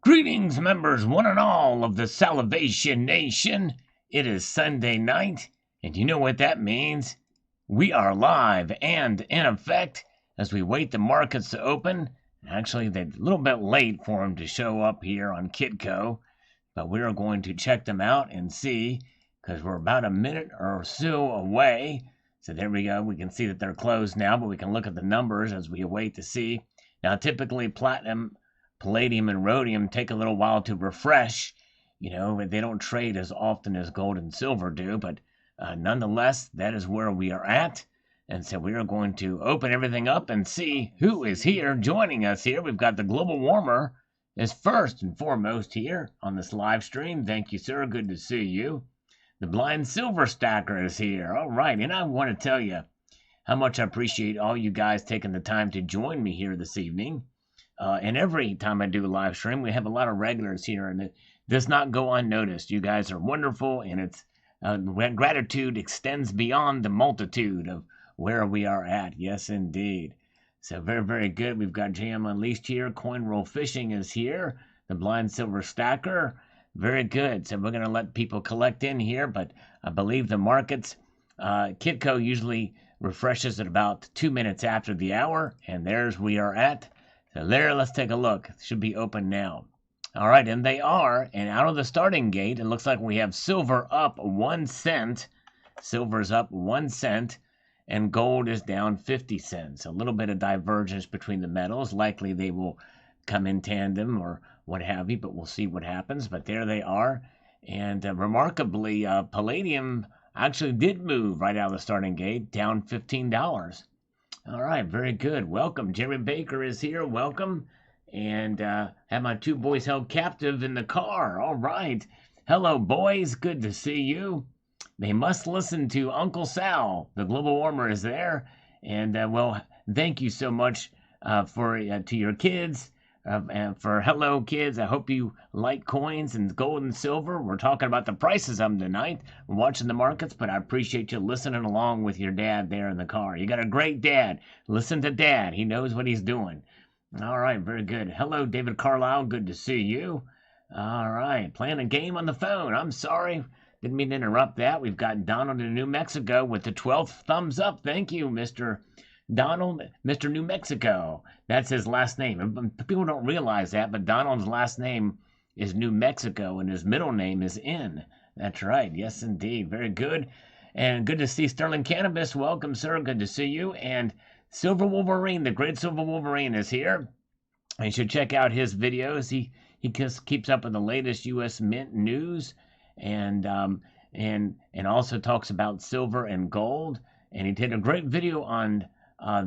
Greetings, members, one and all of the Salivation Nation. It is Sunday night, and you know what that means. We are live and in effect as we wait the markets to open. Actually, they're a little bit late for them to show up here on Kitco, but we are going to check them out and see, because we're about a minute or so away. So there we go. We can see that they're closed now, but we can look at the numbers as we await to see. Now, typically, platinum, palladium, and rhodium take a little while to refresh. You know, they don't trade as often as gold and silver do, but nonetheless, that is where we are at. And so we are going to open everything up and see who is here joining us here. We've got the global warmer is first and foremost here on this live stream. Thank you, sir. Good to see you. The blind silver stacker is here. All right. And I want to tell you how much I appreciate all you guys taking the time to join me here this evening. And every time I do a live stream, we have a lot of regulars here, and it does not go unnoticed. You guys are wonderful, and it's gratitude extends beyond the multitude of where we are at. Yes, indeed. So very, very good. We've got JM Unleashed here. Coin Roll Fishing is here. The blind silver stacker. Very good. So we're going to let people collect in here, but I believe the markets, Kitco usually refreshes at about 2 minutes after the hour, and there's we are at. So there, let's take a look. It should be open now. All right, and they are. And out of the starting gate, it looks like we have silver up 1 cent. Silver's up 1 cent, and gold is down 50 cents. A little bit of divergence between the metals. Likely they will come in tandem or what have you, but we'll see what happens. But there they are. And remarkably, palladium actually did move right out of the starting gate, down $15. All right, very good. Welcome. Jerry Baker is here. Welcome. And have my two boys held captive in the car. All right. Hello, boys. Good to see you. They must listen to Uncle Sal. The global warmer is there. And, well, thank you so much to your kids. And for hello, kids. I hope you like coins and gold and silver. We're talking about the prices of them tonight. We're watching the markets, but I appreciate you listening along with your dad there in the car. You got a great dad. Listen to Dad. He knows what he's doing. All right, very good. Hello, David Carlisle. Good to see you. All right, playing a game on the phone. I'm sorry. Didn't mean to interrupt that. We've got Donald in New Mexico with the 12th thumbs up. Thank you, Mr. Donald, Mr. New Mexico. That's his last name. People don't realize that, but Donald's last name is New Mexico, and his middle name is N. That's right. Yes, indeed. Very good. And good to see Sterling Cannabis. Welcome, sir. Good to see you. And Silver Wolverine, the great Silver Wolverine, is here. You should check out his videos. He just keeps up with the latest U.S. Mint news, and also talks about silver and gold. And he did a great video on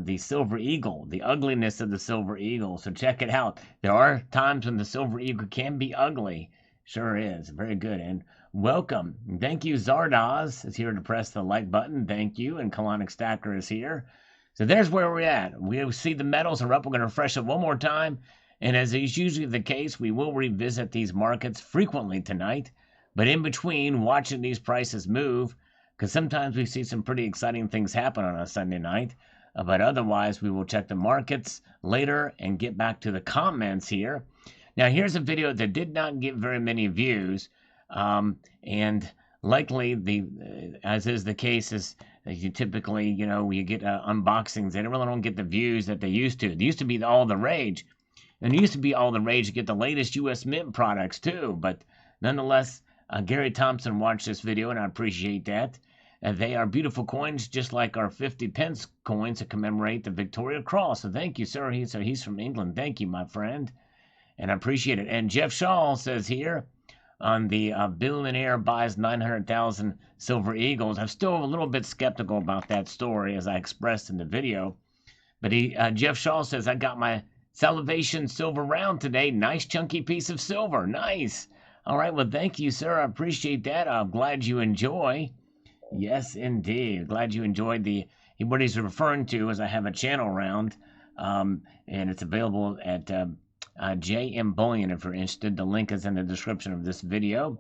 the Silver Eagle, the ugliness of the Silver Eagle. So check it out. There are times when the Silver Eagle can be ugly. Sure is. Very good. And welcome. Thank you. Zardoz is here to press the like button. Thank you. And Colonic Stacker is here. So there's where we're at. We see the metals are up. We're going to refresh it one more time. And as is usually the case, we will revisit these markets frequently tonight. But in between, watching these prices move, because sometimes we see some pretty exciting things happen on a Sunday night. But otherwise, we will check the markets later and get back to the comments here. Now, here's a video that did not get very many views. And likely, as is the case, is you typically, you get unboxings. They really don't get the views that they used to. It used to be all the rage. And it used to be all the rage to get the latest U.S. Mint products, too. But nonetheless, Gary Thompson watched this video, and I appreciate that. They are beautiful coins, just like our 50 pence coins that commemorate the Victoria Cross. So thank you, sir. He's from England. Thank you, my friend. And I appreciate it. And Jeff Shaw says here on the billionaire buys 900,000 silver eagles. I'm still a little bit skeptical about that story, as I expressed in the video. But Jeff Shaw says, I got my Salivation silver round today. Nice chunky piece of silver. Nice. All right. Well, thank you, sir. I appreciate that. I'm glad you enjoy. Yes, indeed. Glad you enjoyed what he's referring to as I have a channel round, and it's available at JM Bullion if you're interested. The link is in the description of this video,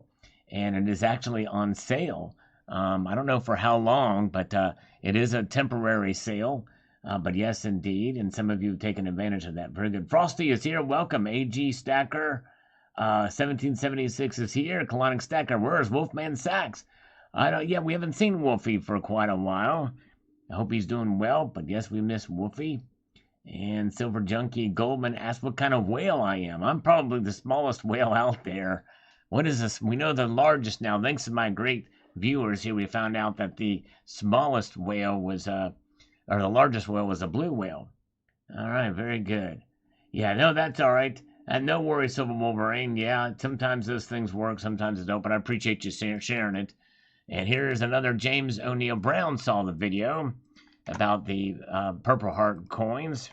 and it is actually on sale. I don't know for how long, but it is a temporary sale. But yes, indeed, and some of you have taken advantage of that. Very good. Frosty is here. Welcome, AG Stacker. 1776 is here. Colonic Stacker, where's Wolfman Sachs? Yeah, we haven't seen Wolfie for quite a while. I hope he's doing well, but yes, we miss Wolfie. And Silver Junkie Goldman asked what kind of whale I am. I'm probably the smallest whale out there. What is this? We know the largest now. Thanks to my great viewers here, we found out that the smallest whale was, or the largest whale was a blue whale. All right, very good. Yeah, no, that's all right. No worries, Silver Wolverine. Yeah, sometimes those things work, sometimes they don't, but I appreciate you sharing it. And here's another James O'Neill Brown saw the video about the Purple Heart coins.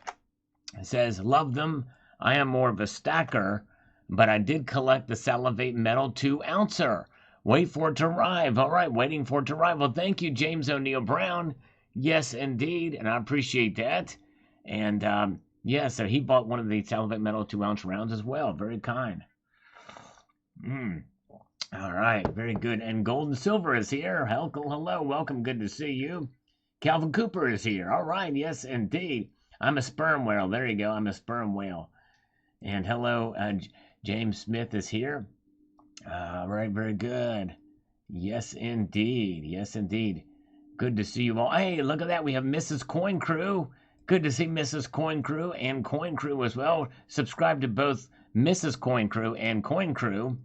It says, love them. I am more of a stacker, but I did collect the Salivate Metal 2-ouncer. Wait for it to arrive. All right, waiting for it to arrive. Well, thank you, James O'Neill Brown. Yes, indeed, and I appreciate that. And, yeah, so he bought one of the Salivate Metal 2-ounce rounds as well. Very kind. All right, very good. And Gold and Silver is here. Hello, welcome. Good to see you. Calvin Cooper is here. All right, yes, indeed. I'm a sperm whale. There you go. I'm a sperm whale. And hello, James Smith is here. All right, very good. Yes, indeed. Yes, indeed. Good to see you all. Hey, look at that. We have Mrs. Coin Crew. Good to see Mrs. Coin Crew and Coin Crew as well. Subscribe to both Mrs. Coin Crew and Coin Crew.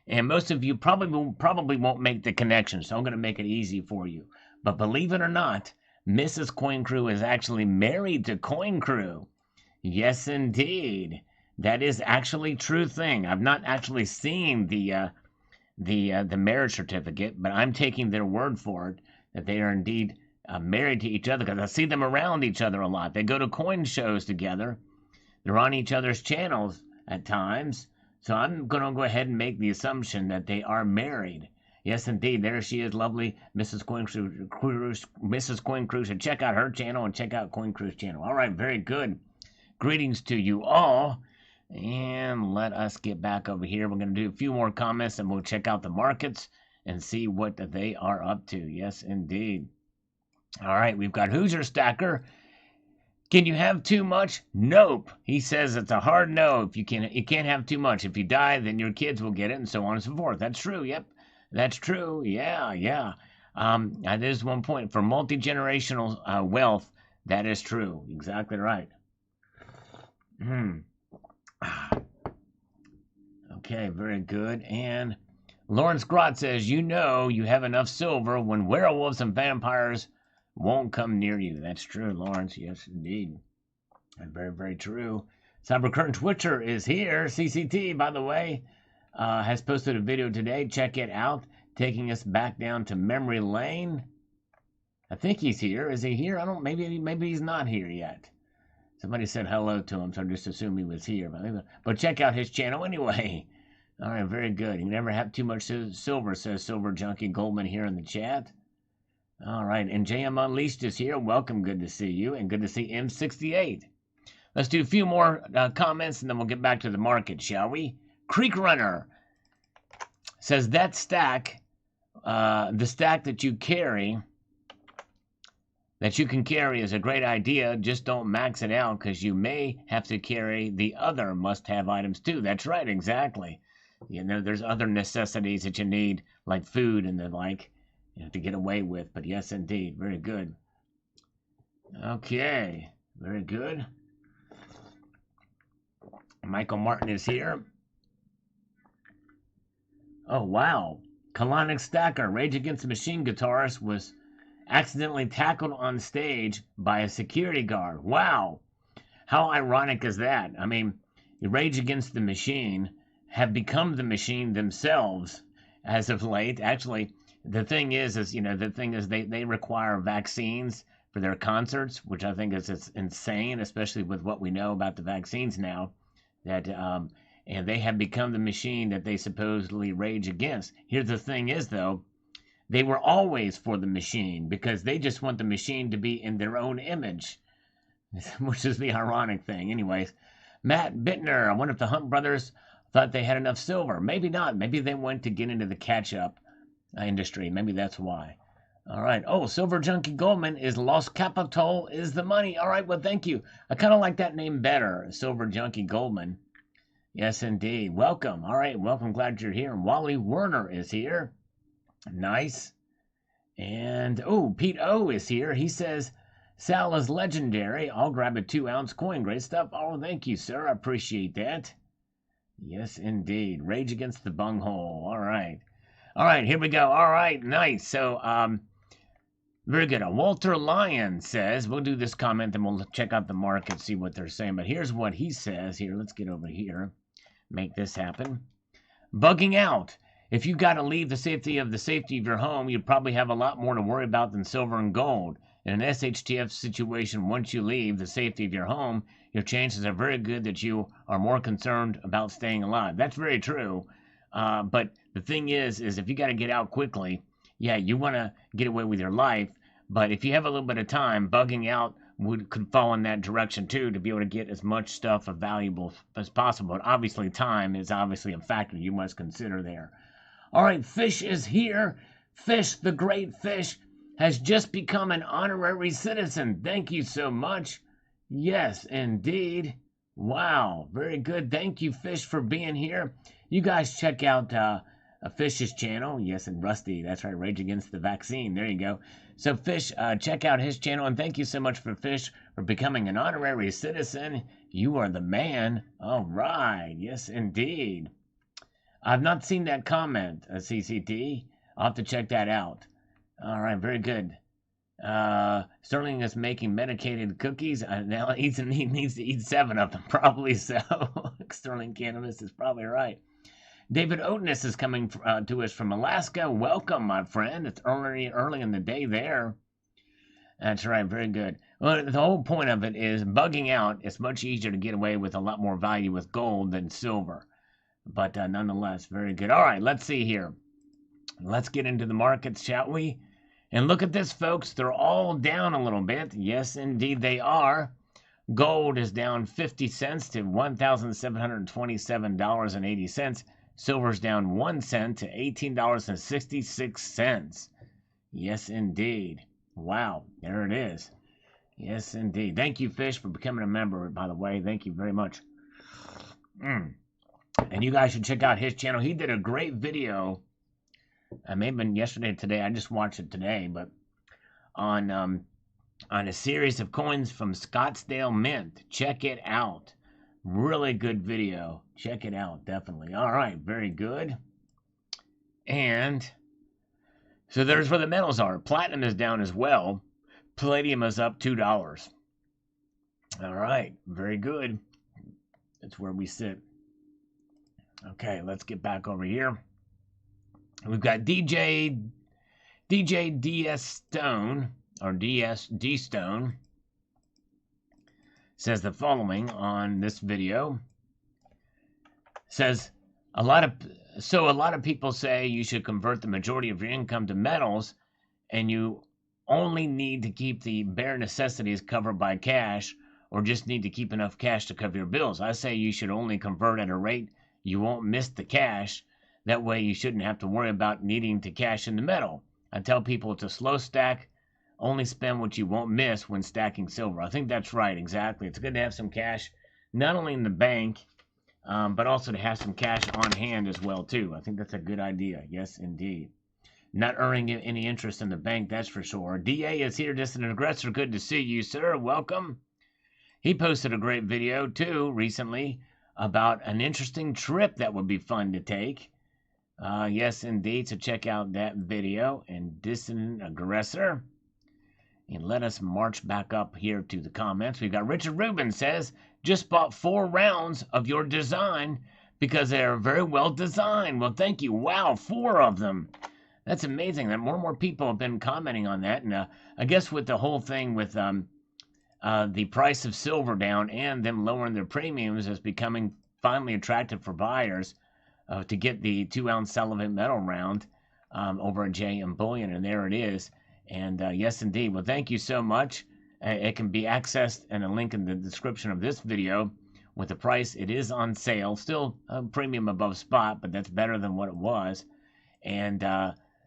And most of you probably won't make the connection, so I'm going to make it easy for you. But believe it or not, Mrs. Coin Crew is actually married to Coin Crew. Yes, indeed. That is actually a true thing. I've not actually seen the marriage certificate, but I'm taking their word for it that they are indeed married to each other, because I see them around each other a lot. They go to coin shows together. They're on each other's channels at times. So I'm going to go ahead and make the assumption that they are married. Yes, indeed. There she is, lovely Mrs. Coin Crew. Mrs. Coin Crew. So check out her channel and check out Coin Crew's channel. All right, very good. Greetings to you all. And let us get back over here. We're going to do a few more comments and we'll check out the markets and see what they are up to. Yes, indeed. All right, we've got Hoosier Stacker. Can you have too much? Nope. He says it's a hard no. You can't have too much. If you die, then your kids will get it, and so on and so forth. That's true. Yep, that's true. Yeah. That is one point for multi-generational wealth. That is true. Exactly right. Okay, very good. And Lawrence Grott says, you know you have enough silver when werewolves and vampires won't come near you. That's true, Lawrence. Yes, indeed. And very, very true. Cyber Curtain Twitcher is here. CCT, by the way, has posted a video today. Check it out. Taking us back down to memory lane. I think he's here. Is he here? Maybe he's not here yet. Somebody said hello to him, so I just assumed he was here. But check out his channel anyway. All right, very good. You never have too much silver, says Silver Junkie Goldman here in the chat. All right, and JM Unleashed is here. Welcome, good to see you, and good to see M68. Let's do a few more comments, and then we'll get back to the market, shall we? Creek Runner says that stack, the stack that you carry, that you can carry is a great idea. Just don't max it out, because you may have to carry the other must-have items too. That's right, exactly. You know, there's other necessities that you need, like food and the like. You have to get away with, but yes, indeed. Very good. Okay, very good. Michael Martin is here. Oh, wow. Colonic Stacker, Rage Against the Machine guitarist, was accidentally tackled on stage by a security guard. Wow. How ironic is that? I mean, Rage Against the Machine have become the machine themselves as of late. Actually, the thing is they require vaccines for their concerts, which I think is insane, especially with what we know about the vaccines now. And they have become the machine that they supposedly rage against. Here's the thing is, though, they were always for the machine because they just want the machine to be in their own image, which is the ironic thing. Anyways, Matt Bittner, I wonder if the Hunt brothers thought they had enough silver. Maybe not. Maybe they went to get into the catch-up industry. Maybe that's why. All right. Oh, Silver Junkie Goldman is Los Capital is the money. All right. Well, thank you. I kind of like that name better, Silver Junkie Goldman. Yes, indeed. Welcome. All right, welcome. Glad you're here. And Wally Werner is here. Nice. And, oh, Pete O is here. He says, Sal is legendary. I'll grab a 2-ounce coin. Great stuff. Oh, thank you, sir. I appreciate that. Yes, indeed. Rage against the bunghole. All right. All right, here we go. All right, nice. So, very good. Walter Lyon says, we'll do this comment, then we'll check out the market, see what they're saying. But here's what he says. Here, let's get over here. Make this happen. Bugging out. If you got to leave the safety of your home, you'd probably have a lot more to worry about than silver and gold. In an SHTF situation, once you leave the safety of your home, your chances are very good that you are more concerned about staying alive. That's very true. But the thing is if you got to get out quickly, yeah, you want to get away with your life. But if you have a little bit of time, bugging out could fall in that direction too, to be able to get as much stuff of valuable as possible. But obviously, time is obviously a factor you must consider there. All right, Fish is here. Fish, the great Fish, has just become an honorary citizen. Thank you so much. Yes, indeed. Wow, very good. Thank you, Fish, for being here. You guys check out Fish's channel. Yes, and Rusty. That's right, Rage Against the Vaccine. There you go. So, Fish, check out his channel. And thank you so much for Fish for becoming an honorary citizen. You are the man. All right. Yes, indeed. I've not seen that comment, CCT. I'll have to check that out. All right, very good. Sterling is making medicated cookies. Now he needs to eat 7 of them, probably so. Sterling Cannabis is probably right. David Oatness is coming to us from Alaska. Welcome, my friend. It's early in the day there. That's right, very good. Well, the whole point of it is bugging out. It's much easier to get away with a lot more value with gold than silver. But nonetheless, very good. All right, let's see here. Let's get into the markets, shall we? And look at this, folks. They're all down a little bit. Yes, indeed, they are. Gold is down 50 cents to $1,727.80. Silver's down 1 cent to $18.66. Yes, indeed. Wow, there it is. Yes, indeed. Thank you, Fish, for becoming a member, by the way. Thank you very much. And you guys should check out his channel. He did a great video. It may have been yesterday or today. I just watched it today, but on a series of coins from Scottsdale Mint. Check it out. Really good video. Check it out, definitely. All right, very good. And so there's where the metals are. Platinum is down as well. Palladium is up $2. All right, very good. That's where we sit. Okay, let's get back over here. We've got DJ DS Stone, or D Stone, says the following on this video. Says a lot of people say you should convert the majority of your income to metals, and you only need to keep the bare necessities covered by cash, or just need to keep enough cash to cover your bills. I say you should only convert at a rate you won't miss the cash. That way you shouldn't have to worry about needing to cash in the metal. I tell people it's a slow stack. Only spend what you won't miss when stacking silver. I think that's right, exactly. It's good to have some cash, not only in the bank, but also to have some cash on hand as well, too. I think that's a good idea. Yes, indeed. Not earning any interest in the bank, that's for sure. DA is here, Dissident Aggressor. Good to see you, sir. Welcome. He posted a great video, too, recently about an interesting trip that would be fun to take. Yes, indeed. So check out that video. And Dissident Aggressor. And let us march back up here to the comments. We've got Richard Rubin says, just bought 4 rounds of your design because they're very well designed. Well, thank you. Wow, 4 of them. That's amazing that more and more people have been commenting on that. And I guess with the whole thing with the price of silver down and them lowering their premiums is becoming finally attractive for buyers to get the 2-ounce Sullivan metal round over at JM Bullion. And there it is. And yes, indeed. Well, thank you so much. It can be accessed in a link in the description of this video with the price. It is on sale. Still a premium above spot, but that's better than what it was. And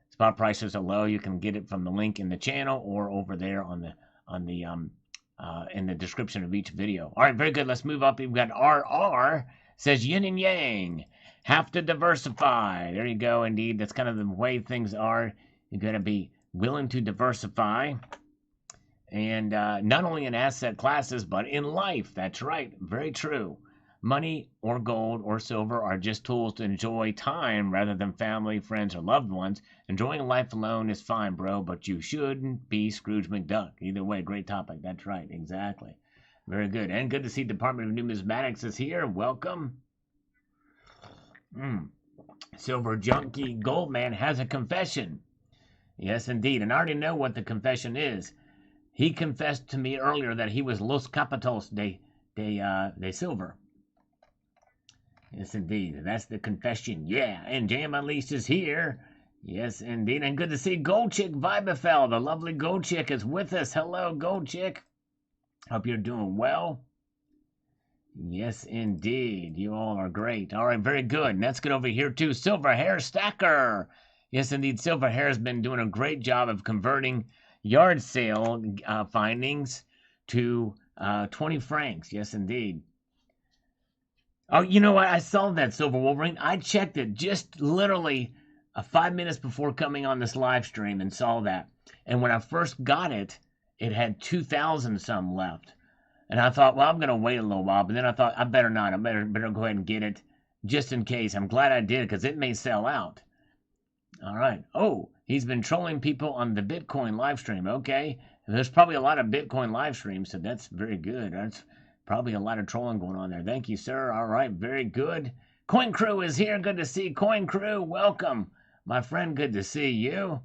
spot prices are low. You can get it from the link in the channel or over there on the in the description of each video. All right, very good. Let's move up. We've got RR Says yin and yang. Have to diversify. There you go, indeed. That's kind of the way things are. You got to be willing to diversify. And not only in asset classes, but in life. That's right. Very true. Money or gold or silver are just tools to enjoy time rather than family, friends, or loved ones. Enjoying life alone is fine, bro, but you shouldn't be Scrooge McDuck. Either way, great topic. That's right. Exactly. Very good. And good to see Department of Numismatics is here. Welcome. Silver Junkie Goldman has a confession. Yes, indeed. And I already know what the confession is. He confessed to me earlier that he was Los Capitals de Silver. Yes, indeed. That's the confession. Yeah. And Jam Unleashed is here. Yes, indeed. And good to see Gold Chick Vibefell. The lovely Gold Chick is with us. Hello, Gold Chick. Hope you're doing well. Yes, indeed. You all are great. All right, very good. And let's get over here to Silver Hair Stacker. Yes, indeed. Silver Hair has been doing a great job of converting yard sale findings to 20 francs. Yes, indeed. Oh, you know what? I saw that, Silver Wolverine. I checked it just literally 5 minutes before coming on this live stream and saw that. And when I first got it, it had 2,000 some left. And I thought, well, I'm going to wait a little while. But then I thought, I better not. I better go ahead and get it just in case. I'm glad I did because it may sell out. All right. Oh, he's been trolling people on the Bitcoin live stream. Okay. There's probably a lot of Bitcoin live streams, so that's very good. That's probably a lot of trolling going on there. Thank you, sir. All right. Very good. Coin Crew is here. Good to see Coin Crew. Welcome, my friend. Good to see you.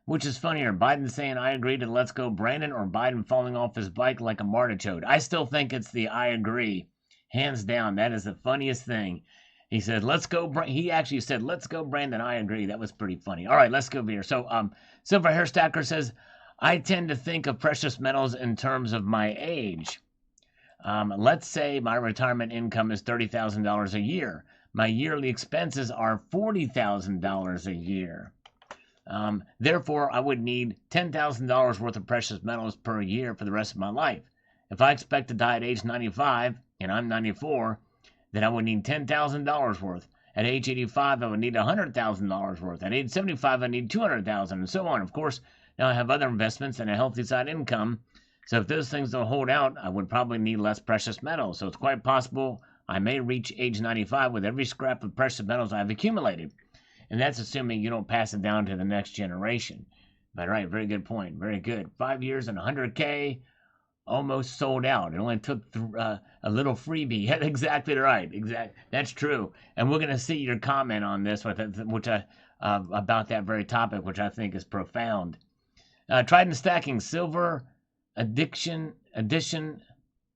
Which is funnier, Biden saying I agree to Let's Go Brandon or Biden falling off his bike like a martichoke? I still think it's the I agree. Hands down, that is the funniest thing. He said, let's go, he actually said, let's go Brandon, I agree. That was pretty funny. All right, let's go here. So, Silver Hair Stacker says, I tend to think of precious metals in terms of my age. Let's say my retirement income is $30,000 a year. My yearly expenses are $40,000 a year. Therefore, I would need $10,000 worth of precious metals per year for the rest of my life. If I expect to die at age 95, and I'm 94, then I would need $10,000 worth. At age 85, I would need $100,000 worth. At age 75, I need $200,000, and so on. Of course, now I have other investments and a healthy side income. So if those things don't hold out, I would probably need less precious metals. So it's quite possible I may reach age 95 with every scrap of precious metals I've accumulated. And that's assuming you don't pass it down to the next generation. But right, very good point. Very good. 5 years and 100K, almost sold out. It only took a little freebie. Exactly right. That's true. And we're going to see your comment on this, which about that very topic, which I think is profound. Trident stacking silver addition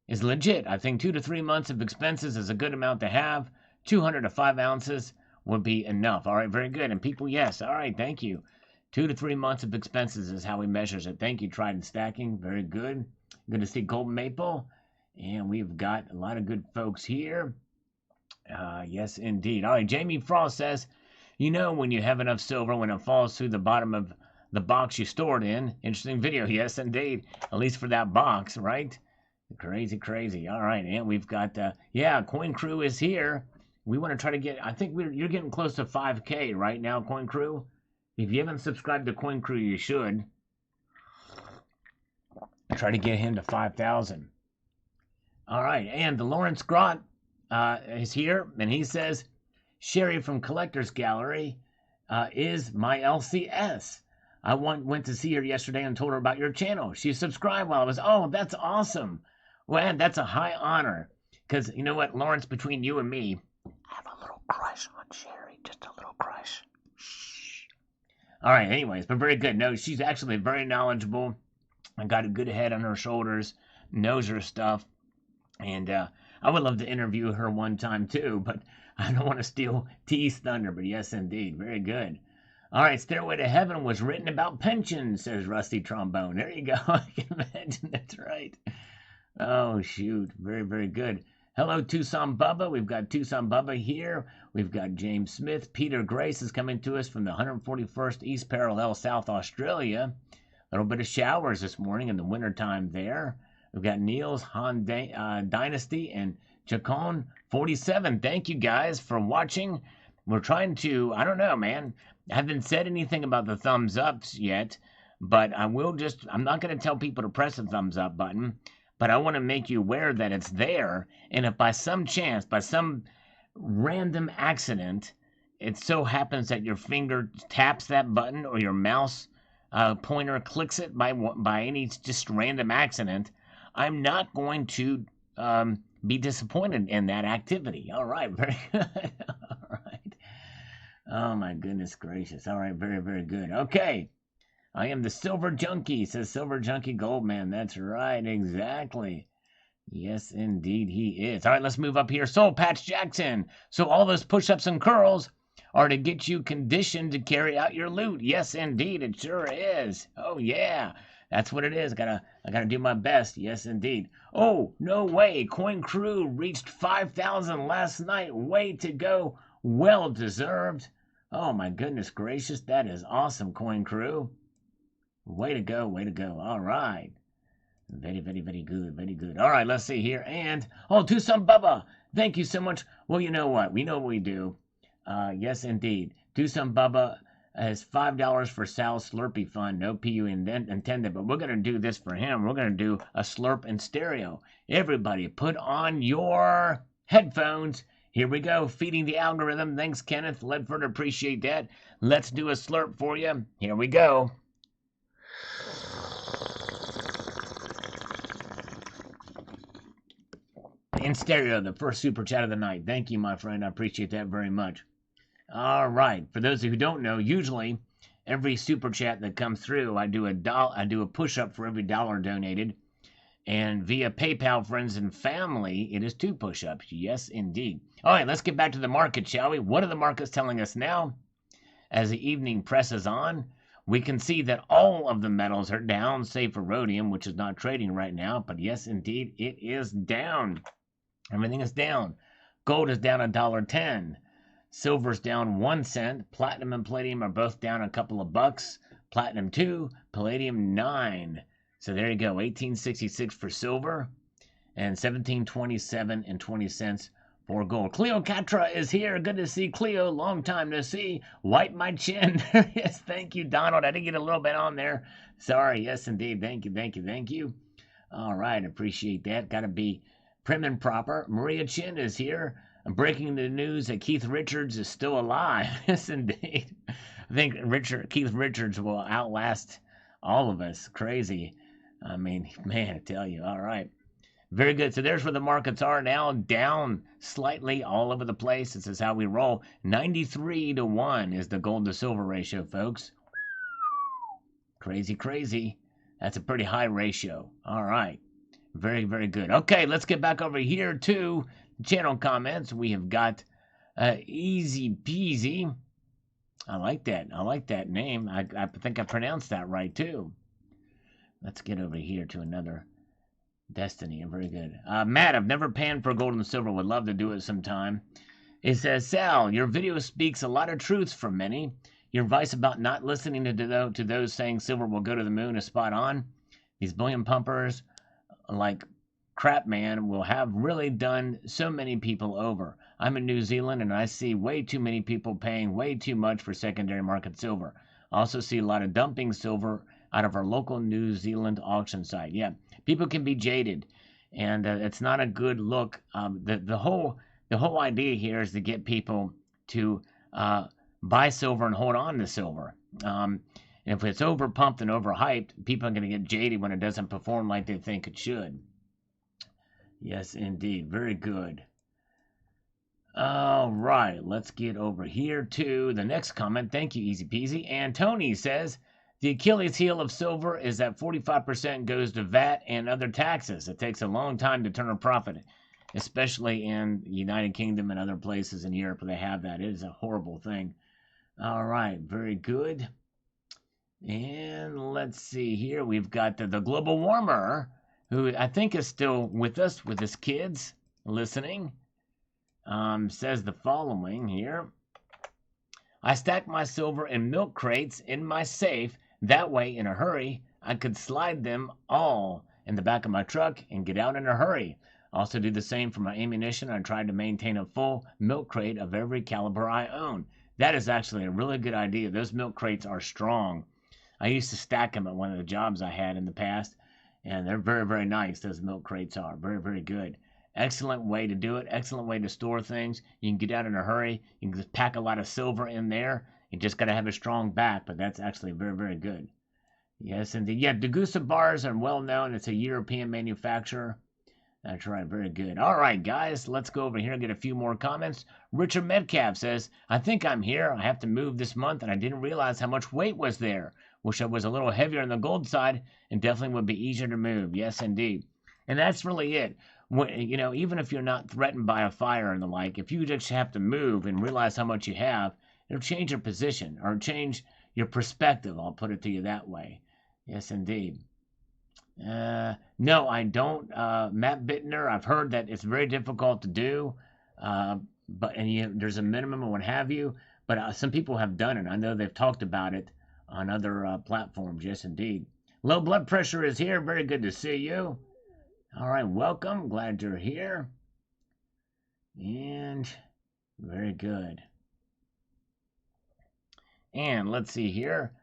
is legit. I think 2 to 3 months of expenses is a good amount to have. 200 to 5 ounces would be enough. All right, very good. And people, yes. All right, thank you. 2 to 3 months of expenses is how he measures it. Thank you, Trident Stacking. Very good. Good to see Golden Maple. And we've got a lot of good folks here. Yes, indeed. All right, Jamie Frost says, you know when you have enough silver when it falls through the bottom of the box you stored in. Interesting video. Yes, indeed. At least for that box, right? Crazy, crazy. All right, and we've got, Coin Crew is here. We want to try to get, I think you're getting close to 5K right now, Coin Crew. If you haven't subscribed to Coin Crew, you should. Try to get him to 5,000. All right, and the Lawrence Grott is here, and he says, Sherry from Collector's Gallery is my LCS. I went to see her yesterday and told her about your channel. She subscribed while I was, oh, that's awesome. Well, that's a high honor. Because, you know what, Lawrence, between you and me, I have a little crush on Sherry, just a little crush. Shh. All right, anyways, but very good. No, she's actually very knowledgeable and got a good head on her shoulders, knows her stuff. And I would love to interview her one time too, but I don't want to steal T's thunder. But yes, indeed, very good. All right, Stairway to Heaven was written about pensions, says Rusty Trombone. There you go. I can imagine that's right. Oh, shoot. Very, very good. Hello, Tucson Bubba. We've got Tucson Bubba here. We've got James Smith. Peter Grace is coming to us from the 141st East Parallel, South Australia. A little bit of showers this morning in the wintertime there. We've got Niels, Han Dynasty, and Chacon 47. Thank you guys for watching. We're trying to, I don't know, man. I haven't said anything about the thumbs ups yet, but I'm not going to tell people to press the thumbs up button, but I want to make you aware that it's there. And if by some chance, by some random accident, it so happens that your finger taps that button or your mouse pointer clicks it by any just random accident, I'm not going to be disappointed in that activity. All right, very good. All right. Oh my goodness gracious. All right, very, very good. Okay. I am the Silver Junkie, says Silver Junkie Goldman. That's right, exactly. Yes, indeed he is. All right, let's move up here. Soul Patch Jackson. So all those push-ups and curls are to get you conditioned to carry out your loot. Yes, indeed, it sure is. Oh, yeah. That's what it is. I gotta do my best. Yes, indeed. Oh, no way. Coin Crew reached 5,000 last night. Way to go. Well deserved. Oh, my goodness gracious. That is awesome, Coin Crew. Way to go. Way to go. All right. Very, very, very good. Very good. All right, let's see here. And, oh, Tucson Bubba. Thank you so much. Well, you know what? We know what we do. Yes, indeed. Tucson Bubba has $5 for Sal's Slurpee Fund. No PU intended, but we're going to do this for him. We're going to do a slurp in stereo. Everybody, put on your headphones. Here we go. Feeding the algorithm. Thanks, Kenneth Ledford. Appreciate that. Let's do a slurp for you. Here we go. In stereo, the first super chat of the night. Thank you, my friend. I appreciate that very much. All right. For those who don't know, usually every super chat that comes through, I do a push-up for every dollar donated. And via PayPal, friends and family, it is 2 push-ups. Yes, indeed. All right, let's get back to the market, shall we? What are the markets telling us now? As the evening presses on, we can see that all of the metals are down, save for Rhodium, which is not trading right now. But yes, indeed, it is down. Everything is down. Gold is down $1.10. Silver's down 1 cent. Platinum and palladium are both down a couple of bucks. Platinum 2, palladium 9. So there you go, 1866 for silver and 1727 and 20 cents for gold. Cleocatra is here. Good to see Cleo. Long time no see. Wipe my chin. Yes, thank you, Donald. I did get a little bit on there. Sorry. Yes, indeed. Thank you, thank you, thank you. All right, appreciate that. Got to be prim and proper. Maria Chin is here. I'm breaking the news that Keith Richards is still alive. Yes, indeed. I think Keith Richards will outlast all of us. Crazy. I mean, man, I tell you. All right. Very good. So there's where the markets are now. Down slightly all over the place. This is how we roll. 93-1 is the gold to silver ratio, folks. Crazy, crazy. That's a pretty high ratio. All right. Very, very good. Okay, let's get back over here to channel comments. We have got Easy Peasy. I like that. I like that name. I think I pronounced that right, too. Let's get over here to another Destiny. Very good. Matt, I've never panned for gold and silver. Would love to do it sometime. It says, Sal, your video speaks a lot of truths for many. Your advice about not listening to those saying silver will go to the moon is spot on. These billion pumpers like crap, man, will have really done so many people over. I'm in New Zealand and I see way too many people paying way too much for secondary market silver. I also see a lot of dumping silver out of our local New Zealand auction site. Yeah, people can be jaded, and it's not a good look. The whole idea here is to get people to buy silver and hold on to silver. And if it's overpumped and overhyped, people are going to get jaded when it doesn't perform like they think it should. Yes, indeed. Very good. All right, let's get over here to the next comment. Thank you, Easy Peasy. And Tony says, the Achilles heel of silver is that 45% goes to VAT and other taxes. It takes a long time to turn a profit, especially in the United Kingdom and other places in Europe where they have that. It is a horrible thing. All right, very good. And let's see here. We've got the global warmer, who I think is still with us, with his kids, listening. Says the following here. I stack my silver in milk crates in my safe. That way, in a hurry, I could slide them all in the back of my truck and get out in a hurry. Also do the same for my ammunition. I tried to maintain a full milk crate of every caliber I own. That is actually a really good idea. Those milk crates are strong. I used to stack them at one of the jobs I had in the past, and they're very, very nice. Those milk crates are very, very good. Excellent way to do it. Excellent way to store things. You can get out in a hurry. You can just pack a lot of silver in there. You just got to have a strong back, but that's actually very, very good. Yes, indeed. Yeah, Degussa bars are well known. It's a European manufacturer. That's right, very good. All right, guys, let's go over here and get a few more comments. Richard Metcalf says, I think I'm here. I have to move this month, and I didn't realize how much weight was there. Wish I was a little heavier on the gold side, and definitely would be easier to move. Yes, indeed. And that's really it. You know, even if you're not threatened by a fire and the like, if you just have to move and realize how much you have, it'll change your position or change your perspective. I'll put it to you that way. Yes, indeed. No, I don't. Matt Bittner, I've heard that it's very difficult to do, there's a minimum and what have you. But some people have done it. I know they've talked about it on other platforms. Yes, indeed. Low blood pressure is here. Very good to see you. All right, welcome. Glad you're here. And very good. And let's see here.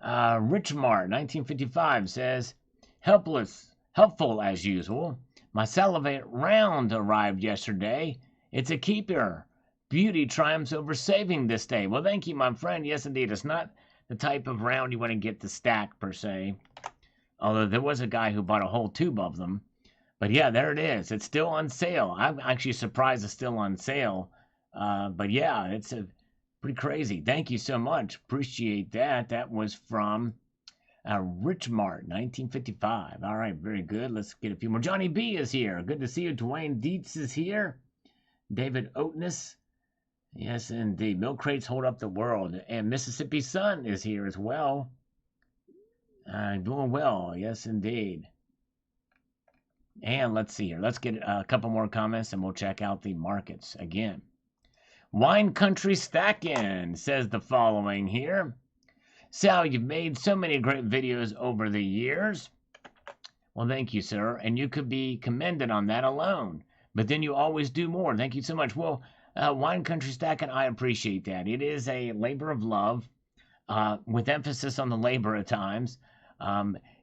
Richmart, 1955 says, helpful as usual. My salivate round arrived yesterday. It's a keeper. Beauty triumphs over saving this day. Well, thank you, my friend. Yes, indeed. It's not the type of round you want to get to stack, per se. Although there was a guy who bought a whole tube of them. But yeah, there it is. It's still on sale. I'm actually surprised it's still on sale. But yeah, it's pretty crazy. Thank you so much. Appreciate that. That was from Richmart, 1955. All right, very good. Let's get a few more. Johnny B is here. Good to see you. Dwayne Dietz is here. David Oatness. Yes, indeed. Milk crates hold up the world. And Mississippi Sun is here as well. Doing well. Yes, indeed. And let's see here. Let's get a couple more comments and we'll check out the markets again. Wine Country Stackin' says the following here. Sal, you've made so many great videos over the years. Well, thank you, sir. And you could be commended on that alone. But then you always do more. Thank you so much. Well, Wine Country Stackin', I appreciate that. It is a labor of love, with emphasis on the labor at times.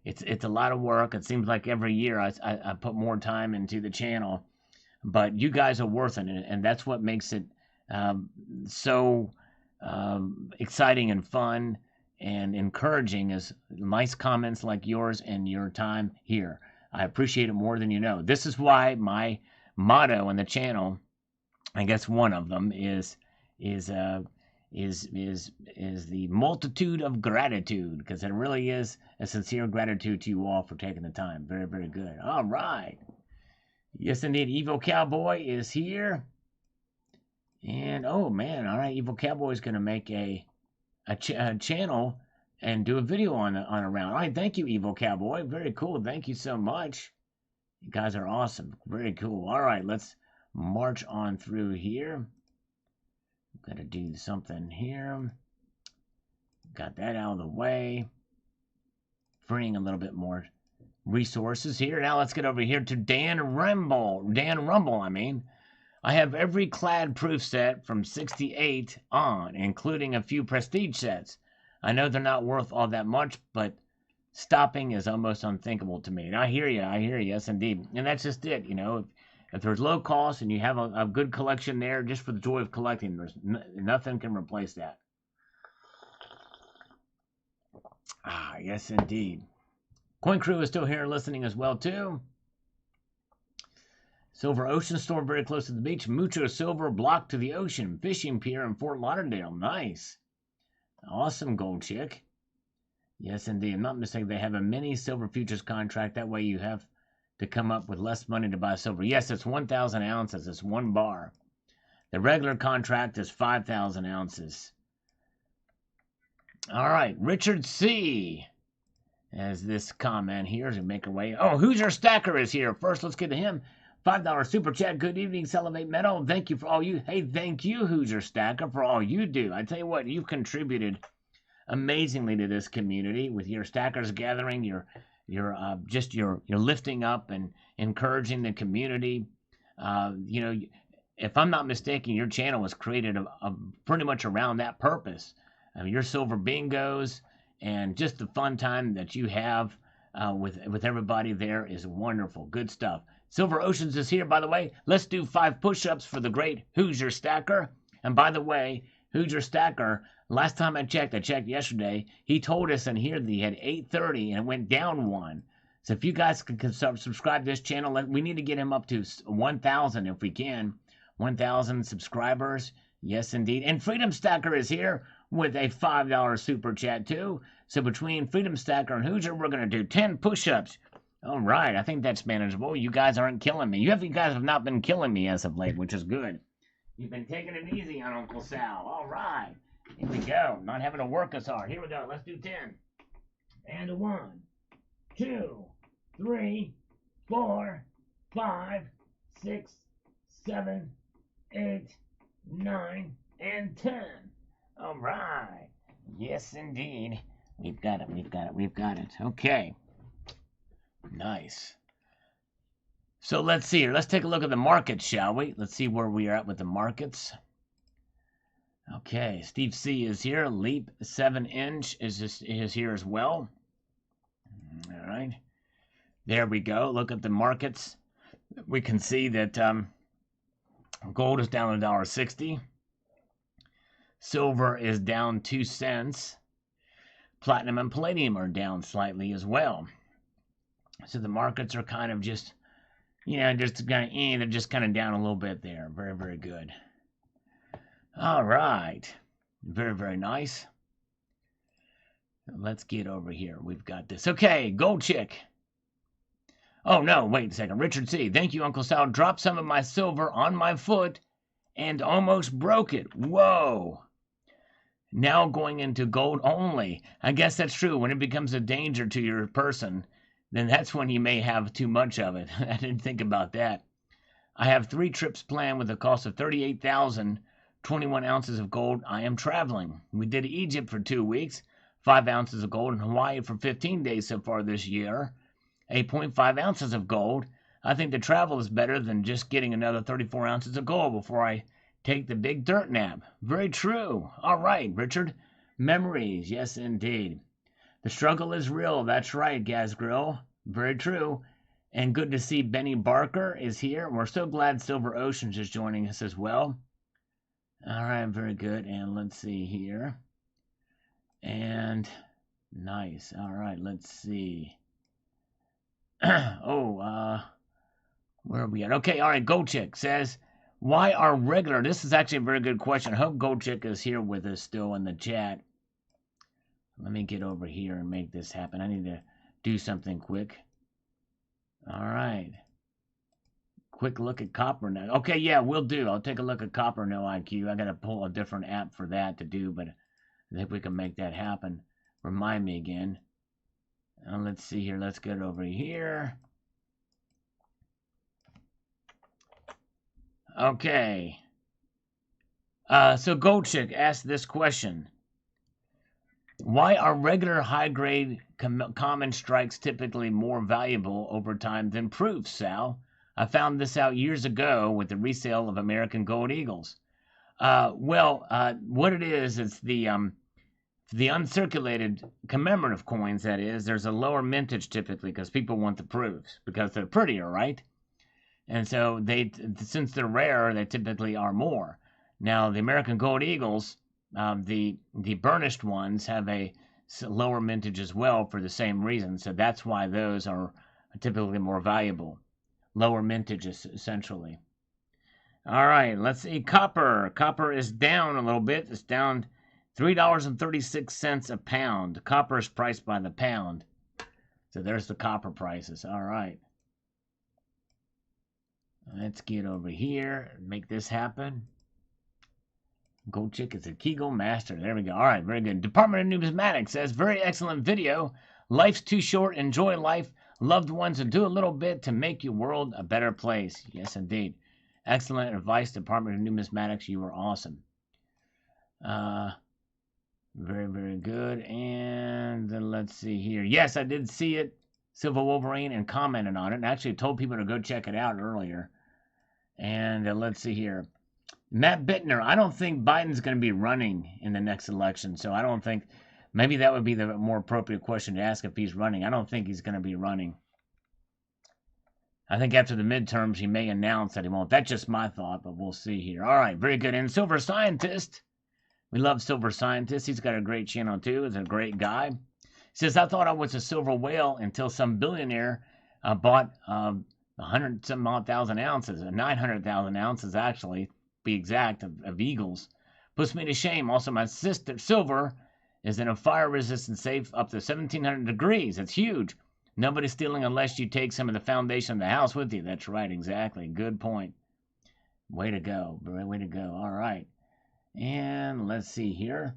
It's a lot of work. It seems like every year I put more time into the channel. But you guys are worth it, and that's what makes it so exciting and fun and encouraging, is nice comments like yours and your time here. I appreciate it more than you know. This is why my motto on the channel, I guess one of them, is the multitude of gratitude, because it really is a sincere gratitude to you all for taking the time. Very, very good. All right. Yes, indeed. Evil Cowboy is here. And, oh, man. All right. Evil Cowboy is going to make a channel and do a video on a round. All right. Thank you, Evil Cowboy. Very cool. Thank you so much. You guys are awesome. Very cool. All right. Let's march on through here. Got to do something here. Got that out of the way. Freeing a little bit more resources here. Now let's get over here to Dan Rumble, I mean. I have every clad proof set from 68 on, including a few prestige sets. I know they're not worth all that much, but stopping is almost unthinkable to me. And I hear you, yes indeed. And that's just it, you know. If there's low cost and you have a good collection there, just for the joy of collecting, there's nothing can replace that. Ah, yes, indeed. Coin Crew is still here listening as well, too. Silver Ocean Store very close to the beach. Mucho Silver block to the ocean. Fishing pier in Fort Lauderdale. Nice. Awesome, Gold Chick. Yes, indeed. I'm not mistaken. They have a mini silver futures contract. That way you have to come up with less money to buy silver. Yes, it's 1,000 ounces. It's one bar. The regular contract is 5,000 ounces. All right, Richard C. has this comment here as we make our way. Oh, Hoosier Stacker is here. First, let's get to him. $5 super chat. Good evening, Salivate Metal. Thank you for all you. Hey, thank you, Hoosier Stacker, for all you do. I tell you what, you've contributed amazingly to this community with your Stackers Gathering, your just you're lifting up and encouraging the community. If I'm not mistaken, your channel was created pretty much around that purpose. I mean, your silver bingos and just the fun time that you have with everybody there is wonderful. Good stuff. Silver Oceans is here, by the way. Let's do 5 push-ups for the great Hoosier Stacker. And by the way, Hoosier Stacker, last time I checked yesterday, he told us in here that he had 830 and it went down 1. So if you guys can subscribe to this channel, we need to get him up to 1,000 if we can. 1,000 subscribers. Yes, indeed. And Freedom Stacker is here with a $5 super chat, too. So between Freedom Stacker and Hoosier, we're going to do 10 push-ups. All right, I think that's manageable. You guys aren't killing me. You guys have not been killing me as of late, which is good. You've been taking it easy on Uncle Sal. All right, here we go. Not having to work us hard. Here we go. Let's do 10. And 1, 2, 3, 4, 5, 6, 7, 8, 9, and 10. All right. Yes, indeed. We've got it. Okay. Nice. So let's see here. Let's take a look at the markets, shall we? Let's see where we are at with the markets. Okay, Steve C is here. Leap 7-inch is here as well. All right. There we go. Look at the markets. We can see that gold is down $1.60. Silver is down 2 cents. Platinum and palladium are down slightly as well. So the markets are kind of just, they're just kind of down a little bit there. Very, very good. All right. Very, very nice. Let's get over here. We've got this. Okay, Gold Chick. Oh, no, wait a second. Richard C. Thank you, Uncle Sal. Dropped some of my silver on my foot and almost broke it. Whoa. Now going into gold only. I guess that's true. When it becomes a danger to your person, then that's when you may have too much of it. I didn't think about that. I have 3 trips planned with a cost of $38,000, 21 ounces of gold. I am traveling. We did Egypt for 2 weeks, 5 ounces of gold, and Hawaii for 15 days so far this year, 8.5 ounces of gold. I think the travel is better than just getting another 34 ounces of gold before I take the big dirt nap. Very true. All right, Richard. Memories. Yes, indeed. The struggle is real. That's right, Gaz Grill. Very true. And good to see Benny Barker is here. We're so glad Silver Oceans is joining us as well. All right, very good. And let's see here. And nice. All right, let's see. Where are we at? Okay, all right, Gold Chick says, why are regular, this is actually a very good question. I hope Gold Chick is here with us still in the chat. Let me get over here and make this happen. I need to do something quick. All right. Quick look at Copper now. Okay, yeah, we'll do. I'll take a look at Copper No IQ. I got to pull a different app for that to do, but I think we can make that happen. Remind me again. Let's see here. Let's get over here. Okay. So Gold Chick asked this question. Why are regular high-grade common strikes typically more valuable over time than proofs, Sal? I found this out years ago with the resale of American Gold Eagles. What it is, it's the uncirculated commemorative coins, that is. There's a lower mintage typically because people want the proofs because they're prettier, right? And so since they're rare, they typically are more. Now, the American Gold Eagles, the burnished ones have a lower mintage as well for the same reason. So that's why those are typically more valuable. Lower mintage, essentially. All right, let's see. Copper. Copper is down a little bit. It's down $3.36 a pound. Copper is priced by the pound. So there's the copper prices. All right. Let's get over here and make this happen. Gold Chick is a Kegel master. There we go. All right, very good. Department of Numismatics says, very excellent video. Life's too short. Enjoy life. Loved ones, and do a little bit to make your world a better place. Yes, indeed. Excellent advice, Department of Numismatics. You were awesome. Very, very good. And then let's see here. Yes, I did see it. Silver Wolverine, and commented on it, and actually told people to go check it out earlier. And let's see here. Matt Bittner, I don't think Biden's going to be running in the next election, so I don't think, maybe that would be the more appropriate question to ask if he's running. I don't think he's going to be running. I think after the midterms, he may announce that he won't. That's just my thought, but we'll see here. All right, very good. And Silver Scientist, we love Silver Scientist. He's got a great channel, too. He's a great guy. He says, I thought I was a silver whale until some billionaire bought 100-some odd thousand ounces, 900,000 ounces, actually, be exact, of Eagles. Puts me to shame. Also, my sister, silver, is in a fire-resistant safe up to 1,700 degrees. It's huge. Nobody's stealing unless you take some of the foundation of the house with you. That's right, exactly. Good point. Way to go. Way to go. All right. And let's see here.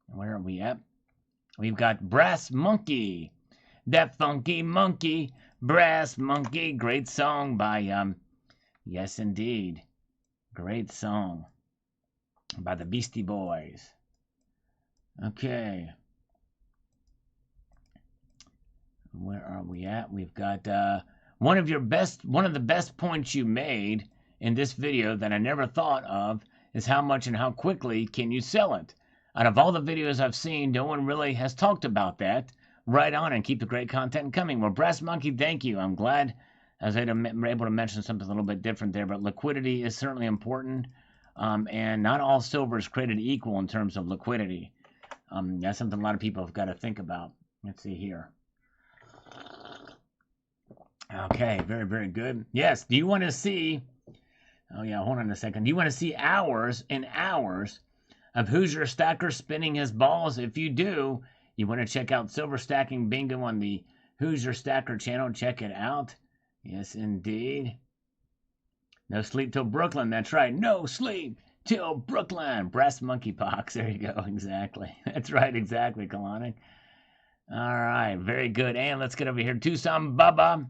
Where are we at? We've got Brass Monkey. That funky monkey. Brass Monkey. Great song by, yes, indeed. Great song by the Beastie Boys. Okay. Where are we at? We've got one of the best points you made in this video that I never thought of is how much and how quickly can you sell it. Out of all the videos I've seen, no one really has talked about that. Right on, and keep the great content coming. Well, Brass Monkey, thank you. I'm glad I was able to mention something a little bit different there, but liquidity is certainly important, and not all silver is created equal in terms of liquidity. That's something a lot of people have got to think about. Let's see here. Okay, very, very good. Yes, do you want to see, oh yeah, hold on a second. Do you want to see hours and hours of Hoosier Stacker spinning his balls? If you do, you want to check out Silver Stacking Bingo on the Hoosier Stacker channel. Check it out. Yes, indeed. No sleep till Brooklyn. That's right. No sleep till Brooklyn. Brass Monkeypox. There you go. Exactly. That's right. Exactly, Kalanick. All right. Very good. And let's get over here. Tucson Bubba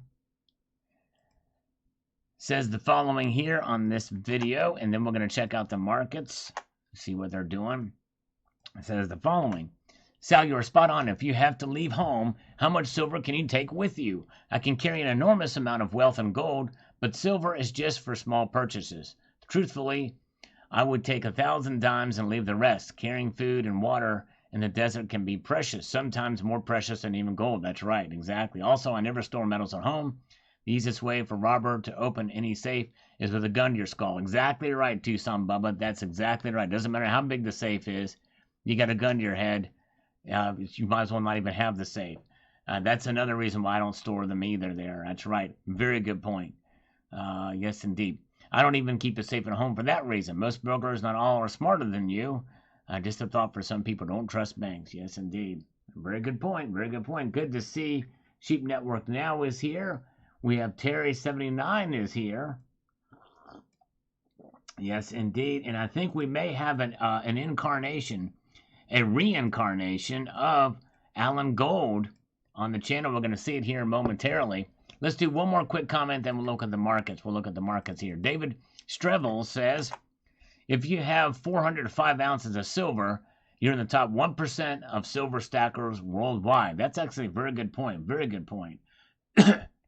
says the following here on this video, and then we're going to check out the markets, see what they're doing. It says the following. Sal, you are spot on. If you have to leave home, how much silver can you take with you? I can carry an enormous amount of wealth and gold, but silver is just for small purchases. Truthfully, I would take 1,000 dimes and leave the rest. Carrying food and water in the desert can be precious, sometimes more precious than even gold. That's right, exactly. Also, I never store metals at home. The easiest way for a robber to open any safe is with a gun to your skull. Exactly right, Tucson Bubba. That's exactly right. Doesn't matter how big the safe is. You got a gun to your head. You might as well not even have the safe. That's another reason why I don't store them either there. That's right. Very good point. Yes, indeed. I don't even keep a safe at home for that reason. Most brokers, not all, are smarter than you. Just a thought for some people. Don't trust banks. Yes, indeed. Very good point. Very good point. Good to see Sheep Network Now is here. We have Terry79 is here. Yes, indeed. And I think we may have an incarnation, a reincarnation of Alan Gold on the channel. We're going to see it here momentarily. Let's do one more quick comment, then we'll look at the markets. We'll look at the markets here. David Strevel says, if you have 405 ounces of silver, you're in the top 1% of silver stackers worldwide. That's actually a very good point. Very good point.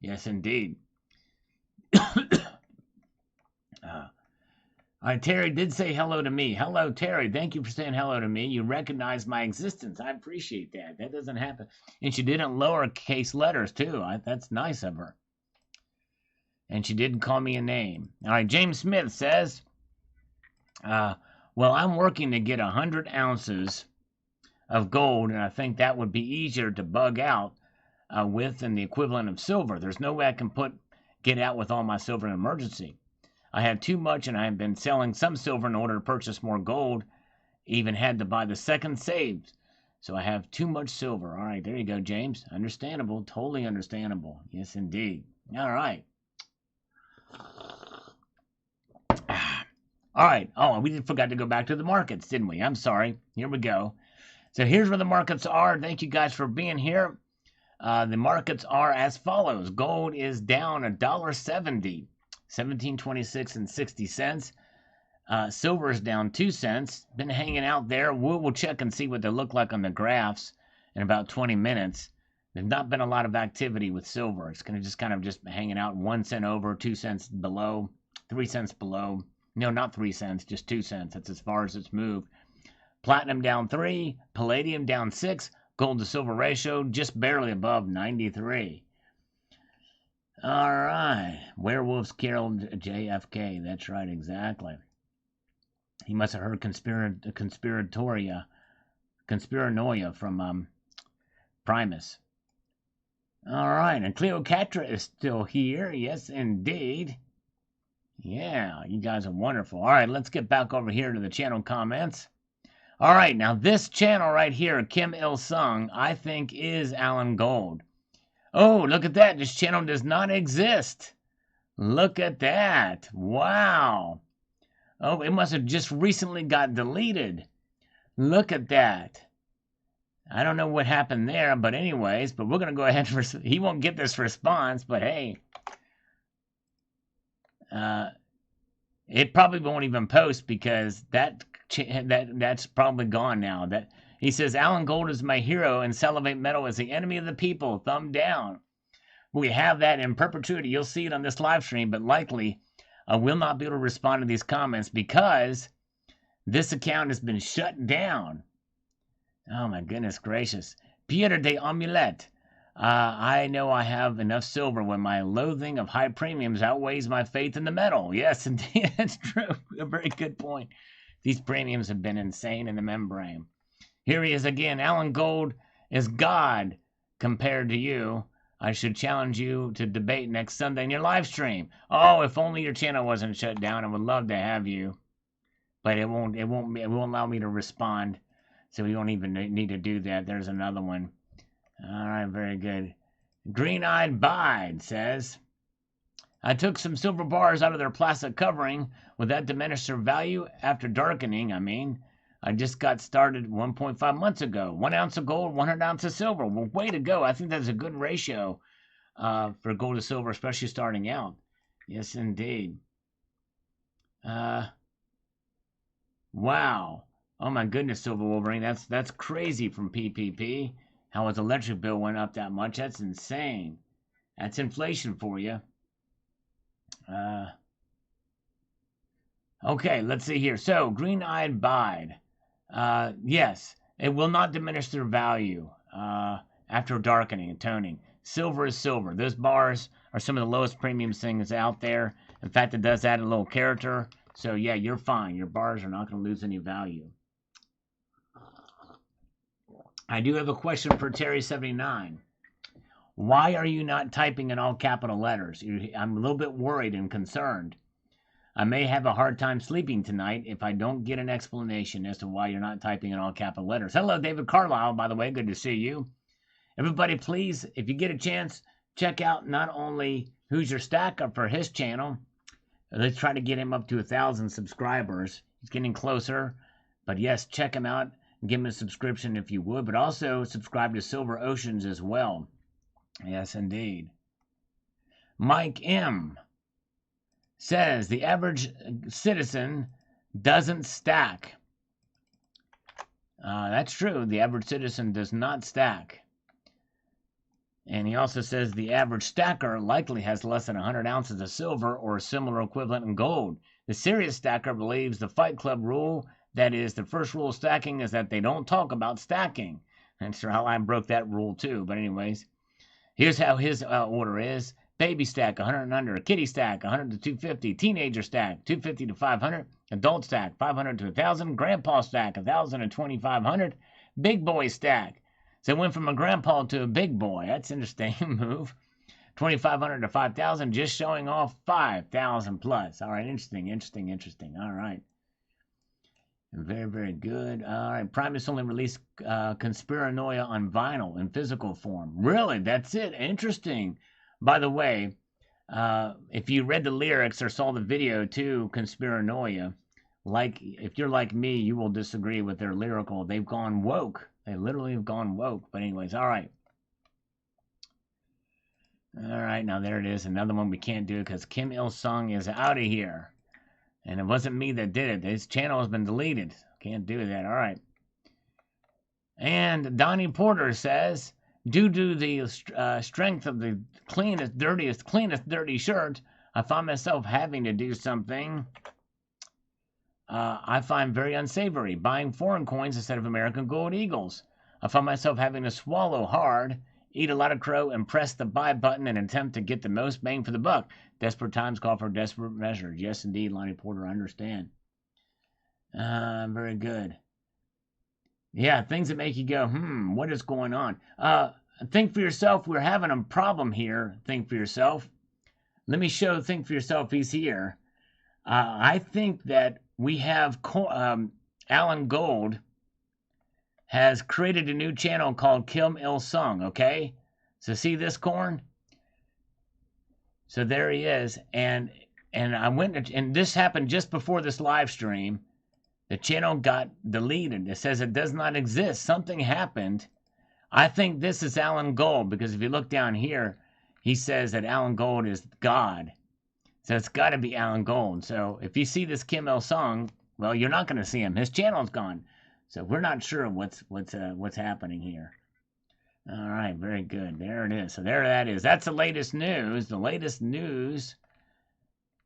Yes, indeed. Terry did say hello to me. Hello, Terry. Thank you for saying hello to me. You recognize my existence. I appreciate that. That doesn't happen. And she did it in lowercase letters, too. That's nice of her. And she didn't call me a name. All right, James Smith says, well, I'm working to get 100 ounces of gold, and I think that would be easier to bug out with than the equivalent of silver. There's no way I can get out with all my silver in an emergency. I have too much, and I have been selling some silver in order to purchase more gold. Even had to buy the second saved. So I have too much silver. All right, there you go, James. Understandable. Totally understandable. Yes, indeed. All right. All right. Oh, we forgot to go back to the markets, didn't we? I'm sorry. Here we go. So here's where the markets are. Thank you guys for being here. The markets are as follows. Gold is down $1.70, 17.26 and 60 cents. Silver is down 2 cents. Been hanging out there. We'll check and see what they look like on the graphs in about 20 minutes. There's not been a lot of activity with silver. It's going to just kind of just hanging out 1 cent over, 2 cents below, 3 cents below. No, not 3 cents, just 2 cents. That's as far as it's moved. Platinum down 3, palladium down 6, gold to silver ratio just barely above 93. All right. Werewolves killed JFK. That's right, exactly. He must have heard conspiranoia from Primus. All right, and Cleopatra is still here. Yes, indeed. Yeah, you guys are wonderful. All right, let's get back over here to the channel comments. All right, now this channel right here, Kim Il-sung, I think is Alan Gold. Oh, look at that. This channel does not exist. Look at that. Wow. Oh, it must have just recently got deleted. Look at that. I don't know what happened there, but anyways, but we're going to go ahead and he won't get this response, but hey. It probably won't even post because that's probably gone now. That he says Alan Gold is my hero and Salivate Metal is the enemy of the people. Thumb down. We have that in perpetuity. You'll see it on this live stream, but likely I will not be able to respond to these comments because this account has been shut down. Oh my goodness gracious. Pierre de Amulet. I know I have enough silver when my loathing of high premiums outweighs my faith in the metal. Yes, indeed, that's true. A very good point. These premiums have been insane in the membrane. Here he is again. Alan Gold is God compared to you. I should challenge you to debate next Sunday in your live stream. Oh, if only your channel wasn't shut down. I would love to have you. But it won't allow me to respond. So we don't even need to do that. There's another one. All right, very good. Green-Eyed Bide says, I took some silver bars out of their plastic covering. Would that diminish their value after darkening? I just got started 1.5 months ago. 1 ounce of gold, 100 ounces of silver. Well, way to go. I think that's a good ratio for gold to silver, especially starting out. Yes, indeed. Wow. Oh my goodness, Silver Wolverine. That's crazy from PPP. How his electric bill went up that much. That's insane. That's inflation for you. Okay, let's see here. So, Green-Eyed Bide. Yes, it will not diminish their value after darkening and toning. Silver is silver. Those bars are some of the lowest premium things out there. In fact, it does add a little character. So, yeah, you're fine. Your bars are not going to lose any value. I do have a question for Terry79. Why are you not typing in all capital letters? I'm a little bit worried and concerned. I may have a hard time sleeping tonight if I don't get an explanation as to why you're not typing in all capital letters. Hello, David Carlisle, by the way. Good to see you. Everybody, please, if you get a chance, check out not only Who's Your Stacker for his channel. Let's try to get him up to 1,000 subscribers. He's getting closer. But yes, check him out. Give him a subscription if you would. But also subscribe to Silver Oceans as well. Yes, indeed. Mike M. says the average citizen doesn't stack. That's true. The average citizen does not stack. And he also says the average stacker likely has less than 100 ounces of silver or a similar equivalent in gold. The serious stacker believes the Fight Club rule, that is, the first rule of stacking is that they don't talk about stacking. And Sir Hotline broke that rule too. But anyways, here's how his order is. Baby stack, 100 and under. Kiddie stack, 100 to 250. Teenager stack, 250 to 500. Adult stack, 500 to 1,000. Grandpa stack, 1,000 to 2,500. Big boy stack. So it went from a grandpa to a big boy. That's an interesting move. 2,500 to 5,000, just showing off 5,000 plus. All right, interesting. All right. Very, very good. All right, Primus only released Conspiranoia on vinyl in physical form. Really? That's it? Interesting. By the way, if you read the lyrics or saw the video to Conspiranoia, if you're like me, you will disagree with their lyrical. They've gone woke. They literally have gone woke. But anyways, all right. All right, now there it is. Another one we can't do because Kim Il-sung is out of here. And it wasn't me that did it. His channel has been deleted. Can't do that. All right. And Donnie Porter says, due to the strength of the cleanest, dirty shirt, I find myself having to do something I find very unsavory, buying foreign coins instead of American gold eagles. I find myself having to swallow hard, eat a lot of crow, and press the buy button in an attempt to get the most bang for the buck. Desperate times call for desperate measures. Yes, indeed, Lonnie Porter, I understand. Very good. Yeah, things that make you go, what is going on? Think for yourself. We're having a problem here. Think for yourself. Let me show Think for yourself. He's here. I think that we have Alan Gold has created a new channel called Kim Il Sung. Okay, so see this corn. So there he is, and I went, and this happened just before this live stream. The channel got deleted. It says it does not exist. Something happened. I think this is Alan Gold, because if you look down here, he says that Alan Gold is God. So it's got to be Alan Gold. So if you see this Kim Il Sung, well, you're not going to see him. His channel's gone. So we're not sure what's happening here. All right, very good. There it is. So there that is. That's the latest news. The latest news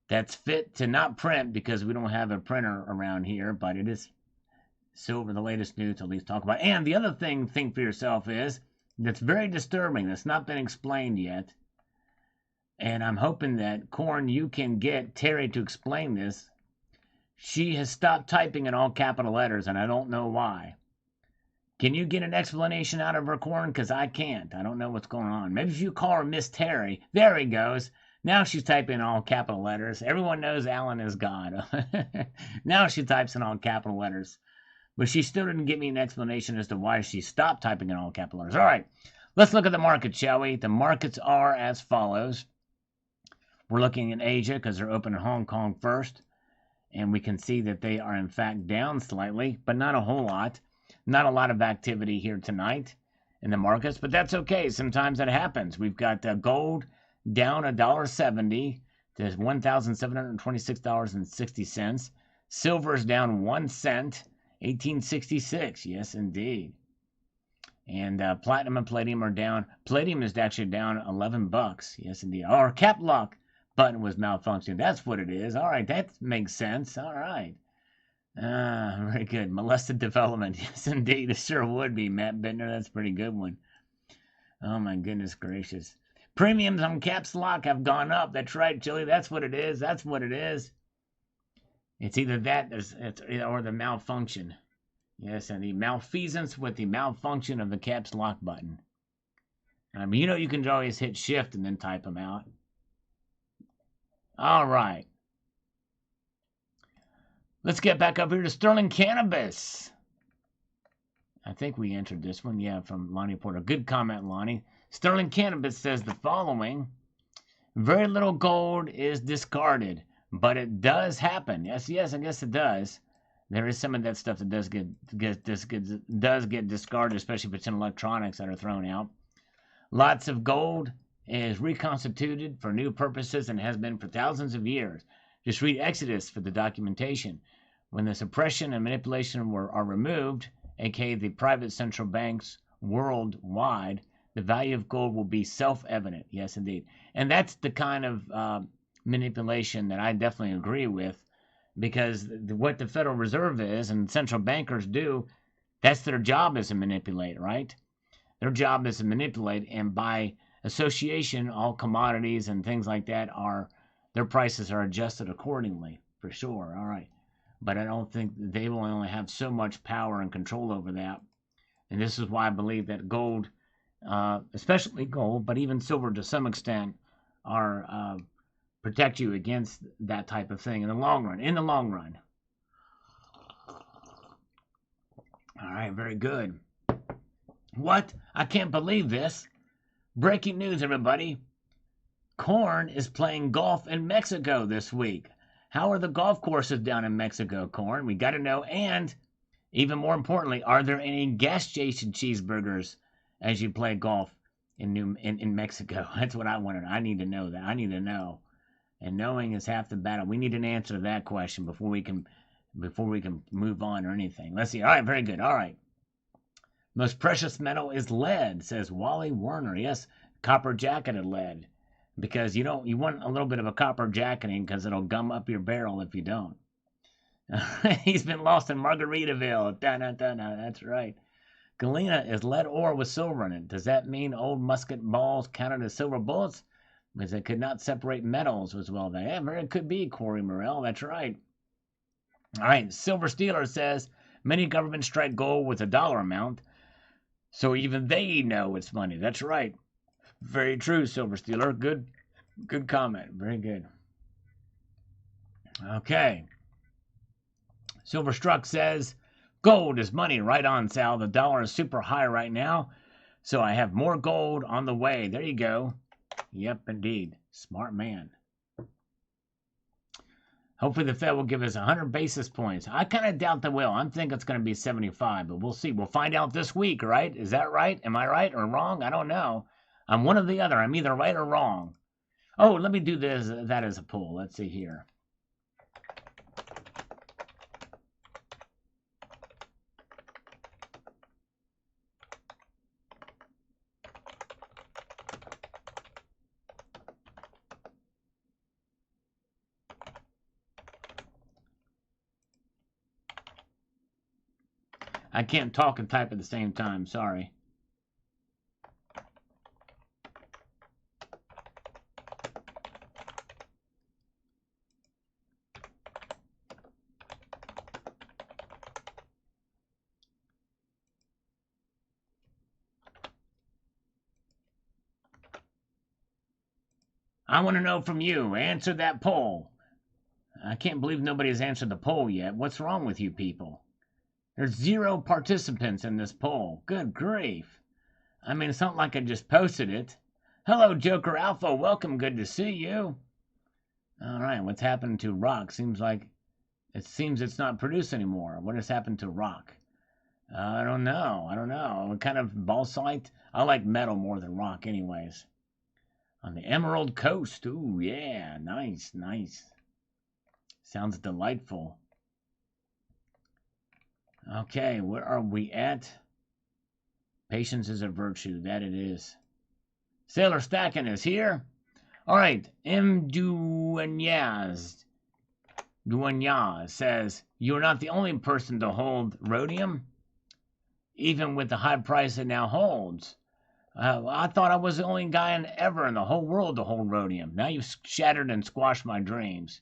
that's fit to not print, because we don't have a printer around here, but it is silver, the latest news to at least talk about. And the other thing, think for yourself, is that's very disturbing. That's not been explained yet. And I'm hoping that, Corn, you can get Terry to explain this. She has stopped typing in all capital letters, and I don't know why. Can you get an explanation out of her, Corn? Because I can't. I don't know what's going on. Maybe if you call her Miss Terry. There he goes. Now she's typing in all capital letters. Everyone knows Alan is God. Now she types in all capital letters. But she still didn't give me an explanation as to why she stopped typing in all capital letters. All right, let's look at the market, shall we? The markets are as follows. We're looking at Asia because they're open in Hong Kong first. And we can see that they are, in fact, down slightly, but not a whole lot. Not a lot of activity here tonight in the markets, but that's okay. Sometimes that happens. We've got gold down $1.70 to $1,726.60. Silver is down 1 cent, 1866. Yes, indeed. And platinum and palladium are down. Palladium is actually down $11. Yes, indeed. Our cap lock button was malfunctioning. That's what it is. All right, that makes sense. All right. Very good. Molested development. Yes, indeed. It sure would be, Matt Bittner. That's a pretty good one. Oh, my goodness gracious. Premiums on caps lock have gone up. That's right, Chili. That's what it is. That's what it is. It's either that or the malfunction. Yes, and the malfeasance with the malfunction of the caps lock button. I mean, you know, you can always hit shift and then type them out. All right. Let's get back up here to Sterling Cannabis. I think we entered this one. Yeah, from Lonnie Porter. Good comment, Lonnie. Sterling Cannabis says the following. Very little gold is discarded, but it does happen. Yes, I guess it does. There is some of that stuff that does get discarded, especially if it's in electronics that are thrown out. Lots of gold is reconstituted for new purposes and has been for thousands of years. Just read Exodus for the documentation. When the suppression and manipulation are removed, aka the private central banks worldwide, the value of gold will be self-evident. Yes, indeed. And that's the kind of manipulation that I definitely agree with, because what the Federal Reserve is and central bankers do, that's their job, is to manipulate, right? Their job is to manipulate, and by association, all commodities and things like that their prices are adjusted accordingly, for sure. All right. But I don't think they will only have so much power and control over that. And this is why I believe that gold, especially gold, but even silver to some extent, are protect you against that type of thing in the long run. In the long run. All right, very good. What? I can't believe this. Breaking news, everybody. Corn is playing golf in Mexico this week. How are the golf courses down in Mexico, Corn? We got to know. And even more importantly, are there any gas station cheeseburgers as you play golf in Mexico? That's what I wanted. I need to know that. I need to know. And knowing is half the battle. We need an answer to that question before we can move on or anything. Let's see. All right, very good. All right. Most precious metal is lead, says Wally Werner. Yes, copper jacketed lead. Because you want a little bit of a copper jacketing because it'll gum up your barrel if you don't. He's been lost in Margaritaville. Da-na-da-na, that's right. Galena is lead ore with silver in it. Does that mean old musket balls counted as silver bullets? Because they could not separate metals as well. Yeah, it could be, Corey Morell. That's right. All right, Silver Steeler says, many governments strike gold with a dollar amount, so even they know it's money. That's right. Very true, Silver Steeler. Good comment. Very good. Okay. Silver Struck says, gold is money. Right on, Sal. The dollar is super high right now, so I have more gold on the way. There you go. Yep, indeed. Smart man. Hopefully the Fed will give us 100 basis points. I kind of doubt they will. I'm thinking it's going to be 75, but we'll see. We'll find out this week, right? Is that right? Am I right or wrong? I don't know. I'm one or the other. I'm either right or wrong. Oh, let me do that as a poll. Let's see here. I can't talk and type at the same time. Sorry. I want to know from you. Answer that poll. I can't believe nobody has answered the poll yet. What's wrong with you people? There's 0 participants in this poll. Good grief. I mean, it's not like I just posted it. Hello, Joker Alpha. Welcome. Good to see you. All right. What's happened to rock? Seems it's not produced anymore. What has happened to rock? I don't know. What kind of bauxite? I like metal more than rock anyways. On the Emerald Coast. Ooh, yeah. Nice. Sounds delightful. Okay, where are we at? Patience is a virtue. That it is. Sailor Stacking is here. All right. M. Dueñas says, you're not the only person to hold rhodium, even with the high price it now holds. I thought I was the only guy ever in the whole world to hold rhodium. Now you've shattered and squashed my dreams.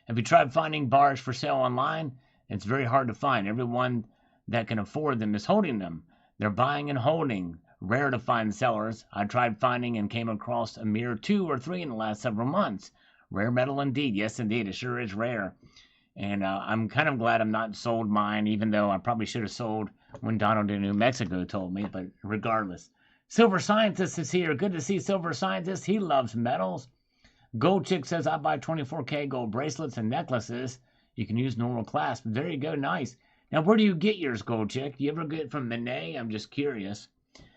Have you tried finding bars for sale online? It's very hard to find. Everyone that can afford them is holding them. They're buying and holding. Rare to find sellers. I tried finding and came across a mere 2 or 3 in the last several months. Rare metal indeed. Yes, indeed. It sure is rare. And I'm kind of glad I'm not sold mine, even though I probably should have sold when Donald in New Mexico told me. But regardless. Silver Scientist is here. Good to see Silver Scientist. He loves metals. Gold Chick says, I buy 24K gold bracelets and necklaces. You can use normal clasp. There you go. Nice. Now, where do you get yours, Gold Chick? Do you ever get it from Monet? I'm just curious.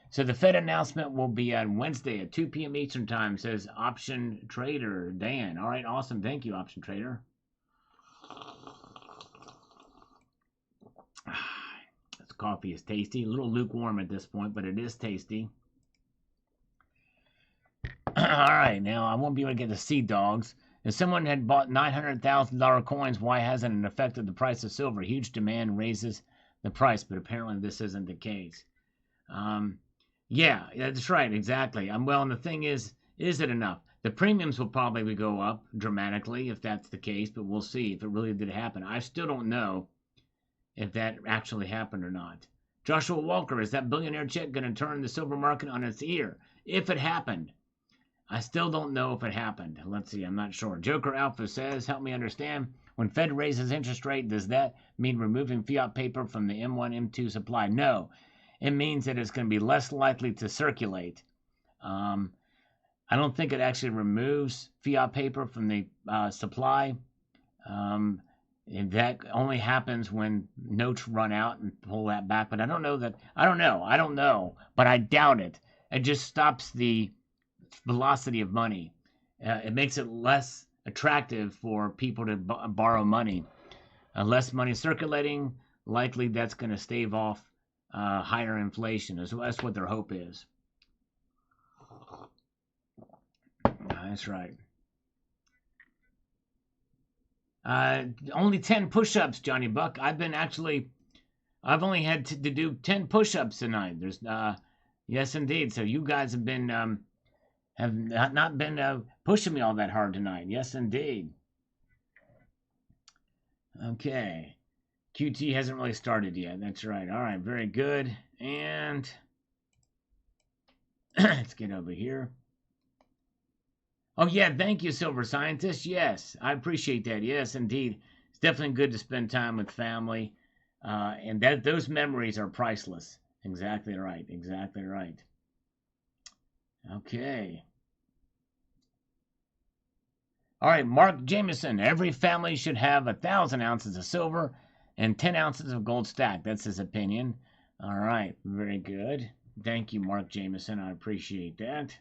So the Fed announcement will be on Wednesday at 2 p.m. Eastern Time, says Option Trader Dan. All right, awesome. Thank you, Option Trader. This coffee is tasty. A little lukewarm at this point, but it is tasty. All right, now I won't be able to get the Sea Dogs. If someone had bought $900,000 coins, why hasn't it affected the price of silver? Huge demand raises the price, but apparently this isn't the case. Yeah, that's right, exactly. Well, and the thing is it enough? The premiums will probably go up dramatically if that's the case, but we'll see if it really did happen. I still don't know if that actually happened or not. Joshua Walker, is that billionaire chick going to turn the silver market on its ear? If it happened. I still don't know if it happened. Let's see, I'm not sure. Joker Alpha says, help me understand. When Fed raises interest rate, does that mean removing fiat paper from the M1, M2 supply? No. It means that it's going to be less likely to circulate. I don't think it actually removes fiat paper from the supply. And that only happens when notes run out and pull that back. But I don't know. But I doubt it. It just stops the velocity of money. It makes it less attractive for people to borrow money. Less money circulating, likely that's going to stave off higher inflation. That's what their hope is. That's right. Only 10 push-ups, Johnny Buck. I've only had to do 10 push-ups tonight. There's, yes, indeed. So you guys have not been pushing me all that hard tonight. Yes, indeed. Okay. QT hasn't really started yet. That's right. All right, very good. And let's get over here. Oh, yeah, thank you, Silver Scientist. Yes, I appreciate that. Yes, indeed. It's definitely good to spend time with family. And those memories are priceless. Exactly right. Exactly right. Okay. All right, Mark Jameson. Every family should have 1,000 ounces of silver and 10 ounces of gold stacked. That's his opinion. All right, very good. Thank you, Mark Jameson. I appreciate that.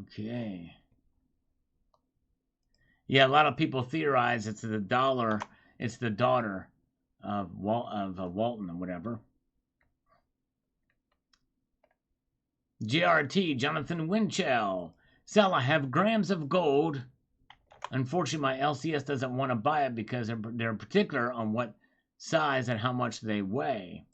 Okay. Yeah, a lot of people theorize it's the daughter of Walton or whatever. JRT, Jonathan Winchell. Sal, I have grams of gold. Unfortunately, my LCS doesn't want to buy it because they're particular on what size and how much they weigh.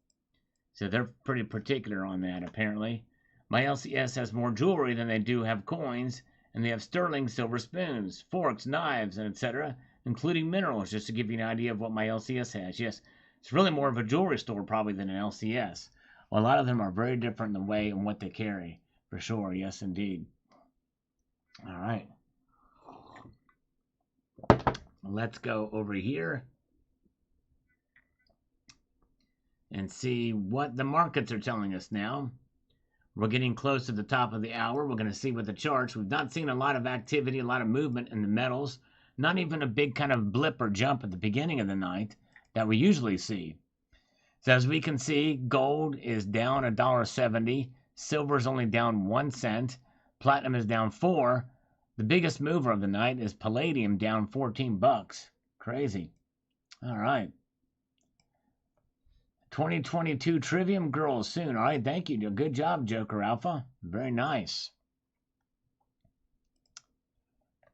So they're pretty particular on that, apparently. My LCS has more jewelry than they do have coins, and they have sterling silver spoons, forks, knives, and etc., including minerals, just to give you an idea of what my LCS has. Yes, it's really more of a jewelry store probably than an LCS. Well, a lot of them are very different in the way and what they carry, for sure. Yes, indeed. All right. Let's go over here and see what the markets are telling us now. We're getting close to the top of the hour. We're going to see what the charts. We've not seen a lot of activity, a lot of movement in the metals. Not even a big kind of blip or jump at the beginning of the night that we usually see. So as we can see, gold is down $1.70. Silver is only down 1 cent. Platinum is down 4. The biggest mover of the night is palladium, down 14 bucks. Crazy. All right. 2022 Trivium Girls soon. All right, thank you. Good job, Joker Alpha. Very nice.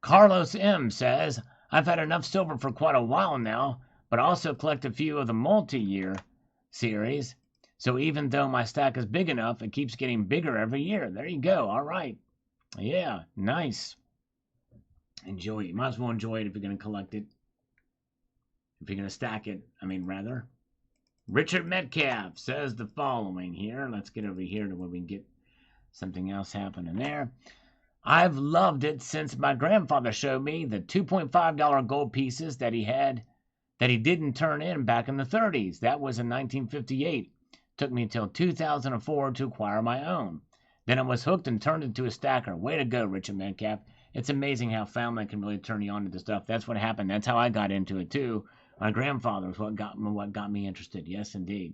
Carlos M says, I've had enough silver for quite a while now, but I also collect a few of the multi-year series. So even though my stack is big enough, it keeps getting bigger every year. There you go. All right. Yeah, nice. Enjoy it. You might as well enjoy it if you're going to collect it. If you're going to stack it, rather. Richard Metcalf says the following here. Let's get over here to where we can get something else happening there. I've loved it since my grandfather showed me the $2.5 gold pieces that he didn't turn in back in the 30s. That was in 1958. Took me until 2004 to acquire my own. Then I was hooked and turned into a stacker. Way to go, Richard Metcalf. It's amazing how family can really turn you on to this stuff. That's what happened. That's how I got into it too. My grandfather was what got me interested. Yes, indeed.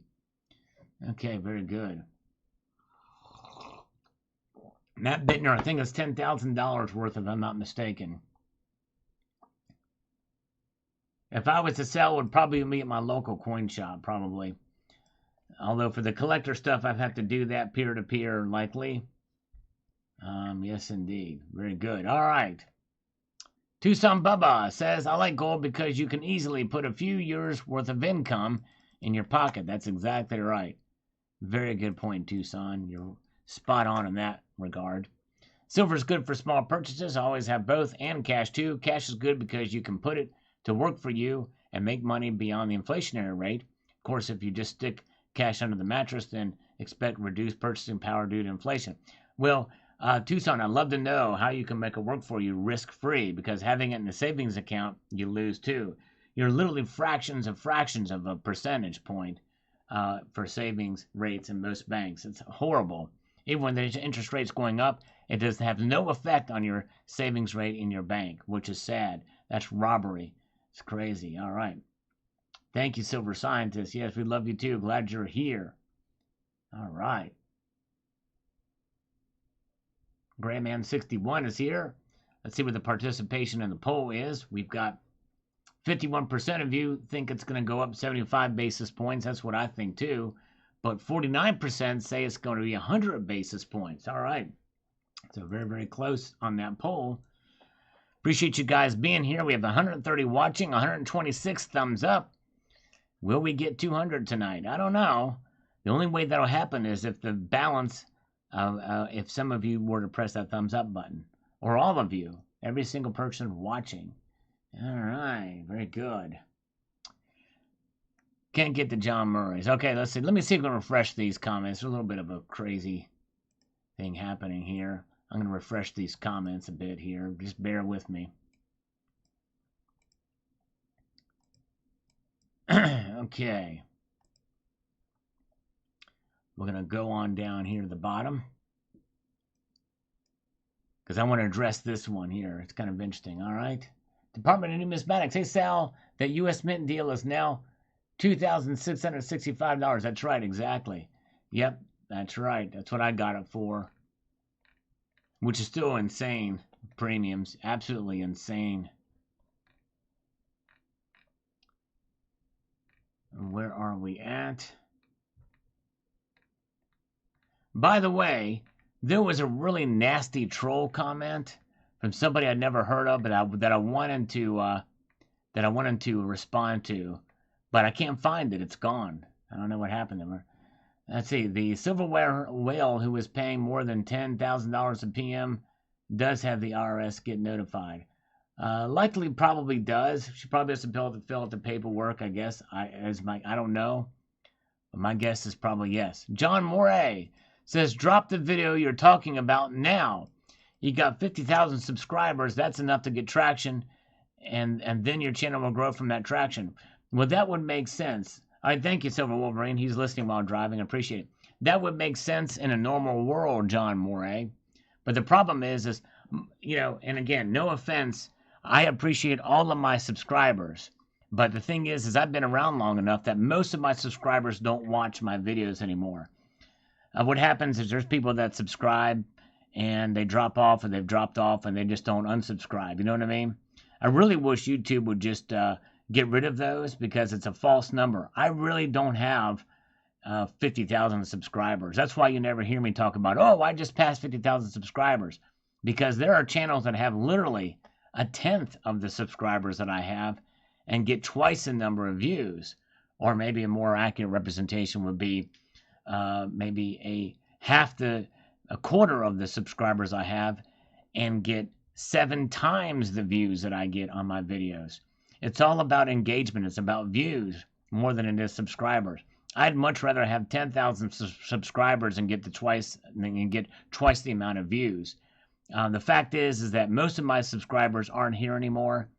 Okay, very good. Matt Bittner, I think it's $10,000 worth, if I'm not mistaken. If I was to sell, it would probably be at my local coin shop, probably. Although for the collector stuff, I'd have to do that peer-to-peer, likely. Yes, indeed. Very good. All right. Tucson Bubba says, I like gold because you can easily put a few years' worth of income in your pocket. That's exactly right. Very good point, Tucson. You're spot on in that regard. Silver is good for small purchases. I always have both, and cash too. Cash is good because you can put it to work for you and make money beyond the inflationary rate. Of course, if you just stick cash under the mattress, then expect reduced purchasing power due to inflation. Well, Tucson, I'd love to know how you can make it work for you risk-free, because having it in a savings account, you lose too. You're literally fractions of a percentage point for savings rates in most banks. It's horrible. Even when there's interest rates going up, it does have no effect on your savings rate in your bank, which is sad. That's robbery. It's crazy. All right. Thank you, Silver Scientist. Yes, we love you too. Glad you're here. All right. Grayman61 is here. Let's see what the participation in the poll is. We've got 51% of you think it's going to go up 75 basis points. That's what I think too. But 49% say it's going to be 100 basis points. All right. So very, very close on that poll. Appreciate you guys being here. We have 130 watching, 126 thumbs up. Will we get 200 tonight? I don't know. The only way that'll happen is if the balance, if some of you were to press that thumbs up button, or all of you, every single person watching. All right, very good. Can't get the John Murray's. Okay, let's see. Let me see if I can refresh these comments. There's a little bit of a crazy thing happening here. I'm going to refresh these comments a bit here. Just bear with me. Okay. We're going to go on down here to the bottom, because I want to address this one here. It's kind of interesting. All right. Department of Numismatics. Hey, Sal, that U.S. Mint deal is now $2,665. That's right, exactly. Yep, that's right. That's what I got it for, which is still insane premiums. Absolutely insane. Where are we at? By the way, there was a really nasty troll comment from somebody I'd never heard of, but that I wanted to respond to, but I can't find it. It's gone. I don't know what happened to her. Let's see. The silverware whale who was paying more than $10,000 a PM does have the IRS get notified. Likely, probably does. She probably has to fill out the paperwork, I guess. I don't know, but my guess is probably yes. John Moray says, drop the video you're talking about now. You got 50,000 subscribers. That's enough to get traction, and then your channel will grow from that traction. Well, that would make sense. All right, thank you, Silver Wolverine. He's listening while driving. I appreciate it. That would make sense in a normal world, John Moray. But the problem is, you know, and again, no offense, I appreciate all of my subscribers. But the thing is I've been around long enough that most of my subscribers don't watch my videos anymore. What happens is there's people that subscribe and they drop off, or they've dropped off and they just don't unsubscribe. You know what I mean? I really wish YouTube would just get rid of those, because it's a false number. I really don't have 50,000 subscribers. That's why you never hear me talk about, oh, I just passed 50,000 subscribers, because there are channels that have literally a tenth of the subscribers that I have and get twice the number of views. Or maybe a more accurate representation would be maybe a quarter of the subscribers I have and get 7 times the views that I get on my videos. It's all about engagement. It's about views more than it is subscribers. I'd much rather have 10,000 subscribers and get twice the amount of views. The fact is that most of my subscribers aren't here anymore,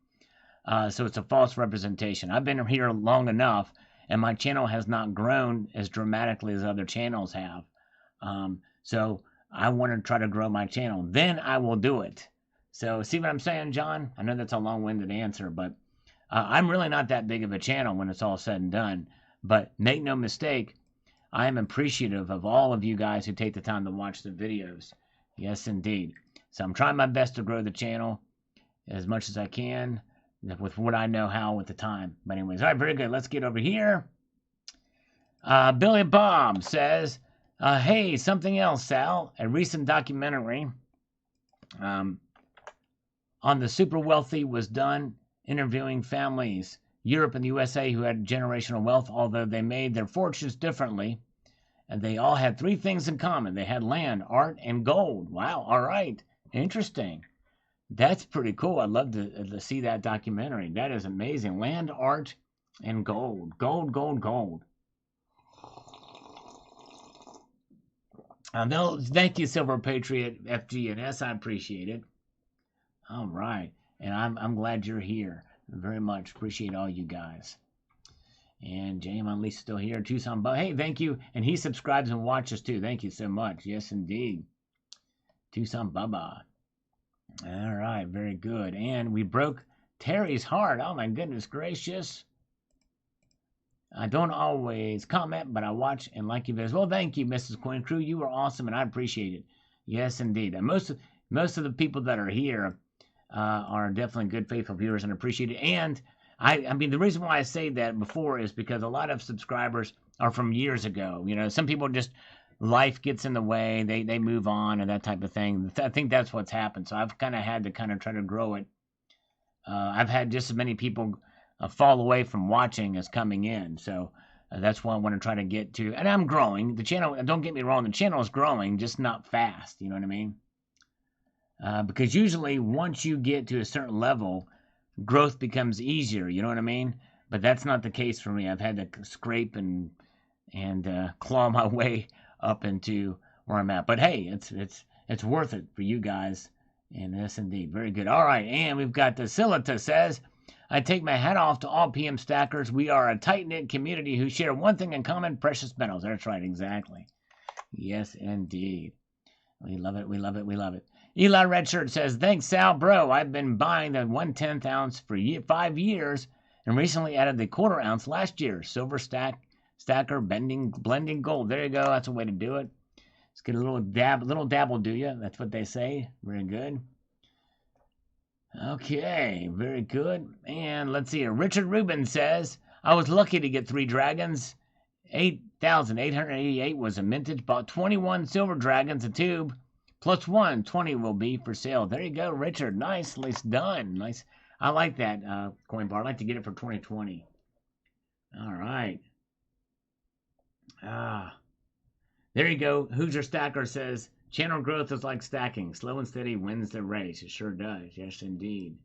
so it's a false representation. I've been here long enough, and my channel has not grown as dramatically as other channels have. So I want to try to grow my channel. Then I will do it. So see what I'm saying, John? I know that's a long-winded answer, but I'm really not that big of a channel when it's all said and done. But make no mistake, I am appreciative of all of you guys who take the time to watch the videos. Yes, indeed. So I'm trying my best to grow the channel as much as I can with what I know how with the time. But anyways, all right, very good. Let's get over here. Billy Bob says, hey, something else, Sal. A recent documentary on the super wealthy was done interviewing families, Europe and the USA, who had generational wealth, although they made their fortunes differently. And they all had 3 things in common. They had land, art, and gold. Wow, all right. Interesting. That's pretty cool. I'd love to see that documentary. That is amazing. Land, art, and gold. Gold, gold, gold. No, thank you, Silver Patriot FGNS. I appreciate it. All right. And I'm glad you're here. Very much appreciate all you guys. And Jamon Lee's still here. Tucson Bub. Hey, thank you. And he subscribes and watches too. Thank you so much. Yes, indeed. Tucson Bubba. All right, very good. And we broke Terry's heart. Oh my goodness gracious. I don't always comment, but I watch and like you videos. Well, thank you, Mrs. Coin Crew. You are awesome, and I appreciate it. Yes, indeed. And most of the people that are here are definitely good, faithful viewers and appreciate it. And I mean, the reason why I say that before is because a lot of subscribers are from years ago. You know, some people just life gets in the way, they move on and that type of thing. I think that's what's happened. So I've kind of had to kind of try to grow it. I've had just as many people fall away from watching as coming in. So that's why I want to try to get to. And I'm growing. The channel, don't get me wrong, the channel is growing, just not fast. You know what I mean? Because usually once you get to a certain level, growth becomes easier. You know what I mean? But that's not the case for me. I've had to scrape and claw my way up into where I'm at. But hey, it's worth it for you guys. And yes, indeed. Very good. All right. And we've got the Silita says, I take my hat off to all PM stackers. We are a tight-knit community who share one thing in common, precious metals. That's right. Exactly. Yes, indeed. We love it. We love it. We love it. Eli Redshirt says, thanks, Sal. Bro, I've been buying the 1/10 ounce for 5 years and recently added the 1/4 ounce last year. Silver stacker, blending gold. There you go. That's a way to do it. Let's get a little dab will do you. That's what they say. Very good. Okay, very good. And let's see here. Richard Rubin says, I was lucky to get 3 dragons. 8,888 was a mintage. Bought 21 silver dragons a tube. Plus 1, 20 will be for sale. There you go, Richard. Nicely done. Nice. I like that coin bar. I'd like to get it for 2020. All right. There you go. Hoosier Stacker says, channel growth is like stacking. Slow and steady wins the race. It sure does. Yes, indeed.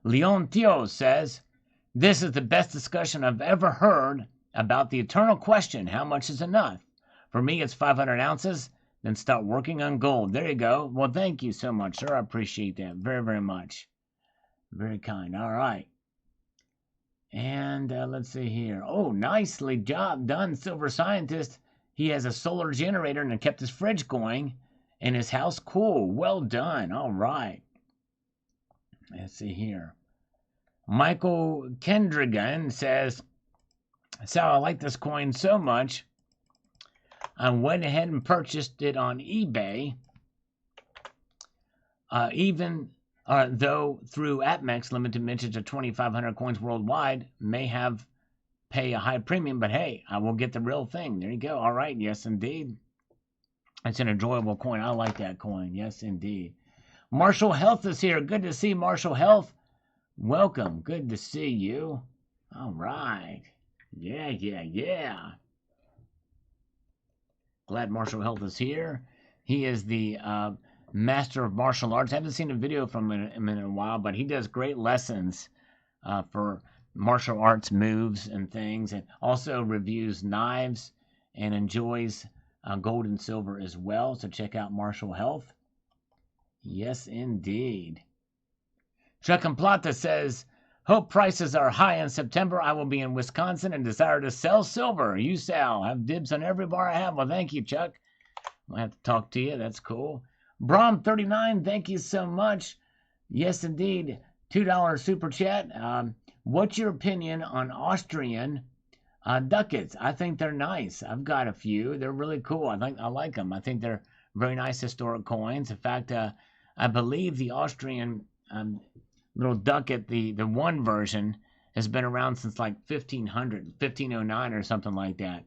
Leon Tio says, this is the best discussion I've ever heard about the eternal question, how much is enough? For me, it's 500 ounces. Then start working on gold. There you go. Well, thank you so much, sir. I appreciate that very, very much. Very kind. All right. And let's see here. Oh, nicely job done, Silver Scientist. He has a solar generator and kept his fridge going and his house cool. Well done. All right. Let's see here. Michael Kendrigan says, Sal, I like this coin so much. I went ahead and purchased it on eBay. Even though through APMEX, limited mintage of 2,500 coins worldwide, may have pay a high premium, but hey, I will get the real thing. There you go. All right. Yes, indeed. It's an enjoyable coin. I like that coin. Yes, indeed. Marshall Health is here. Good to see Marshall Health. Welcome. Good to see you. All right. Yeah. Glad Marshall Health is here. He is the master of martial arts. I haven't seen a video from him in a while, but he does great lessons for martial arts moves and things, and also reviews knives and enjoys gold and silver as well. So check out Martial Health. Yes, indeed. Chuck and Plata says, hope prices are high in September. I will be in Wisconsin and desire to sell silver. You sell. Have dibs on every bar I have. Well, thank you, Chuck. I'll have to talk to you. That's cool. Brom39, thank you so much. Yes, indeed. $2 super chat. What's your opinion on Austrian ducats? I think they're nice. I've got a few. They're really cool. I like them. I think they're very nice historic coins. In fact, I believe the Austrian little ducat, the one version, has been around since like 1509 or something like that.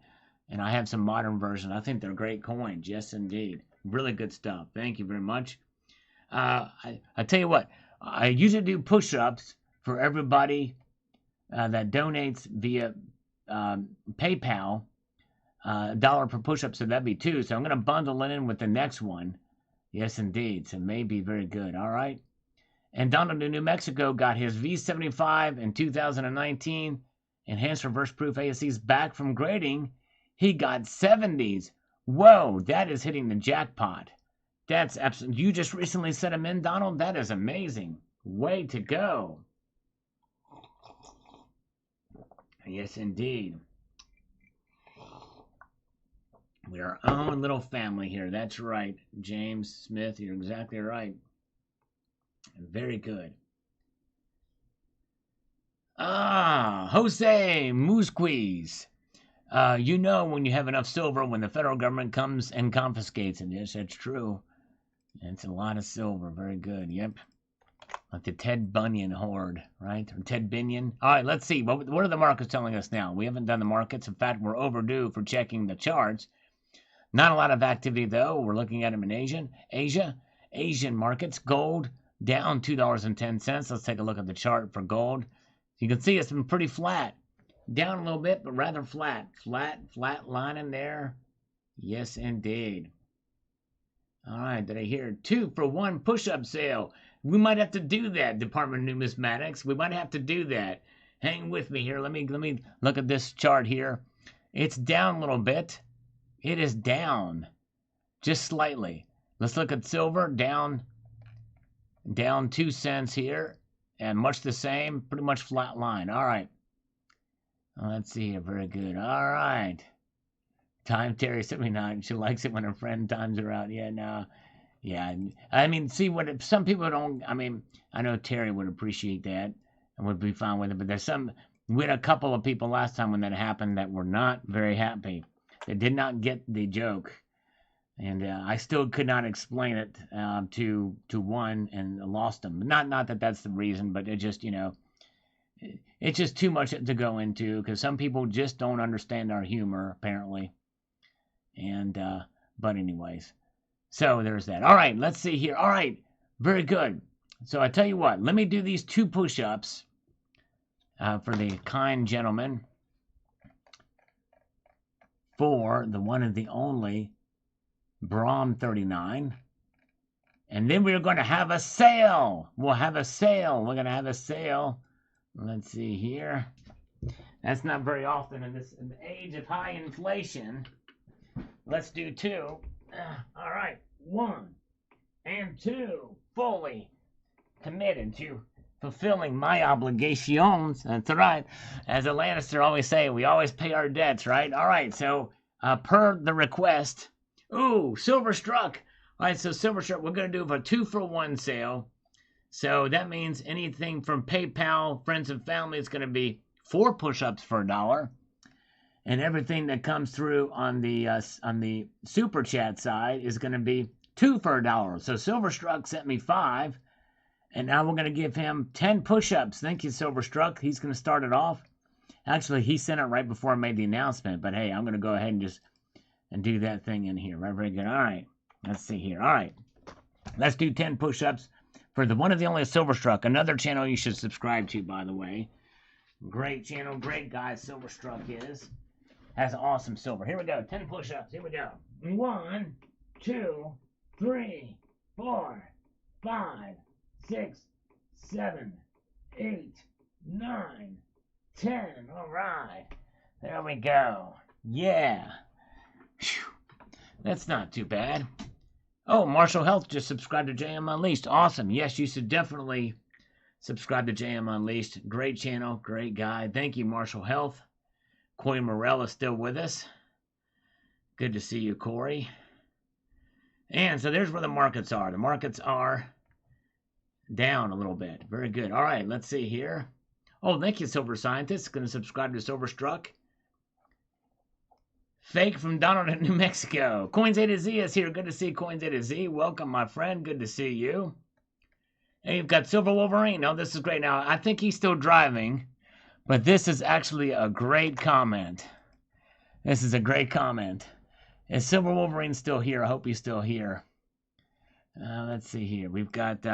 And I have some modern versions. I think they're great coins. Yes, indeed. Really good stuff. Thank you very much. I tell you what, I usually do push-ups for everybody that donates via PayPal, $1 per push-up, so that'd be 2. So I'm going to bundle it in with the next one. Yes, indeed. So maybe very good. All right. And Donald in New Mexico got his V75 in 2019. Enhanced reverse proof ASC's back from grading. He got 70s. Whoa, that is hitting the jackpot. That's absolutely. You just recently set him in, Donald? That is amazing. Way to go. Yes, indeed. We are our own little family here. That's right, James Smith. You're exactly right. Very good. Jose Musquiz. You know when you have enough silver when the federal government comes and confiscates it. Yes, that's true. It's a lot of silver. Very good. Yep. Like the Ted Bunyan horde, right? Or Ted Binion. All right, let's see. What are the markets telling us now? We haven't done the markets. In fact, we're overdue for checking the charts. Not a lot of activity, though. We're looking at them in Asian markets. Gold down $2.10. Let's take a look at the chart for gold. You can see it's been pretty flat. Down a little bit, but rather flat. Flat line in there. Yes, indeed. All right, did I hear 2-for-1 push-up sale? We might have to do that, Department of Numismatics. We might have to do that. Hang with me here. Let me look at this chart here. It's down a little bit. It is down just slightly. Let's look at silver. Down 2 cents here, and much the same. Pretty much flat line. All right. Let's see here. Very good. All right. Time Terry 79. She likes it when her friend times her out. Yeah, no. Yeah, I mean, see, what some people don't, I mean, I know Terry would appreciate that and would be fine with it, but we had a couple of people last time when that happened that were not very happy. They did not get the joke, and I still could not explain it to one and lost them. Not that that's the reason, but it just, it's just too much to go into because some people just don't understand our humor, apparently. And, but anyways. So there's that. All right, let's see here. All right, very good. So I tell you what, let me do these 2 push-ups for the kind gentleman for the one and the only Brahm 39. And then we're going to have a sale. We'll have a sale. We're going to have a sale. Let's see here. That's not very often in the age of high inflation. Let's do 2. All right, 1 and 2, fully committed to fulfilling my obligations. That's right. As a Lannister always say, we always pay our debts, right? All right, so per the request, silver struck. All right, so silver struck, we're going to do a 2-for-1 sale. So that means anything from PayPal, friends and family, is going to be 4 push-ups for $1. And everything that comes through on the super chat side is going to be 2 for $1. So Silverstruck sent me 5, and now we're going to give him 10 push-ups. Thank you, Silverstruck. He's going to start it off. Actually, he sent it right before I made the announcement, but hey, I'm going to go ahead and do that thing in here. Right, very good. All right, let's see here. All right, let's do 10 push-ups for the one and the only Silverstruck. Another channel you should subscribe to, by the way. Great channel, great guy. Silverstruck is. Has awesome silver. Here we go. 10 push-ups. Here we go. 1, 2, 3, 4, 5, 6, 7, 8, 9, 10. All right. There we go. Yeah. Whew. That's not too bad. Oh, Marshall Health just subscribed to JM Unleashed. Awesome. Yes, you should definitely subscribe to JM Unleashed. Great channel. Great guy. Thank you, Marshall Health. Corey Morell is still with us. Good to see you, Corey. And so there's where the markets are. The markets are down a little bit. Very good. All right, let's see here. Oh, thank you, Silver Scientist. Going to subscribe to Silverstruck. Fake from Donald in New Mexico. Coins A to Z is here. Good to see Coins A to Z. Welcome, my friend. Good to see you. And you've got Silver Wolverine. Oh, this is great. Now, I think he's still driving. But this is actually a great comment. This is a great comment. Is Silver Wolverine still here? I hope he's still here. Let's see here. We've got,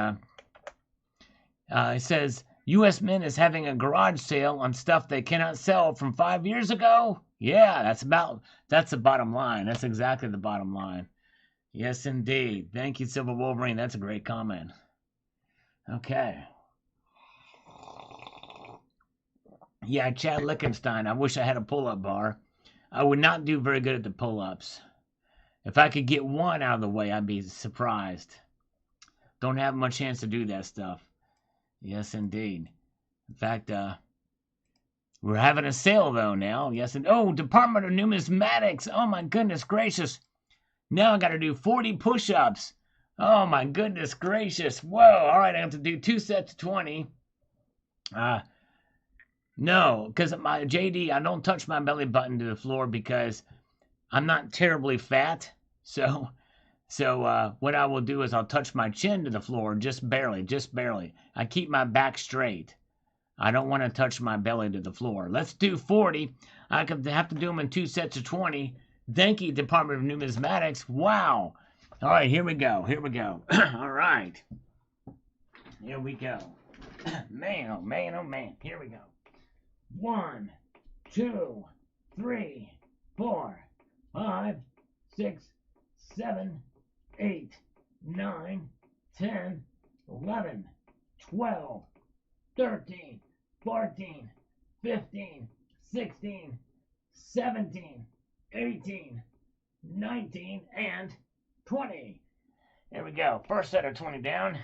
it says, U.S. Mint is having a garage sale on stuff they cannot sell from 5 years ago. Yeah, that's the bottom line. That's exactly the bottom line. Yes, indeed. Thank you, Silver Wolverine. That's a great comment. Okay. Yeah, Chad Lichtenstein. I wish I had a pull-up bar. I would not do very good at the pull-ups. If I could get one out of the way, I'd be surprised. Don't have much chance to do that stuff. Yes, indeed. In fact, we're having a sale, though, now. Yes, and oh, Department of Numismatics. Oh, my goodness gracious. Now I got to do 40 push-ups. Oh, my goodness gracious. Whoa. All right, I have to do 2 sets of 20. No, because my JD, I don't touch my belly button to the floor because I'm not terribly fat. So So what I will do is I'll touch my chin to the floor, just barely, just barely. I keep my back straight. I don't want to touch my belly to the floor. Let's do 40. I could have to do them in 2 sets of 20. Thank you, Department of Numismatics. Wow. All right, here we go. Here we go. All right. Here we go. Man, oh man, oh man. Here we go. 1, 2, 3, 4, 5, 6, 7, 8, 9, 10, 11, 12, 13, 14, 15, 16, 17, 18, 19, and 20. There we go. First set of 20 down.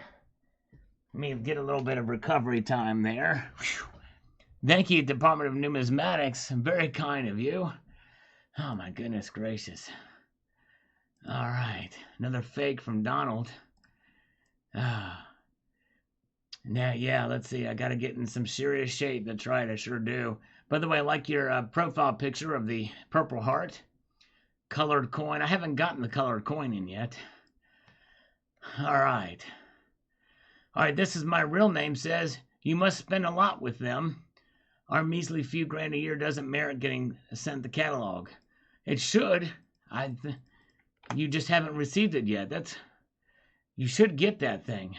Let me get a little bit of recovery time there. Whew. Thank you, Department of Numismatics. Very kind of you. Oh, my goodness gracious. All right. Another fake from Donald. Now, yeah, let's see. I got to get in some serious shape. That's right. I sure do. By the way, I like your profile picture of the Purple Heart. Colored coin. I haven't gotten the colored coin in yet. All right. All right, this is my real name says, you must spend a lot with them. Our measly few grand a year doesn't merit getting sent the catalog. It should. You just haven't received it yet. You should get that thing.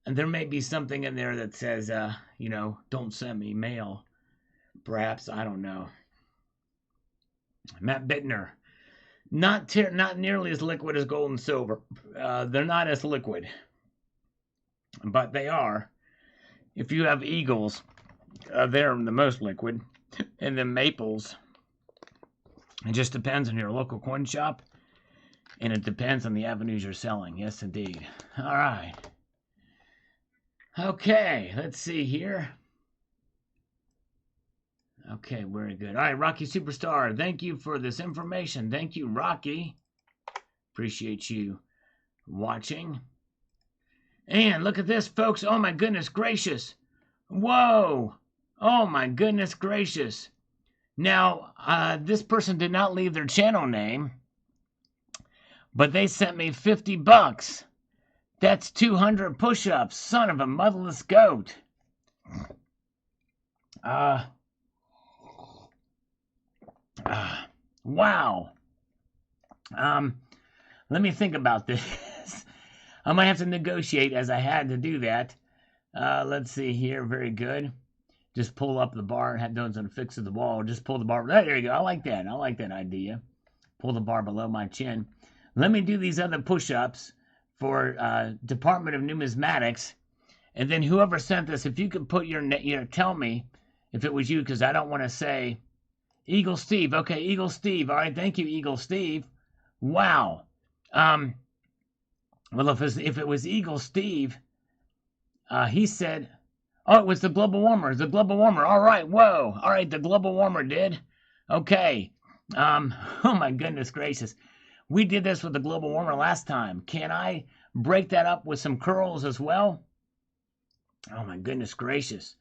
And there may be something in there that says, don't send me mail. Perhaps, I don't know. Matt Bittner. Not nearly as liquid as gold and silver. They're not as liquid. But they are. If you have eagles, they're the most liquid. And then maples. It just depends on your local coin shop. And it depends on the avenues you're selling. Yes, indeed. All right. Okay, let's see here. Okay, very good. All right, Rocky Superstar, thank you for this information. Thank you, Rocky. Appreciate you watching. And look at this, folks. Oh, my goodness gracious. Whoa. Oh, my goodness gracious. Now, this person did not leave their channel name, but they sent me $50. That's 200 push-ups. Son of a motherless goat. Wow. Let me think about this. I might have to negotiate as I had to do that. Let's see here. Very good. Just pull up the bar and have those on fix of the wall. Just pull the bar. There you go. I like that. I like that idea. Pull the bar below my chin. Let me do these other push-ups for Department of Numismatics. And then whoever sent this, if you could put tell me if it was you, because I don't want to say Eagle Steve. Okay, Eagle Steve. All right, thank you, Eagle Steve. Wow. Well, if it was Eagle Steve, he said, oh, it was the global warmer. The global warmer. All right, whoa. All right, the global warmer did. Okay. Oh, my goodness gracious. We did this with the global warmer last time. Can I break that up with some curls as well? Oh, my goodness gracious.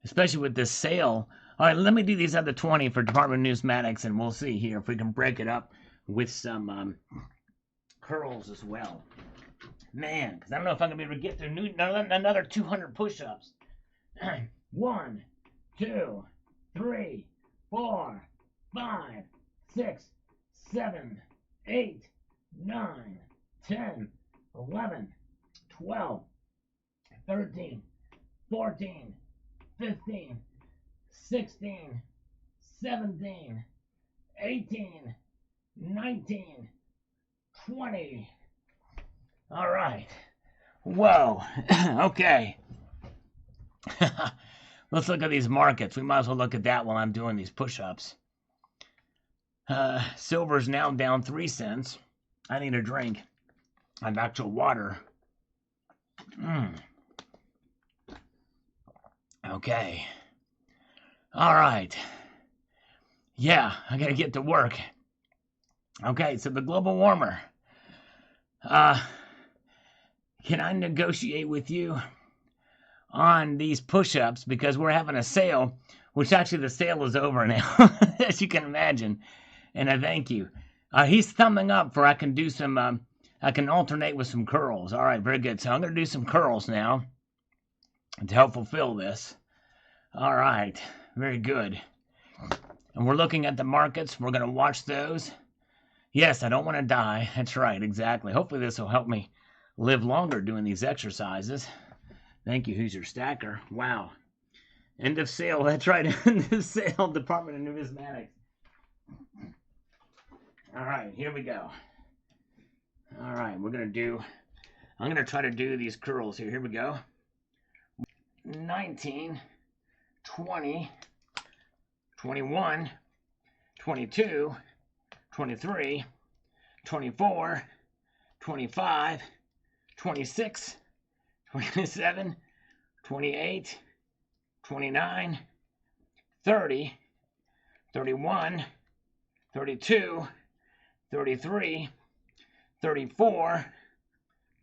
Especially with this sale. All right, let me do these other 20 for Department of Numismatics, and we'll see here if we can break it up with some curls as well. Man, because I don't know if I'm going to be able to get through another 200 push-ups. 1, 2, 3, 4, 5, 6, 7, 8, 9, 10, 11, 12, 13, 14, 15, 16, 17, 18, 19, 20. All right. Whoa. Okay. Let's look at these markets. We might as well look at that while I'm doing these push-ups. Silver's now down 3 cents. I need a drink of actual water. Okay. All right. Yeah, I gotta get to work. Okay, so the global warmer. Can I negotiate with you on these push-ups, because we're having a sale, which actually the sale is over now, as you can imagine, and I thank you. He's thumbing up for I can do some, I can alternate with some curls. All right, very good. So I'm going to do some curls now to help fulfill this. All right, very good. And we're looking at the markets. We're going to watch those. Yes, I don't want to die. That's right, exactly. Hopefully this will help me live longer doing these exercises. Thank you. Who's your stacker? Wow. End of sale. That's right. End of sale. Department of Numismatics. All right, here we go. All right, I'm going to try to do these curls here. Here we go. 19, 20, 21, 22, 23, 24, 25, 26, 27, 28, 29, 30, 31, 32, 33, 34,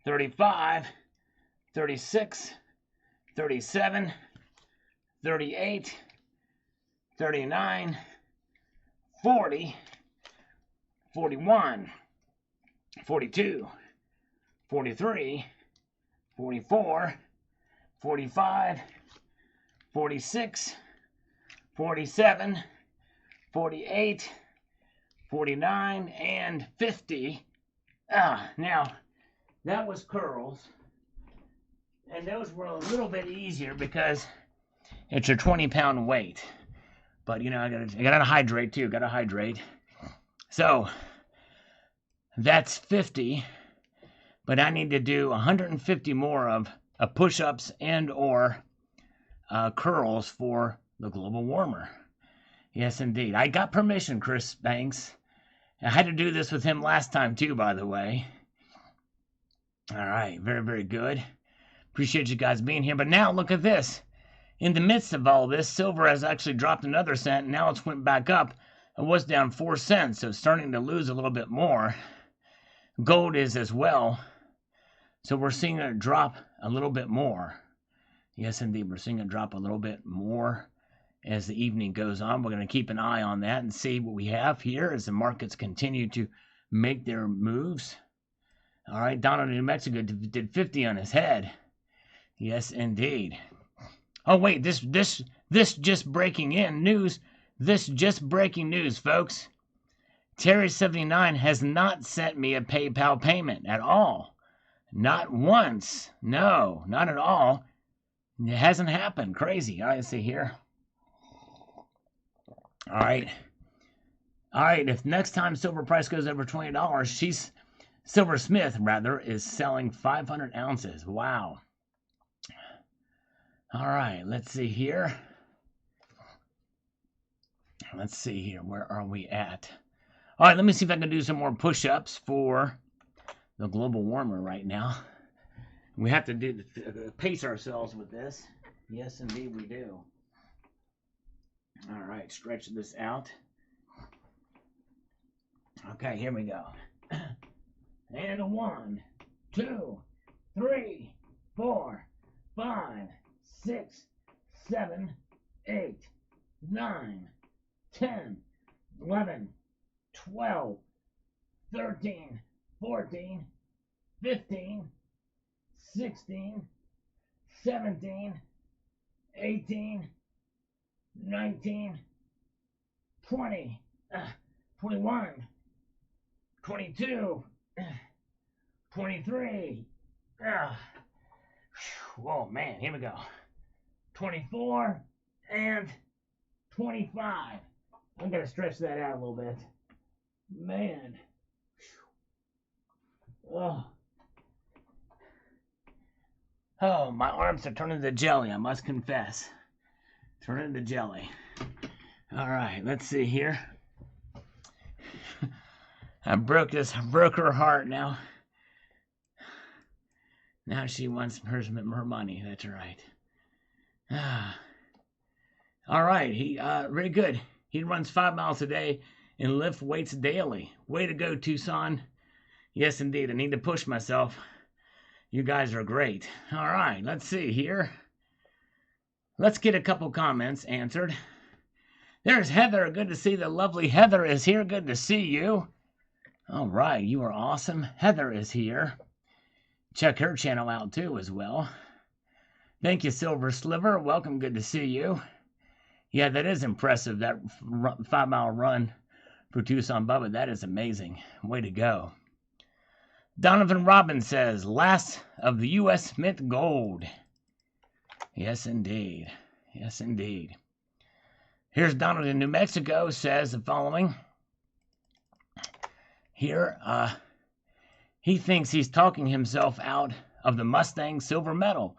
35, 36, 37, 38, 39, 40, 41, 42, 43, 44, 45, 46, 47, 48, 49, and 50. Now, that was curls. And those were a little bit easier because it's a 20-pound weight. But, you know, I gotta hydrate too. Gotta hydrate. So, that's 50. But I need to do 150 more of push-ups and or curls for the global warmer. Yes, indeed. I got permission, Chris Banks. I had to do this with him last time too, by the way. All right, very, very good. Appreciate you guys being here. But now look at this. In the midst of all this, silver has actually dropped another cent. Now it's went back up. It was down 4 cents, so it's starting to lose a little bit more. Gold is as well. So we're seeing it drop a little bit more. Yes, indeed, we're seeing it drop a little bit more as the evening goes on. We're going to keep an eye on that and see what we have here as the markets continue to make their moves. All right, Donald in New Mexico did 50 on his head. Yes, indeed. Oh, wait, this just breaking in news. This just breaking news, folks. Terry79 has not sent me a PayPal payment at all. Not once. No, not at all. It hasn't happened. Crazy. All right, let's see here. All right. All right, if next time silver price goes over $20, Silversmith, rather, is selling 500 ounces. Wow. All right, let's see here. Let's see here. Where are we at? All right, let me see if I can do some more push-ups for the global warmer right now. We have to pace ourselves with this. Yes, indeed, we do. All right, stretch this out. Okay, here we go. And 1, 2, 3, 4, 5, 6, 7, 8, 9, 10, 11, 12, 13, 14, 15, 16, 17, 18, 19, 20, 21, 22, 23. Whoa, man, here we go. 24 and 25. I'm going to stretch that out a little bit. Man. Oh. Oh, my arms are turning to jelly, I must confess. Turning to jelly. All right, let's see here. I broke her heart now. Now she wants her money. That's right. All right, very good. He runs 5 miles a day and lift weights daily. Way to go, Tucson. Yes, indeed. I need to push myself. You guys are great. All right, let's see here. Let's get a couple comments answered. There's Heather. Good to see the lovely Heather is here. Good to see you. All right, you are awesome. Heather is here. Check her channel out too as well. Thank you, Silver Sliver. Welcome. Good to see you. Yeah, that is impressive. That 5-mile run for Tucson Bubba. That is amazing. Way to go. Donovan Robbins says, last of the U.S. Mint gold. Yes, indeed. Yes, indeed. Here's Donald in New Mexico says the following. Here, he thinks he's talking himself out of the Mustang silver medal.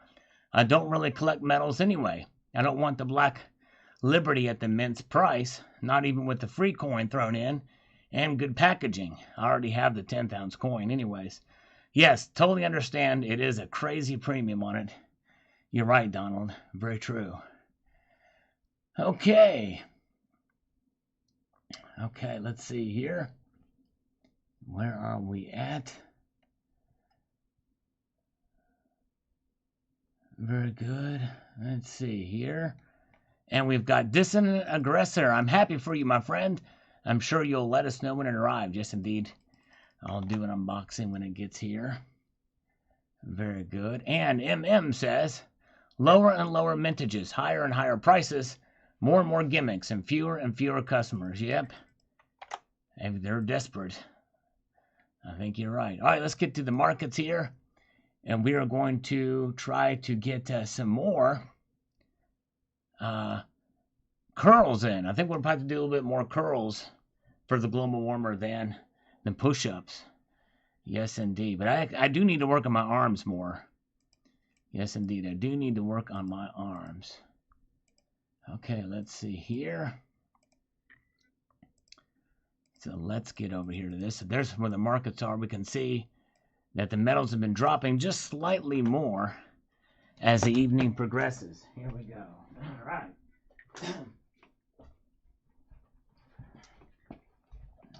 I don't really collect medals anyway. I don't want the Black Liberty at the mint's price, not even with the free coin thrown in, and good packaging. I already have the 10th ounce coin anyways. Yes, totally understand. It is a crazy premium on it. You're right, Donald. Very true. Okay. Okay, let's see here. Where are we at? Very good. Let's see here. And we've got Dissonant Aggressor. I'm happy for you, my friend. I'm sure you'll let us know when it arrives. Yes, indeed. I'll do an unboxing when it gets here. Very good. And MM says, lower and lower mintages, higher and higher prices, more and more gimmicks, and fewer customers. Yep. And they're desperate. I think you're right. All right, let's get to the markets here. And we are going to try to get some more curls in. I think we'll probably do a little bit more curls for the global warmer than push-ups. Yes, indeed. But I do need to work on my arms more. Yes, indeed. I do need to work on my arms. Okay, let's see here. So let's get over here to this. So there's where the markets are. We can see that the metals have been dropping just slightly more as the evening progresses. Here we go. All right.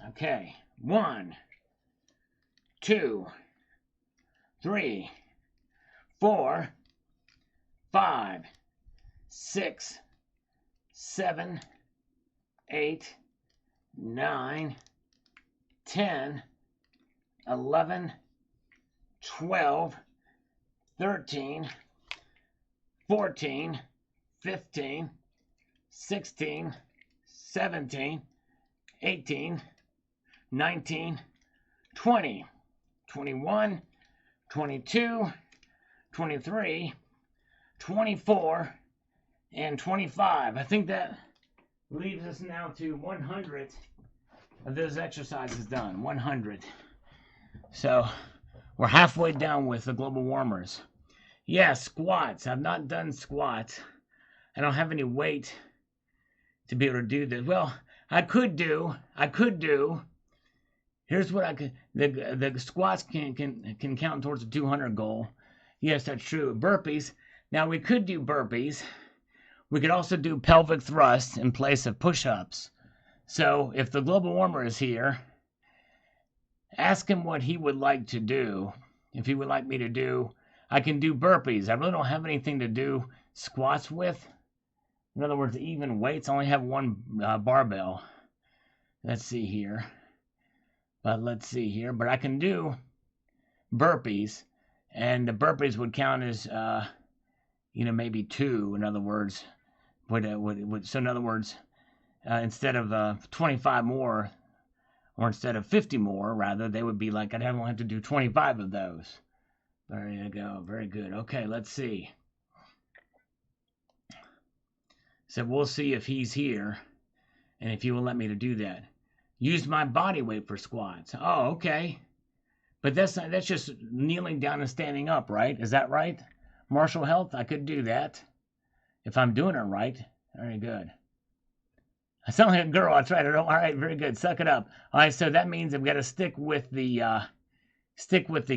Okay. 1, 2, 3, 4, 5, 6, 7, 8, 9, 10, 11, 12, 13, 14, 15, 16, 17, 18, 19, 20, 21, 22, 23, 24, and 25. I think that leaves us now to 100 of those exercises done. 100. So we're halfway down with the global warmers. Yeah, squats. I've not done squats. I don't have any weight to be able to do this. Well, I could do. Here's what I could. The squats can count towards the 200 goal. Yes, that's true. Burpees. Now we could do burpees. We could also do pelvic thrusts in place of push-ups. So if the global warmer is here, ask him what he would like to do. If he would like me to do, I can do burpees. I really don't have anything to do squats with. In other words, even weights. I only have one barbell. Let's see here. But I can do burpees. And the burpees would count as, maybe 2, in other words. So in other words, instead of 25 more, or instead of 50 more, rather, they would be like, I'd only have to do 25 of those. There you go. Very good. Okay, let's see. So we'll see if he's here, and if he will let me to do that. Use my body weight for squats. Oh, okay. But that's just kneeling down and standing up, right? Is that right? Martial Health, I could do that. If I'm doing it right. Very good. I sound like a girl. That's right. All right, very good. Suck it up. All right, so that means I've got to stick with the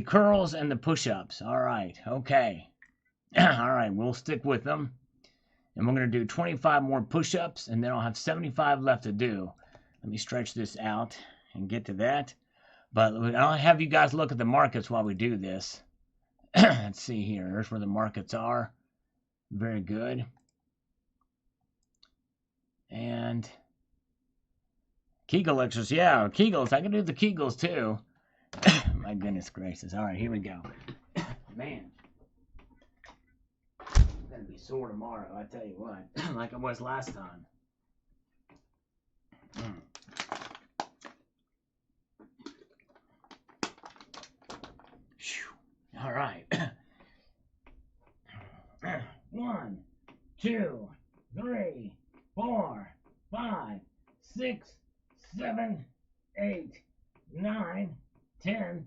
curls and the push-ups. All right, okay. All right, we'll stick with them. And we're going to do 25 more push-ups, and then I'll have 75 left to do. Let me stretch this out and get to that. But I'll have you guys look at the markets while we do this. Let's see here. There's where the markets are. Very good. And Kegel exercise. Yeah, Kegels. I can do the Kegels too. My goodness gracious. All right, here we go. Man. I'm going to be sore tomorrow, I tell you what. Like I was last time. All right. 1, 2, 3, 4, 5, 6, 7, 8, 9, 10,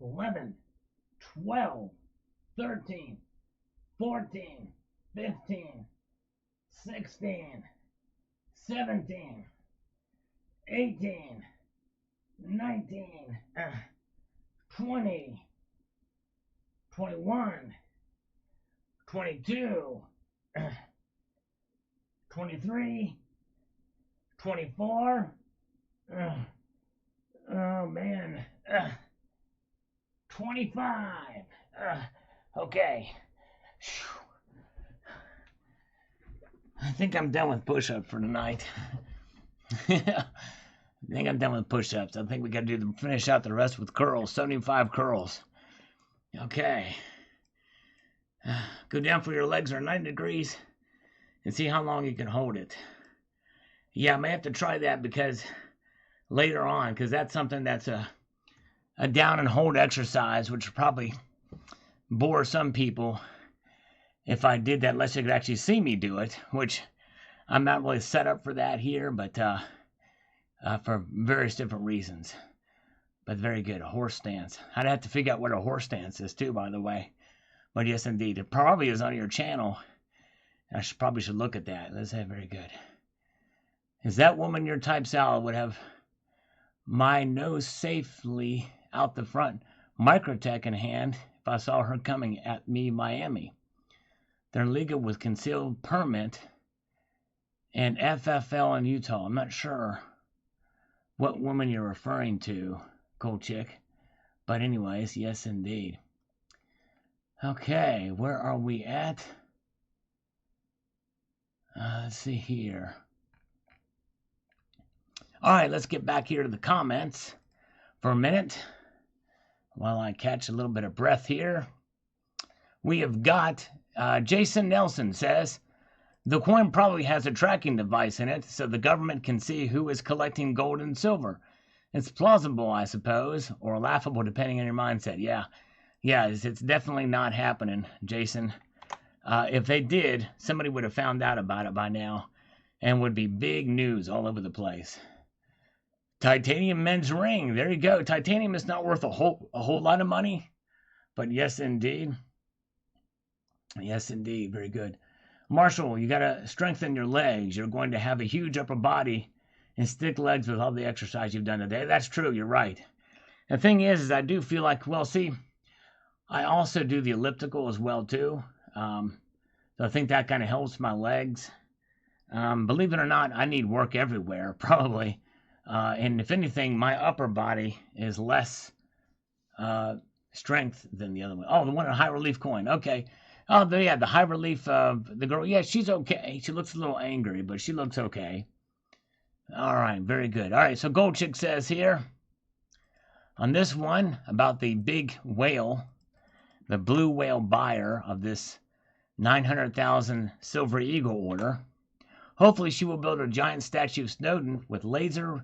11, 12, 13, 14, 15, 16, 17, 18, 19, 20, 21, 22, 23, 24, oh man, 25, okay. I think I'm done with push-ups for tonight. I think I'm done with push-ups. I think we got to finish out the rest with curls, 75 curls. Okay. Go down for your legs are 90 degrees and see how long you can hold it. Yeah, I may have to try that because later on, because that's something that's a down and hold exercise, which would probably bore some people if I did that, unless you could actually see me do it, which I'm not really set up for that here, but for various different reasons. But very good, a horse stance. I'd have to figure out what a horse stance is too, by the way. But yes, indeed, it probably is on your channel. I probably should look at that. Let's say very good. Is that woman your type, Sal, would have my nose safely out the front, Microtech in hand, if I saw her coming at me, Miami. They're legal with concealed permit and FFL in Utah. I'm not sure what woman you're referring to, cold chick. But anyways, yes, indeed. Okay, where are we at? Let's see here. All right, let's get back here to the comments for a minute while I catch a little bit of breath here. We have got Jason Nelson says, the coin probably has a tracking device in it so the government can see who is collecting gold and silver. It's plausible, I suppose, or laughable depending on your mindset. Yeah, it's definitely not happening, Jason. If they did, somebody would have found out about it by now and would be big news all over the place. Titanium men's ring. There you go. Titanium is not worth a whole lot of money, but yes, indeed. Yes, indeed. Very good. Marshall, you got to strengthen your legs. You're going to have a huge upper body and stick legs with all the exercise you've done today. That's true. You're right. The thing is I do feel like, well, see, I also do the elliptical as well, too. So I think that kind of helps my legs. Believe it or not, I need work everywhere, probably. And if anything, my upper body is less strength than the other one. Oh, the one in high relief coin. Okay. Oh, yeah, the high relief, the girl. Yeah, she's okay. She looks a little angry, but she looks okay. All right, very good. All right, so Gold Chick says here, on this one, about the big whale, the blue whale buyer of this 900,000 Silver Eagle order, hopefully she will build a giant statue of Snowden with laser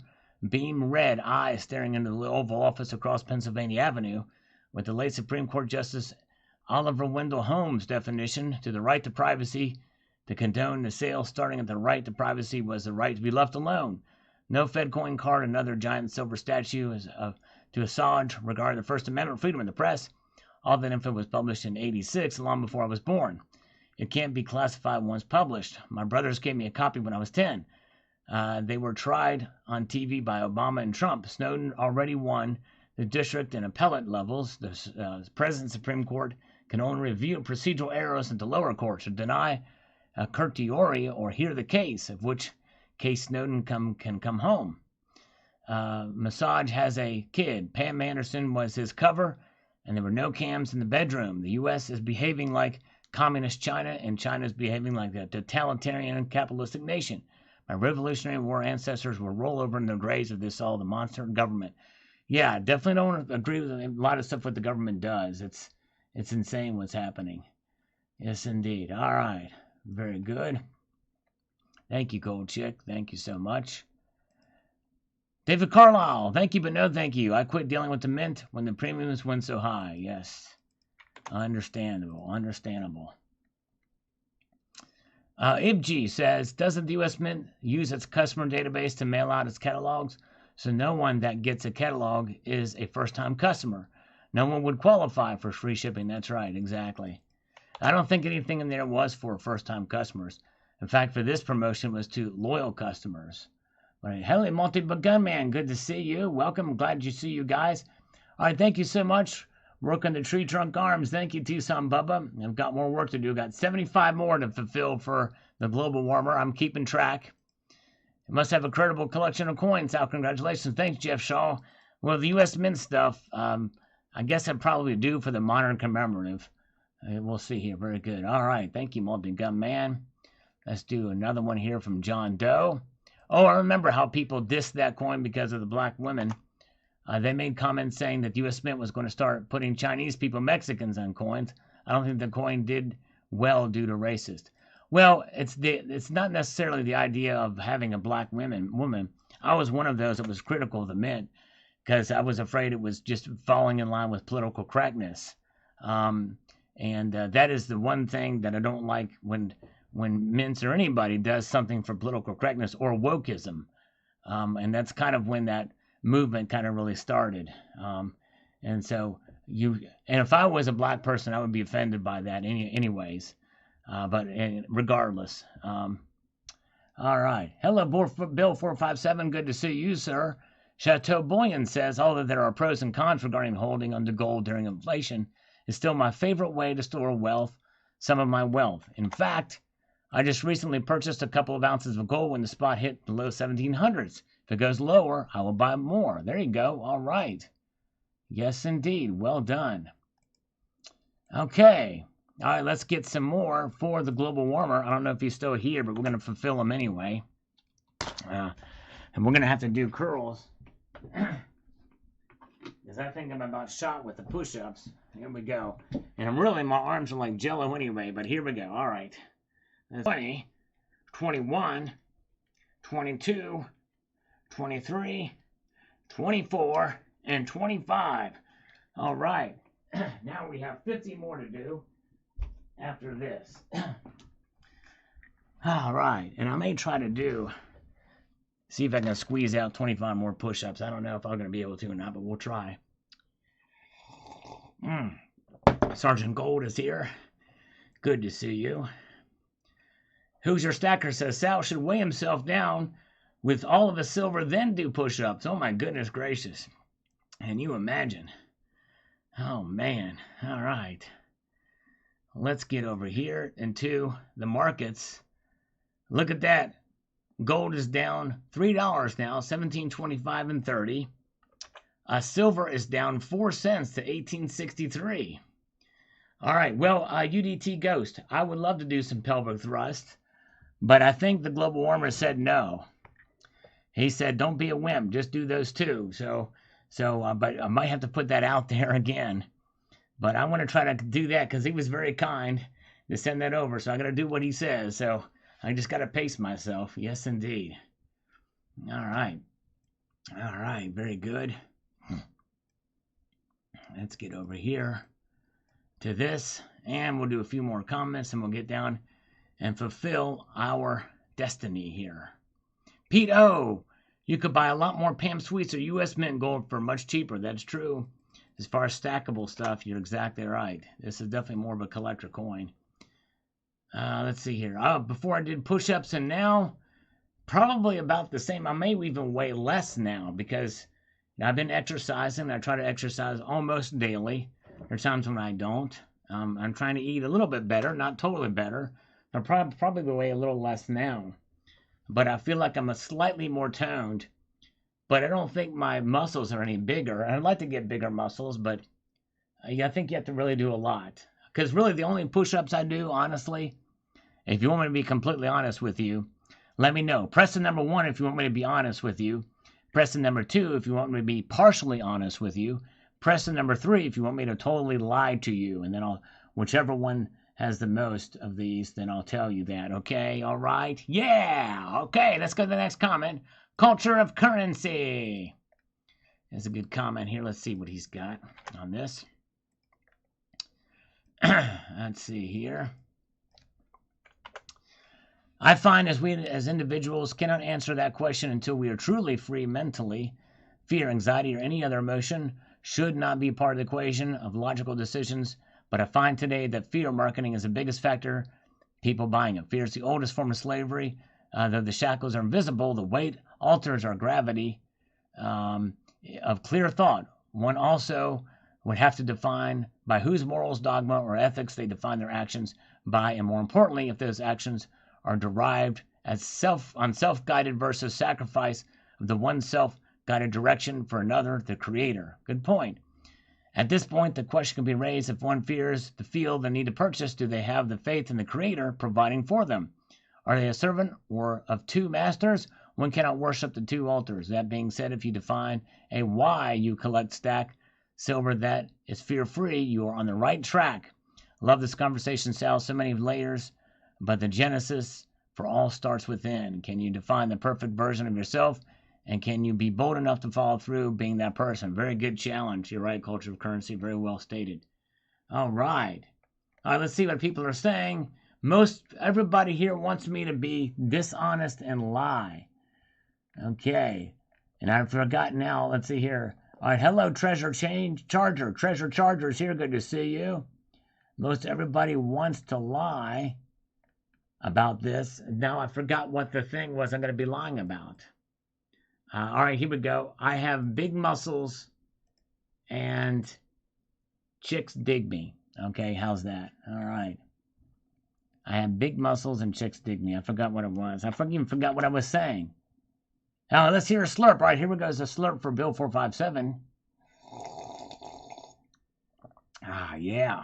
beam red eyes staring into the Oval Office across Pennsylvania Avenue, with the late Supreme Court Justice Oliver Wendell Holmes' definition to the right to privacy to condone the sale starting at the right to privacy was the right to be left alone. No Fed coin card, another giant silver statue to Assange regarding the First Amendment freedom of the press. All that info was published in '86, long before I was born. It can't be classified once published. My brothers gave me a copy when I was 10. They were tried on TV by Obama and Trump. Snowden already won the district and appellate levels. The President Supreme Court can only review procedural errors into lower courts or deny certiorari or hear the case, of which case Snowden can come home. Massage has a kid. Pam Anderson was his cover, and there were no cams in the bedroom. The U.S. is behaving like communist China, and China is behaving like a totalitarian and capitalistic nation. My Revolutionary War ancestors will roll over in their graves if they saw the monster government. Yeah, definitely don't agree with a lot of stuff what the government does. It's insane what's happening. Yes, indeed. All right. Very good. Thank you, Gold Chick. Thank you so much. David Carlisle. Thank you, but no thank you. I quit dealing with the mint when the premiums went so high. Yes. Understandable. Understandable. Ibg says, doesn't the U.S. Mint use its customer database to mail out its catalogs? So no one that gets a catalog is a first-time customer. No one would qualify for free shipping. That's right, exactly. I don't think anything in there was for first-time customers. In fact, for this promotion, it was to loyal customers. All right, hello, Multi-Gunman. Good to see you. Welcome. Glad to see you guys. All right, thank you so much. Working the tree trunk arms. Thank you, Tucson Bubba. I've got more work to do. Got 75 more to fulfill for the global warmer. I'm keeping track. It must have a credible collection of coins. Al, congratulations. Thanks, Jeff Shaw. Well, the U.S. Mint stuff, I guess I'd probably do for the modern commemorative. We'll see here. Very good. All right. Thank you, Multi-Gun Man. Let's do another one here from John Doe. Oh, I remember how people dissed that coin because of the black women. They made comments saying that the U.S. Mint was going to start putting Chinese people, Mexicans, on coins. I don't think the coin did well due to racist. Well, it's not necessarily the idea of having a black woman. I was one of those that was critical of the mint because I was afraid it was just falling in line with political correctness. And that is the one thing that I don't like when mints or anybody does something for political correctness or wokeism. And that's kind of when that movement kind of really started. And if I was a black person, I would be offended by that anyways. But regardless. All right. Hello, Bill 457. Good to see you, sir. Chateau Boyan says, although there are pros and cons regarding holding onto gold during inflation, it's still my favorite way to store some of my wealth. In fact, I just recently purchased a couple of ounces of gold when the spot hit below 1700s. If it goes lower, I will buy more. There you go. All right. Yes, indeed. Well done. Okay. All right, let's get some more for the global warmer. I don't know if he's still here, but we're going to fulfill him anyway. And we're going to have to do curls. Because I think I'm about shot with the push-ups. Here we go. And my arms are like jello anyway, but here we go. All right. 20, 21, 22, 23, 24, and 25. All right. Now we have 50 more to do after this. All right. And I may try to see if I can squeeze out 25 more push-ups. I don't know if I'm going to be able to or not, but we'll try. Sergeant Gold is here. Good to see you. Hoosier Stacker says Sal should weigh himself down with all of his silver, then do push-ups. Oh, my goodness gracious. Can you imagine? Oh, man. All right. Let's get over here into the markets. Look at that. Gold is down $3 now, $17.25 and 30. Silver is down 4 cents to 18.63. All right, well, UDT Ghost, I would love to do some pelvic thrust, but I think the global warmer said no. He said, don't be a wimp, just do those two. But I might have to put that out there again. But I want to try to do that because he was very kind to send that over. So I got to do what he says. So I just got to pace myself. Yes, indeed. All right. All right. Very good. Let's get over here to this. And we'll do a few more comments and we'll get down and fulfill our destiny here. Pete O. You could buy a lot more Pam Sweets or U.S. Mint gold for much cheaper. That's true. As far as stackable stuff, you're exactly right. This is definitely more of a collector coin. Let's see here. Before I did push-ups and now, probably about the same. I may even weigh less now because I've been exercising. I try to exercise almost daily. There are times when I don't. I'm trying to eat a little bit better, not totally better. I probably weigh a little less now. But I feel like I'm slightly more toned. But I don't think my muscles are any bigger. I'd like to get bigger muscles, but I think you have to really do a lot. Because really the only push-ups I do, honestly, if you want me to be completely honest with you, Let me know. Press the number 1 if you want me to be honest with you. Press the number 2 if you want me to be partially honest with you. Press the number 3 if you want me to totally lie to you. And then whichever one has the most of these, then I'll tell you that. Okay, all right? Yeah, okay, let's go to the next comment. Culture of currency. There's a good comment here. Let's see what he's got on this. Let's see here. I find we as individuals cannot answer that question until we are truly free mentally. Fear, anxiety, or any other emotion should not be part of the equation of logical decisions, but I find today that fear marketing is the biggest factor, people buying it. Fear is the oldest form of slavery. Though the shackles are invisible, the weight alters our gravity of clear thought. One also would have to define by whose morals, dogma, or ethics they define their actions by, and more importantly, if those actions are derived as self-guided versus sacrifice of the one self-guided direction for another, the creator. Good point. At this point, the question can be raised: if one fears to feel the need to purchase, do they have the faith in the creator providing for them? Are they a servant or of two masters? One cannot worship the two altars. That being said, if you define a why you collect stack silver that is fear-free, you are on the right track. Love this conversation, Sal. So many layers, but the genesis for all starts within. Can you define the perfect version of yourself? And can you be bold enough to follow through being that person? Very good challenge. You're right, culture of currency. Very well stated. All right. All right, let's see what people are saying. Everybody here wants me to be dishonest and lie. Okay. And I forgot now. Let's see here. All right. Hello, Treasure Charger. Treasure Charger's here. Good to see you. Most everybody wants to lie about this. Now I forgot what the thing was I'm going to be lying about. All right, here we go. I have big muscles and chicks dig me. Okay, how's that? All right. I have big muscles and chicks dig me. I forgot what it was. I even forgot what I was saying. Now, let's hear a slurp. All right, here we go. It's a slurp for Bill 457. Ah, yeah.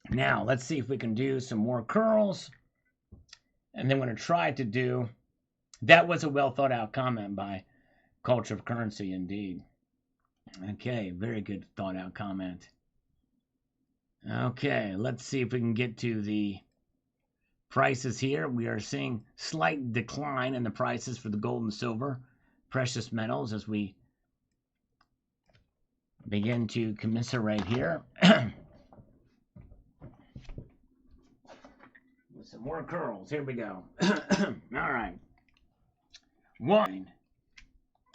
Now, let's see if we can do some more curls. And then we're going to try to do... That was a well thought out comment by Culture of Currency, indeed. Okay, very good thought out comment. Okay, let's see if we can get to the prices here. We are seeing slight decline in the prices for the gold and silver, precious metals, as we begin to commiserate here. With some more curls. Here we go. All right. 1,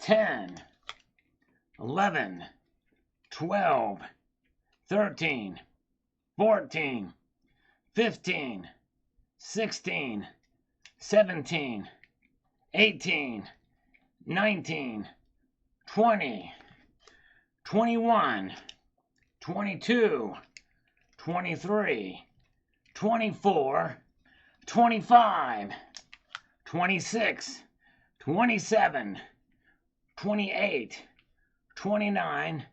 10, 11, 12, 13, 14, 15, 16, 17, 18, 19, 20, 21, 22, 23, 24, 25, 26, 27, 28, 29,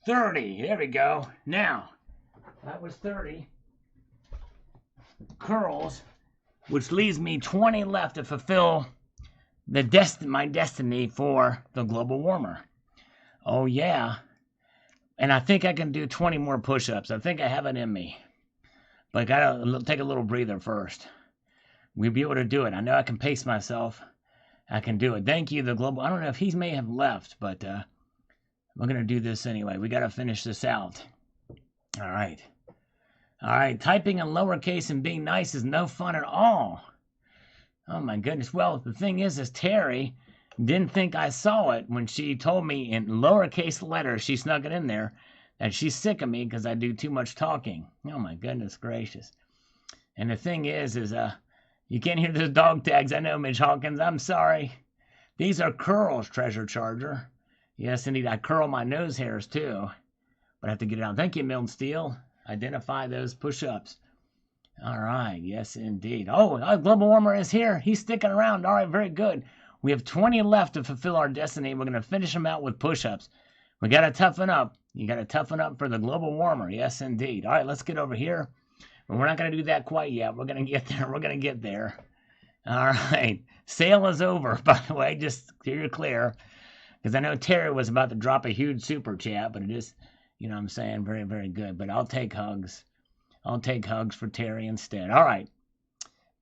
30. There we go. Now, that was 30 curls, which leaves me 20 left to fulfill my destiny for the global warmer. Oh, yeah. And I think I can do 20 more push-ups. I think I have it in me. But I got to take a little breather first. We'll be able to do it. I know I can pace myself. I can do it. Thank you, the global. I don't know if he may have left, but we're going to do this anyway. We got to finish this out. All right. All right. Typing in lowercase and being nice is no fun at all. Oh, my goodness. Well, the thing is Terry didn't think I saw it when she told me in lowercase letters, she snuck it in there, that she's sick of me because I do too much talking. Oh, my goodness gracious. And the thing is you can't hear those dog tags. I know, Mitch Hawkins. I'm sorry. These are curls, Treasure Charger. Yes, indeed. I curl my nose hairs, too. But I have to get it out. Thank you, Milton Steel. Identify those push-ups. All right. Yes, indeed. Oh, Global Warmer is here. He's sticking around. All right, very good. We have 20 left to fulfill our destiny. We're going to finish them out with push-ups. We got to toughen up. You got to toughen up for the Global Warmer. Yes, indeed. All right, let's get over here. But we're not going to do that quite yet. We're going to get there. We're going to get there. All right. Sale is over, by the way, just so you're clear. Because I know Terry was about to drop a huge super chat, but it is, you know what I'm saying, very, very good. But I'll take hugs. I'll take hugs for Terry instead. All right.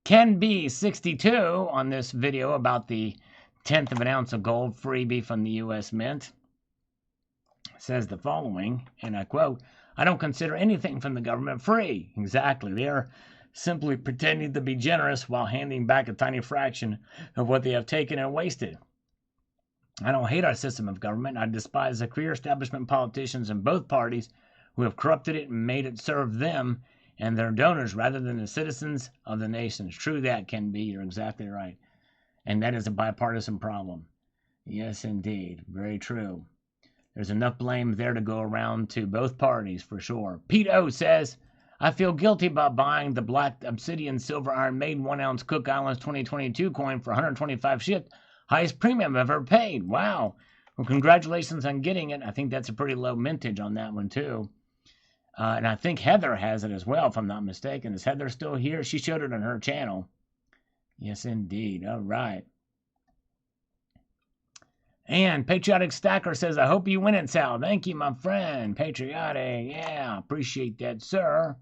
Ken B62 on this video about the 1/10 of an ounce of gold freebie from the U.S. Mint says the following, and I quote, "I don't consider anything from the government free." Exactly. They are simply pretending to be generous while handing back a tiny fraction of what they have taken and wasted. I don't hate our system of government. I despise the career establishment politicians in both parties who have corrupted it and made it serve them and their donors rather than the citizens of the nations. True that, Ken B. You're exactly right. And that is a bipartisan problem. Yes, indeed. Very true. There's enough blame there to go around to both parties, for sure. Pete O says, "I feel guilty about buying the Black Obsidian Silver Iron Maiden 1 ounce Cook Islands 2022 coin for 125 shit. Highest premium I've ever paid." Wow. Well, congratulations on getting it. I think that's a pretty low mintage on that one, too. And I think Heather has it as well, if I'm not mistaken. Is Heather still here? She showed it on her channel. Yes, indeed. All right. And Patriotic Stacker says, "I hope you win it, Sal." Thank you, my friend. Patriotic. Yeah, appreciate that, sir.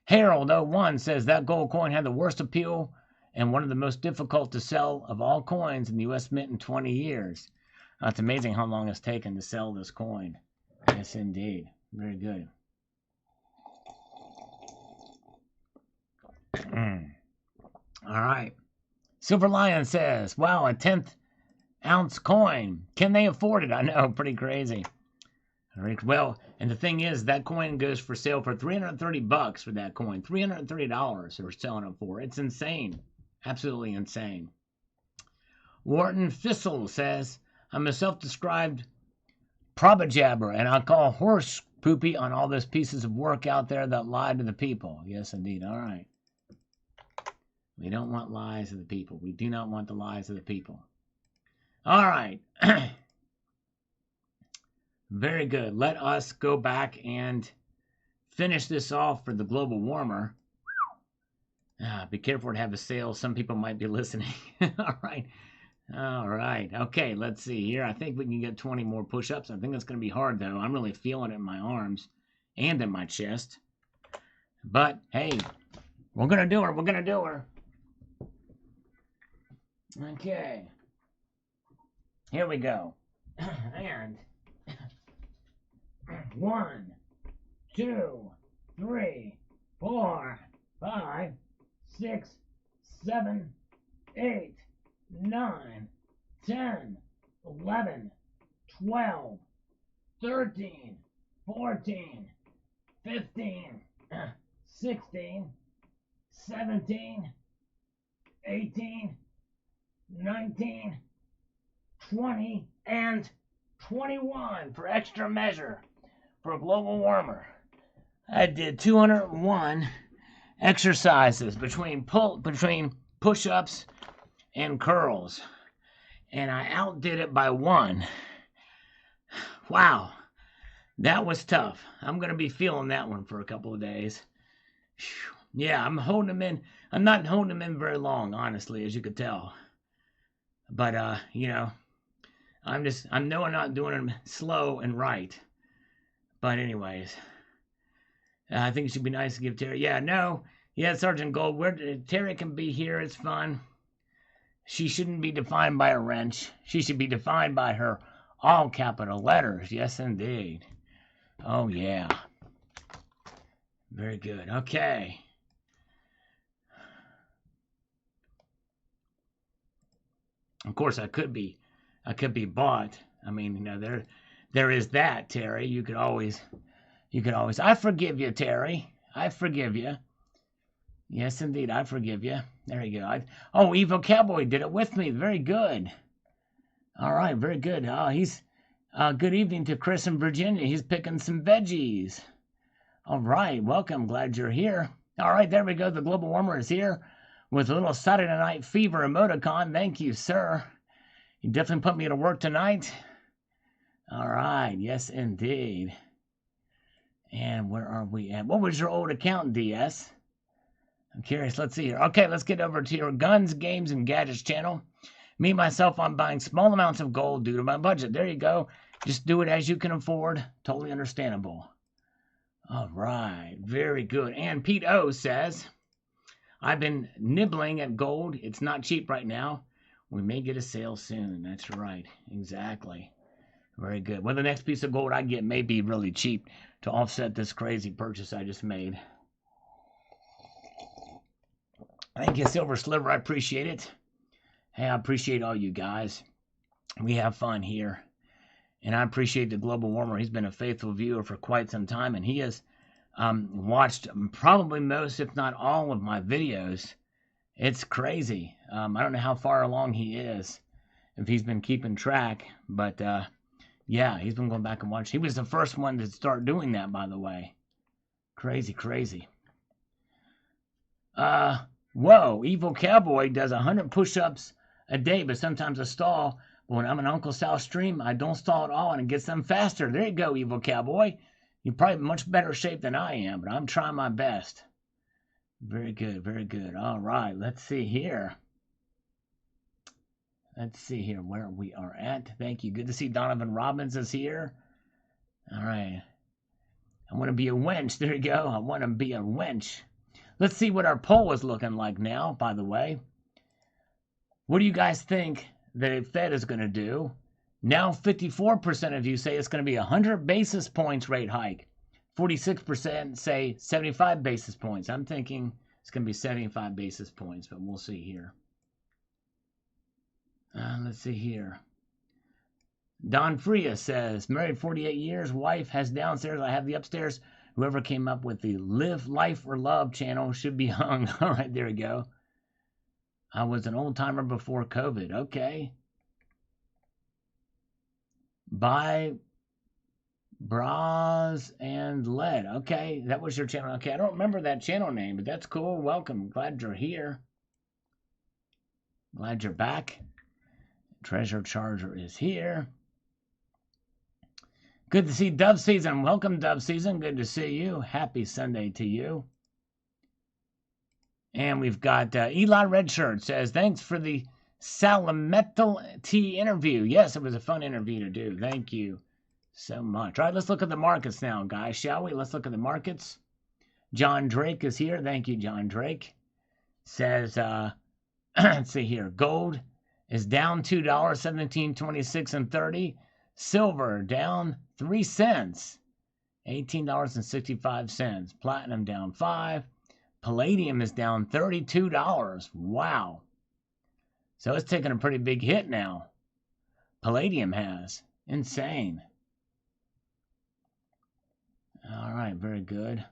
Harold01 says, "That gold coin had the worst appeal and one of the most difficult to sell of all coins in the U.S. Mint in 20 years. It's amazing how long it's taken to sell this coin. Yes, indeed. Very good. All right. Silver Lion says, "Wow, a 1/10 ounce coin. Can they afford it?" I know, pretty crazy. Well, and the thing is, that coin goes for sale for $330 for that coin. $330 they're selling it for. It's insane. Absolutely insane. Wharton Thistle says, "I'm a self-described probajabber, and I call horse poopy on all those pieces of work out there that lie to the people." Yes, indeed. All right. We don't want lies of the people. We do not want the lies of the people. All right. Very good. Let us go back and finish this off for the global warmer. Be careful to have a sale. Some people might be listening. All right. All right. Okay, let's see here. I think we can get 20 more push-ups. I think that's going to be hard, though. I'm really feeling it in my arms and in my chest. But, hey, we're going to do her. We're going to do her. Okay. Here we go. And 1, 2, 3, 4, 5, 6, 7, 8, 9, 10, 11, 12, 13, 14, 15, 16, 17, 18, 19, 20, and 21 for extra measure for a global warmer. I did 201 exercises between push-ups and curls, and I outdid it by 1. Wow, that was tough. I'm going to be feeling that one for a couple of days. Yeah, I'm holding them in. I'm not holding them in very long, honestly, as you could tell. But, you know, I know I'm not doing them slow and right. But anyways, I think it should be nice to give Terry. Yeah, no. Yeah, Sergeant Gold, Terry can be here. It's fun. She shouldn't be defined by a wrench. She should be defined by her all capital letters. Yes, indeed. Oh, yeah. Very good. Okay. Of course, I could be bought. I mean, you know, there is that, Terry. You could always. I forgive you, Terry. I forgive you. Yes, indeed, I forgive you. There you go. Oh, Evil Cowboy did it with me. Very good. All right, very good. He's good evening to Chris in Virginia. He's picking some veggies. All right, welcome. Glad you're here. All right, there we go. The global warmer is here with a little Saturday Night Fever emoticon. Thank you, sir. You definitely put me to work tonight. All right, yes, indeed. And where are we at? What was your old account, DS? I'm curious. Let's see here. Okay, let's get over to your Guns, Games, and Gadgets channel. Me, myself, I'm buying small amounts of gold due to my budget. There you go. Just do it as you can afford. Totally understandable. All right. Very good. And Pete O says, I've been nibbling at gold. It's not cheap right now. We may get a sale soon. That's right. Exactly. Very good. Well, the next piece of gold I get may be really cheap to offset this crazy purchase I just made. Thank you, Silver Sliver. I appreciate it. Hey, I appreciate all you guys. We have fun here. And I appreciate the Global Warmer. He's been a faithful viewer for quite some time, and he has watched probably most, if not all, of my videos. It's crazy. I don't know how far along he is, if he's been keeping track, but yeah, he's been going back and watching. He was the first one to start doing that, by the way. Crazy, crazy. Whoa, Evil Cowboy does 100 push-ups a day, but sometimes I stall. But when I'm in Uncle Sal's stream, I don't stall at all, and it gets them faster. There you go, Evil Cowboy. You're probably in much better shape than I am, but I'm trying my best. Very good, very good. All right, let's see here. Let's see here where we are at. Thank you. Good to see Donovan Robbins is here. All right. I want to be a wench. There you go. I want to be a wench. Let's see what our poll is looking like now, by the way. What do you guys think the Fed is going to do? Now 54% of you say it's going to be a 100 basis points rate hike. 46% say 75 basis points. I'm thinking it's going to be 75 basis points, but we'll see here. Let's see here. Don Freya says, married 48 years, wife has downstairs, I have the upstairs. Whoever came up with the Live Life or Love channel should be hung. All right, there we go. I was an old timer before COVID. Okay. Buy bras and lead. Okay, that was your channel. Okay, I don't remember that channel name, but that's cool. Welcome. Glad you're here. Glad you're back. Treasure Charger is here. Good to see Dove Season. Welcome, Dove Season. Good to see you. Happy Sunday to you. And we've got Eli Redshirt says, thanks for the Salametal Tea interview. Yes, it was a fun interview to do. Thank you so much. All right, let's look at the markets now, guys, shall we? Let's look at the markets. John Drake is here. Thank you, John Drake. Says, let's see here. Gold is down $2, 17.26 and 30. Silver down 3 cents, $18.65. Platinum down 5. Palladium is down $32. Wow. So it's taking a pretty big hit now. Palladium has. Insane. All right, very good.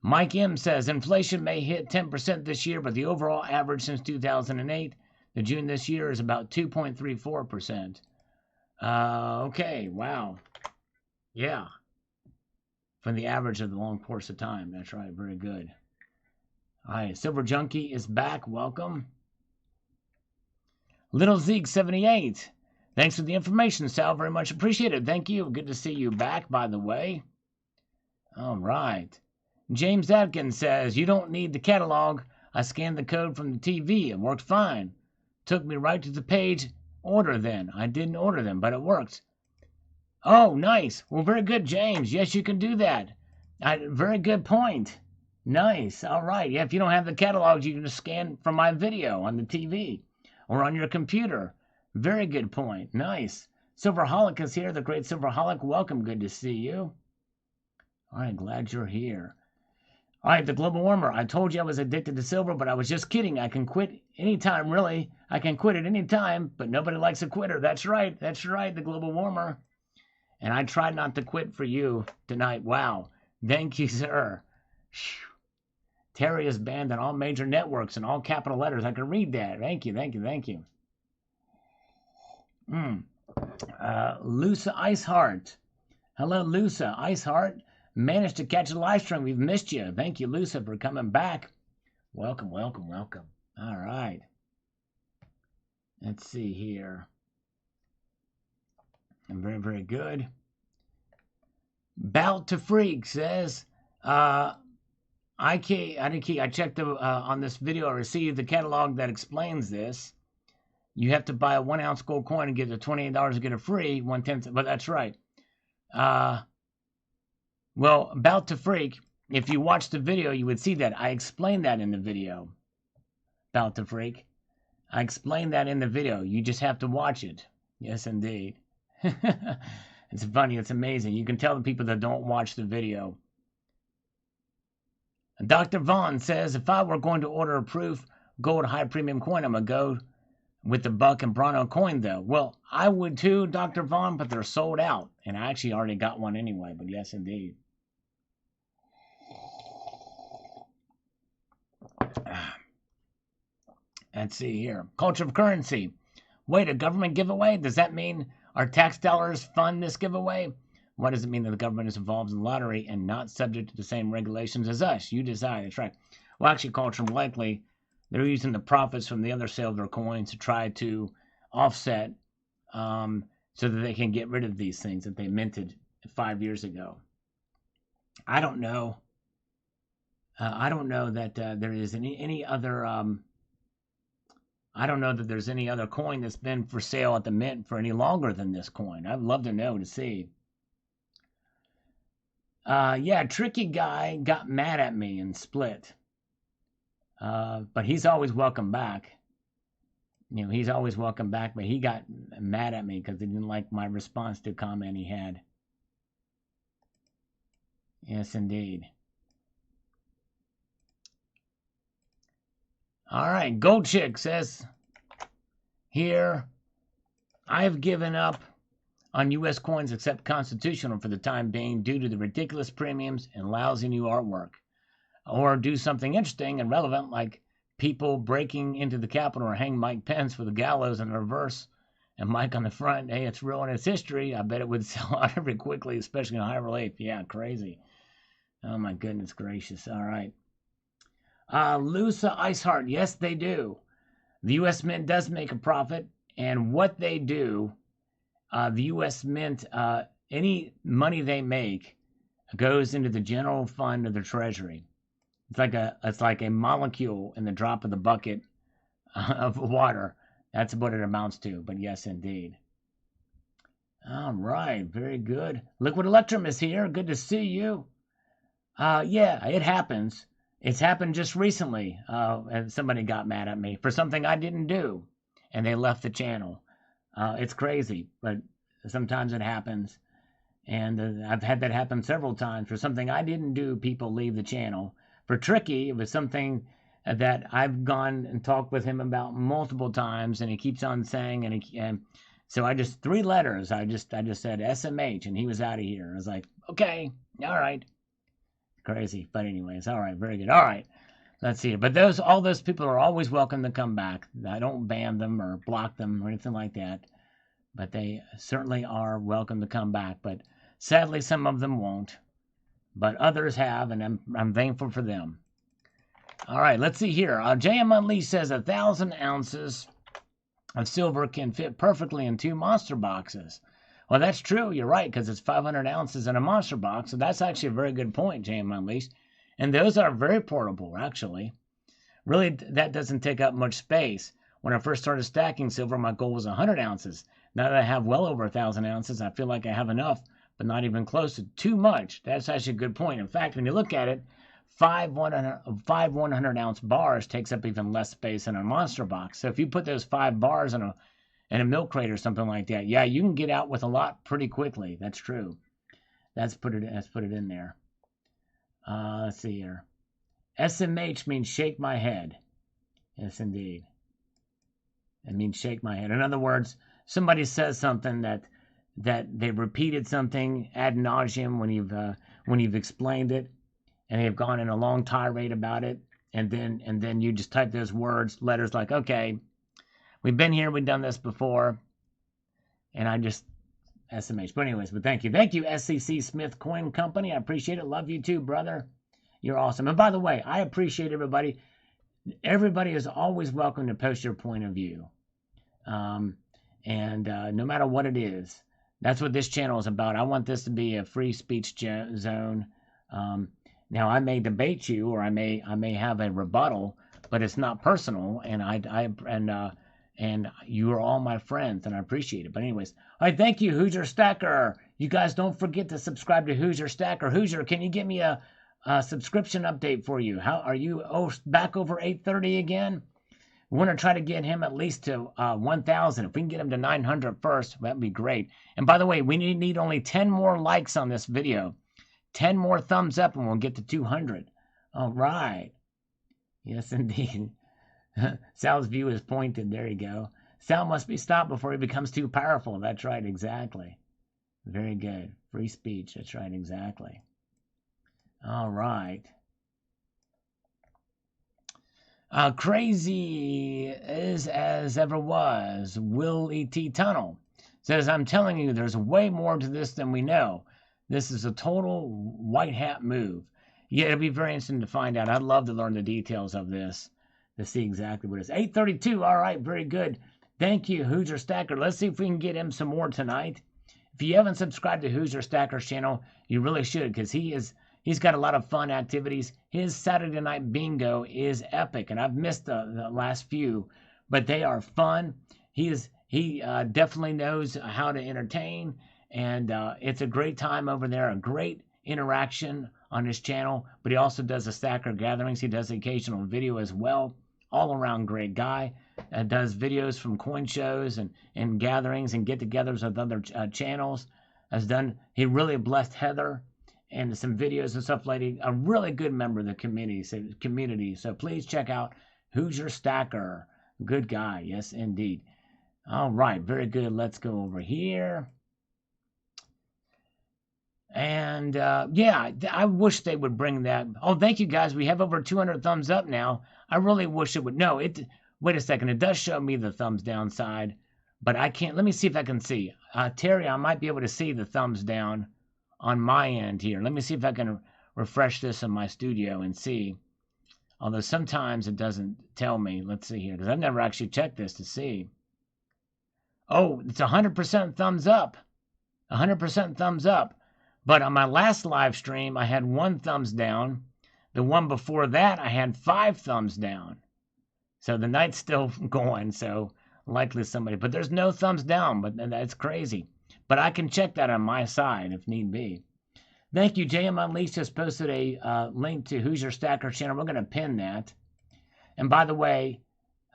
Mike M says, inflation may hit 10% this year, but the overall average since 2008 to June this year is about 2.34%. Okay, wow. Yeah. From the average of the long course of time. That's right, very good. All right, Silver Junkie is back. Welcome. Little Zeke 78. Thanks for the information, Sal. Very much appreciated. Thank you. Good to see you back, by the way. All right. James Atkins says, you don't need the catalog. I scanned the code from the TV. It worked fine. Took me right to the page. Order then. I didn't order them, but it worked. Oh, nice. Well, very good, James. Yes, you can do that. Very good point. Nice. All right. Yeah, if you don't have the catalogs, you can just scan from my video on the TV or on your computer. Very good point. Nice. Silverholic is here. The great Silverholic. Welcome. Good to see you. All right. Glad you're here. All right. The Global Warmer. I told you I was addicted to silver, but I was just kidding. I can quit anytime, really. I can quit at any time, but nobody likes a quitter. That's right. That's right. The Global Warmer. And I tried not to quit for you tonight. Wow. Thank you, sir. Terry is banned on all major networks in all capital letters. I can read that. Thank you, thank you, thank you. Lusa Iceheart. Hello, Lusa Iceheart. Managed to catch a live stream. We've missed you. Thank you, Lusa, for coming back. Welcome, welcome, welcome. All right. Let's see here. Very, very good. Bout to Freak says, I checked on this video. I received the catalog that explains this. You have to buy a 1 ounce gold coin and get the $28 to get it free, 1/10. But that's right. Well, Bout to Freak, if you watch the video, you would see that. I explained that in the video. Bout to Freak. I explained that in the video. You just have to watch it. Yes, indeed. It's funny. It's amazing. You can tell the people that don't watch the video. Dr. Vaughn says, if I were going to order a proof gold high premium coin, I'm going to go with the Buck and Bronto coin, though. Well, I would too, Dr. Vaughn, but they're sold out. And I actually already got one anyway, but yes, indeed. Let's see here. Culture of currency. Wait, a government giveaway? Does that mean our tax dollars fund this giveaway? What does it mean that the government is involved in the lottery and not subject to the same regulations as us? You decide. That's right. Well, actually, Culture, likely they're using the profits from the other sale of their coins to try to offset so that they can get rid of these things that they minted 5 years ago. I don't know. I don't know that there is any other... I don't know that there's any other coin that's been for sale at the mint for any longer than this coin. I'd love to know, to see. Yeah, Tricky Guy got mad at me and split. But he's always welcome back. You know, he's always welcome back, but he got mad at me because he didn't like my response to a comment he had. Yes, indeed. All right, Gold Chick says here, I've given up on U.S. coins except constitutional for the time being due to the ridiculous premiums and lousy new artwork. Or do something interesting and relevant like people breaking into the Capitol or hang Mike Pence with a gallows in the reverse and Mike on the front. Hey, it's real and it's history. I bet it would sell out very quickly, especially in high relief. Yeah, crazy. Oh, my goodness gracious. All right. Lusa Iceheart, yes, they do. The U.S. Mint does make a profit, and what they do, the U.S. Mint, any money they make goes into the general fund of the Treasury. It's like a molecule in the drop of the bucket of water. That's what it amounts to. But yes, indeed. All right, very good. Liquid Electrum is here. Good to see you. Yeah, it happens. It's happened just recently, and somebody got mad at me for something I didn't do, and they left the channel. It's crazy, but sometimes it happens, and I've had that happen several times. For something I didn't do, people leave the channel. For Tricky, it was something that I've gone and talked with him about multiple times, and he keeps on saying, and so I just 3 letters. I just said SMH, and he was out of here. I was like, okay, all right. Crazy, but anyways, all right, very good. All right, let's see. But all those people are always welcome to come back. I don't ban them or block them or anything like that, but they certainly are welcome to come back. But sadly, some of them won't, but others have, and I'm thankful for them. All right, let's see here. JM Unleashed says 1,000 ounces of silver can fit perfectly in 2 monster boxes. Well, that's true. You're right, because it's 500 ounces in a monster box. So that's actually a very good point, JM Unleashed. And those are very portable, actually. Really, that doesn't take up much space. When I first started stacking silver, my goal was 100 ounces. Now that I have well over 1,000 ounces, I feel like I have enough, but not even close to too much. That's actually a good point. In fact, when you look at it, 5 100-ounce bars takes up even less space in a monster box. So if you put those 5 bars in a milk crate or something like that, yeah, you can get out with a lot pretty quickly. That's true. Let's put it in there. Let's see here. SMH means shake my head. Yes, indeed. It means shake my head. In other words, somebody says something that they repeated something ad nauseum when you've explained it, and they've gone in a long tirade about it, and then you just type those letters like, okay, we've been here, we've done this before, and I just SMH. But anyways, thank you. Thank you, SCC Smith Coin Company. I appreciate it. Love you too, brother. You're awesome. And by the way, I appreciate everybody. Everybody is always welcome to post your point of view. No matter what it is, That's what this channel is about. I want this to be a free speech zone. Now I may debate you, or I may have a rebuttal, but it's not personal, and and you are all my friends, and I appreciate it. But anyways, all right, thank you, Hoosier Stacker. You guys don't forget to subscribe to Hoosier Stacker. Hoosier, can you give me a subscription update for you? How are you? Oh, back over 830 again? We want to try to get him at least to 1,000. If we can get him to 900 first, that'd be great. And by the way, we need only 10 more likes on this video. 10 more thumbs up and we'll get to 200. All right. Yes, indeed. Sal's view is pointed. There you go. Sal must be stopped before he becomes too powerful. That's right, exactly. Very good. Free speech. That's right, exactly. All right. Crazy as ever was. Will E.T. Tunnel says, I'm telling you, there's way more to this than we know. This is a total white hat move. Yeah, it'll be very interesting to find out. I'd love to learn the details of this to see exactly what it is. 832. All right, very good. Thank you, Hoosier Stacker. Let's see if we can get him some more tonight. If you haven't subscribed to Hoosier Stacker's channel, you really should, because he's got a lot of fun activities. His Saturday night bingo is epic, and I've missed the last few, but they are fun. He definitely knows how to entertain, and it's a great time over there, a great interaction on his channel, but he also does the Stacker gatherings. He does the occasional video as well. All around great guy. Does videos from coin shows and gatherings and get-togethers with other channels. He really blessed Heather and some videos and stuff like that. A really good member of the community. So please check out Hoosier Stacker. Good guy. Yes, indeed. All right. Very good. Let's go over here. And, yeah, I wish they would bring that. Oh, thank you, guys. We have over 200 thumbs up now. I really wish it would. No, wait a second. It does show me the thumbs down side, but I can't. Let me see if I can see. Terry, I might be able to see the thumbs down on my end here. Let me see if I can refresh this in my studio and see. Although sometimes it doesn't tell me. Let's see here, because I've never actually checked this to see. Oh, it's 100% thumbs up. 100% thumbs up. But on my last live stream, I had 1 thumbs down. The one before that, I had 5 thumbs down. So the night's still going, so likely somebody. But there's no thumbs down, but that's crazy. But I can check that on my side if need be. Thank you. JM Unleashed just posted a link to Hoosier Stacker channel. We're going to pin that. And by the way,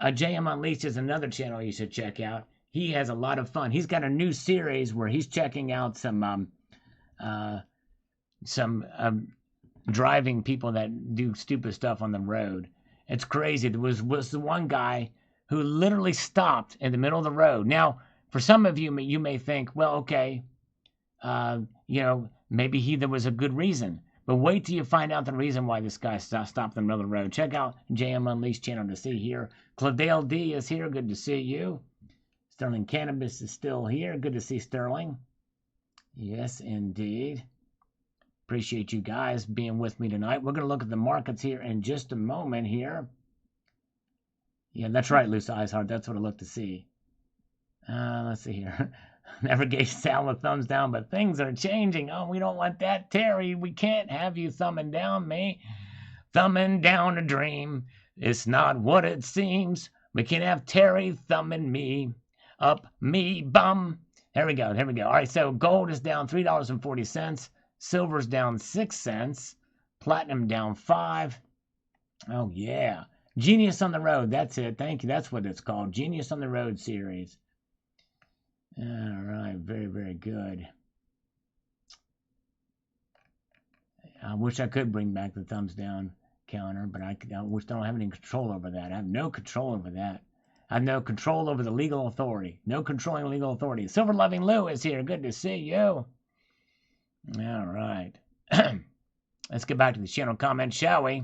JM Unleashed is another channel you should check out. He has a lot of fun. He's got a new series where he's checking out some driving people that do stupid stuff on the road. It's crazy. There was the one guy who literally stopped in the middle of the road. Now, for some of you, you may think, well, okay, maybe there was a good reason. But wait till you find out the reason why this guy stopped in the middle of the road. Check out JM Unleashed channel to see here. Cladale D is here. Good to see you. Sterling Cannabis is still here. Good to see Sterling. Yes, indeed. Appreciate you guys being with me tonight. We're going to look at the markets here in just a moment here. Yeah, that's right, Loose Eyes Heart. That's what I look to see. Let's see here. Never gave Sal a thumbs down, but things are changing. Oh, we don't want that, Terry. We can't have you thumbing down me. Thumbing down a dream. It's not what it seems. We can have Terry thumbing me. Up me bum. Here we go. Here we go. All right, so gold is down $3.40. Silver's down 6 cents. Platinum down 5. Oh, yeah. Genius on the Road. That's it. Thank you. That's what it's called. Genius on the Road series. All right. Very, very good. I wish I could bring back the thumbs down counter, but I wish I don't have any control over that. I have no control over that. I have no control over the legal authority. No controlling legal authority. Silver Loving Lou is here. Good to see you. All right. Let's get back to the channel comments, shall we?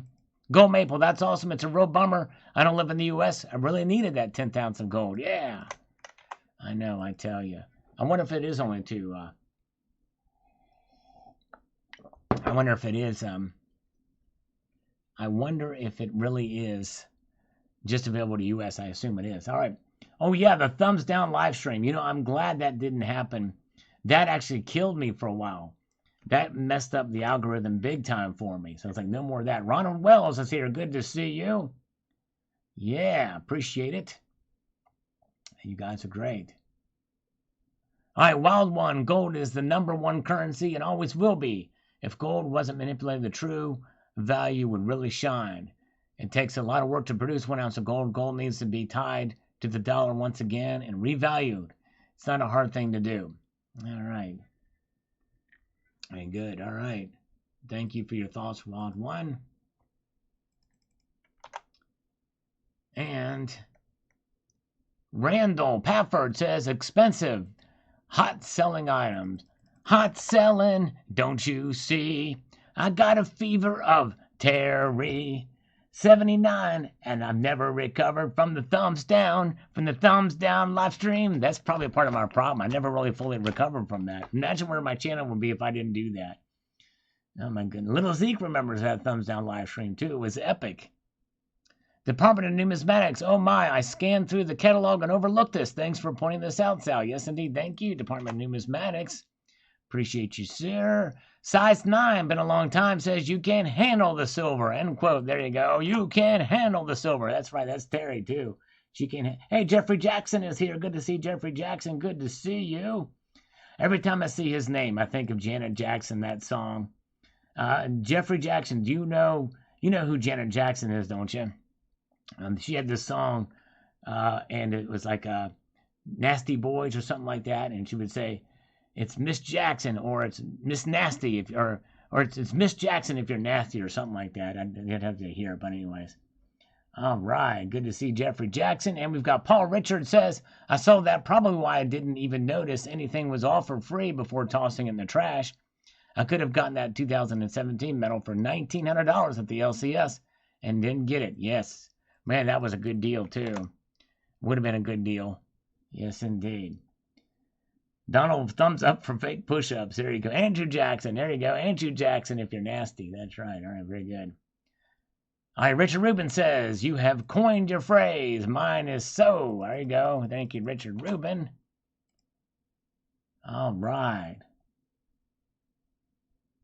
Gold Maple, that's awesome. It's a real bummer. I don't live in the U.S. I really needed that 10th ounce of gold. Yeah. I know, I tell you. I wonder if it is only to... I wonder if it is... I wonder if it really is just available to U.S. I assume it is. All right. Oh, yeah, the thumbs down live stream. You know, I'm glad that didn't happen that actually killed me for a while. That messed up the algorithm big time for me. So it's like, no more of that. Ronald Wells is here. Good to see you. Yeah, appreciate it. You guys are great. All right, Wild One. Gold is the #1 currency and always will be. If gold wasn't manipulated, the true value would really shine. It takes a lot of work to produce 1 ounce of gold. Gold needs to be tied to the dollar once again and revalued. It's not a hard thing to do. All right. Very good. All right. Thank you for your thoughts, Wild One. And Randall Pafford says expensive. Hot selling items. Hot selling, don't you see? I got a fever of Terry. 79, and I've never recovered from the thumbs down live stream. That's probably a part of my problem. I never really fully recovered from that. Imagine where my channel would be if I didn't do that. Oh my goodness. Little Zeke remembers that thumbs down live stream too. It was epic. Department of Numismatics. Oh my, I scanned through the catalog and overlooked this. Thanks for pointing this out, Sal. Yes, indeed. Thank you, Department of Numismatics. Appreciate you, sir. Size 9, been a long time, says you can't handle the silver. End quote. There you go. You can't handle the silver. That's right. That's Terry, too. She can. Hey, Jeffrey Jackson is here. Good to see Jeffrey Jackson. Good to see you. Every time I see his name, I think of Janet Jackson, that song. Jeffrey Jackson, do you know who Janet Jackson is, don't you? She had this song, and it was like Nasty Boys or something like that, and she would say, it's Miss Jackson, or it's Miss Nasty, or it's Miss Jackson if you're nasty, or something like that. I'd have to hear it, but anyways. All right, good to see Jeffrey Jackson. And we've got Paul Richard says, I saw that, probably why I didn't even notice anything was offered free before tossing it in the trash. I could have gotten that 2017 medal for $1,900 at the LCS and didn't get it. Yes, man, that was a good deal too. Would have been a good deal. Yes, indeed. Donald, thumbs up for fake push-ups. There you go. Andrew Jackson. There you go. Andrew Jackson if you're nasty. That's right. All right, very good. All right, Richard Rubin says, you have coined your phrase. Mine is so. There you go. Thank you, Richard Rubin. All right.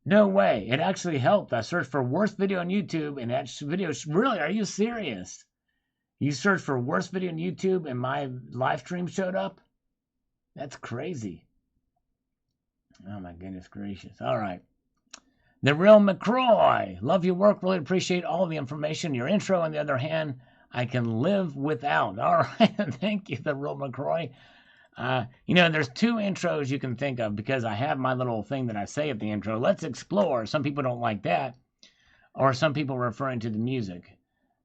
No way. It actually helped. I searched for worst video on YouTube, and that video, really, are you serious? You searched for worst video on YouTube, and my live stream showed up? That's crazy. Oh, my goodness gracious. All right. The Real McCroy. Love your work. Really appreciate all the information. Your intro, on the other hand, I can live without. All right. Thank you, The Real McCroy. There's 2 intros you can think of because I have my little thing that I say at the intro. Let's explore. Some people don't like that. Or some people referring to the music.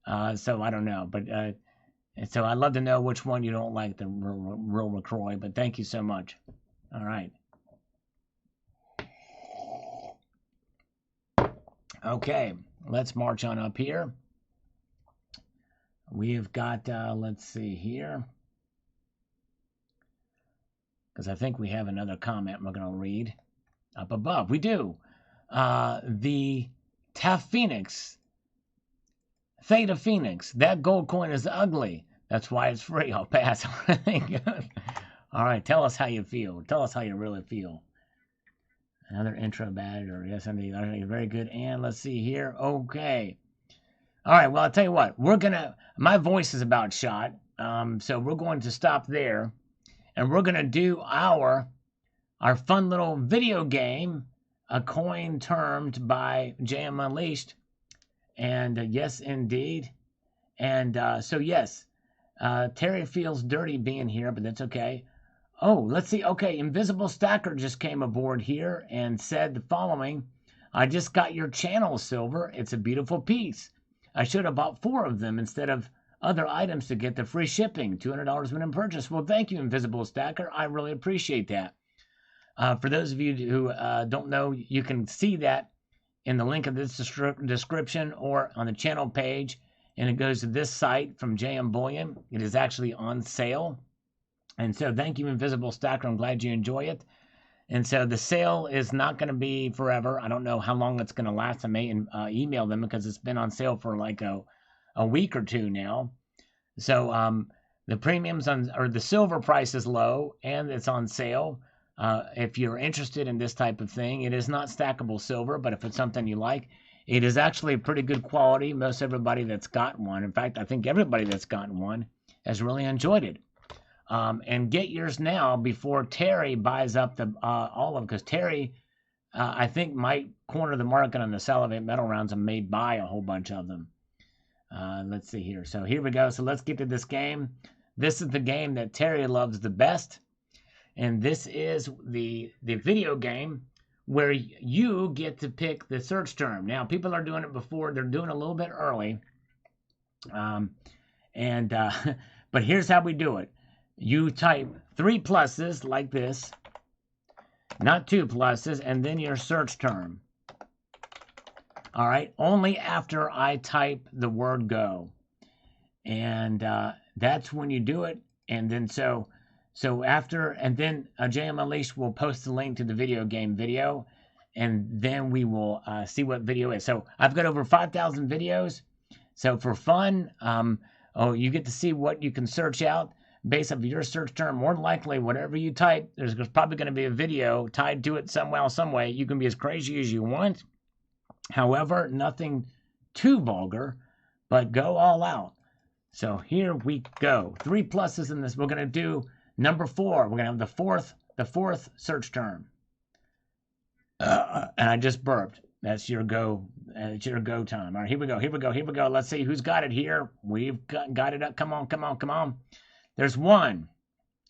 So I don't know. But so I'd love to know which one you don't like, The Real McCroy. But thank you so much. All right. Okay. Let's march on up here. We've got, let's see here. Because I think we have another comment we're going to read up above. We do. The Theta Phoenix. That gold coin is ugly. That's why it's free. I'll pass. All right. Tell us how you feel. Tell us how you really feel. Another intro badge. Or yes, indeed. Very good. And let's see here. Okay. All right. Well, I'll tell you what. My voice is about shot. So we're going to stop there. And we're going to do our fun little video game, a coin termed by JM Unleashed. And yes, indeed. And so, yes, Terry feels dirty being here, but that's okay. Oh, let's see. Okay, Invisible Stacker just came aboard here and said the following. I just got your channel, Silver. It's a beautiful piece. I should have bought 4 of them instead of other items to get the free shipping. $200 when in purchase. Well, thank you, Invisible Stacker. I really appreciate that. For those of you who don't know, you can see that in the link of this description or on the channel page. And it goes to this site from JM Bullion. It is actually on sale. And so thank you, Invisible Stacker. I'm glad you enjoy it. And so the sale is not going to be forever. I don't know how long it's going to last. I may email them because it's been on sale for like a week or 2 now. So the premiums or the silver price is low and it's on sale. if you're interested in this type of thing. It is not stackable silver, but if it's something you like, it is actually pretty good quality. Most everybody that's gotten one, in fact, I think everybody that's gotten one has really enjoyed it. And get yours now before Terry buys up all of them, because Terry, I think, might corner the market on the Salivate metal rounds and may buy a whole bunch of them. Let's see here. So here we go. So let's get to this game. This is the game that Terry loves the best. And this is the video game where you get to pick the search term. Now, people are doing it before. They're doing it a little bit early. But here's how we do it. You type 3 pluses like this, not 2 pluses, and then your search term. All right, only after I type the word go. And that's when you do it. And then so after, and then JM Unleashed will post the link to the video game video, and then we will see what video is. So I've got over 5,000 videos. So for fun, you get to see what you can search out based on your search term. More than likely, whatever you type, there's probably going to be a video tied to it somehow, some way. You can be as crazy as you want. However, nothing too vulgar, but go all out. So here we go. 3 pluses in this. We're going to do number 4. We're going to have the fourth search term. And I just burped. That's your go. It's your go time. All right, here we go. Let's see who's got it here. We've got it up. Come on. There's 1,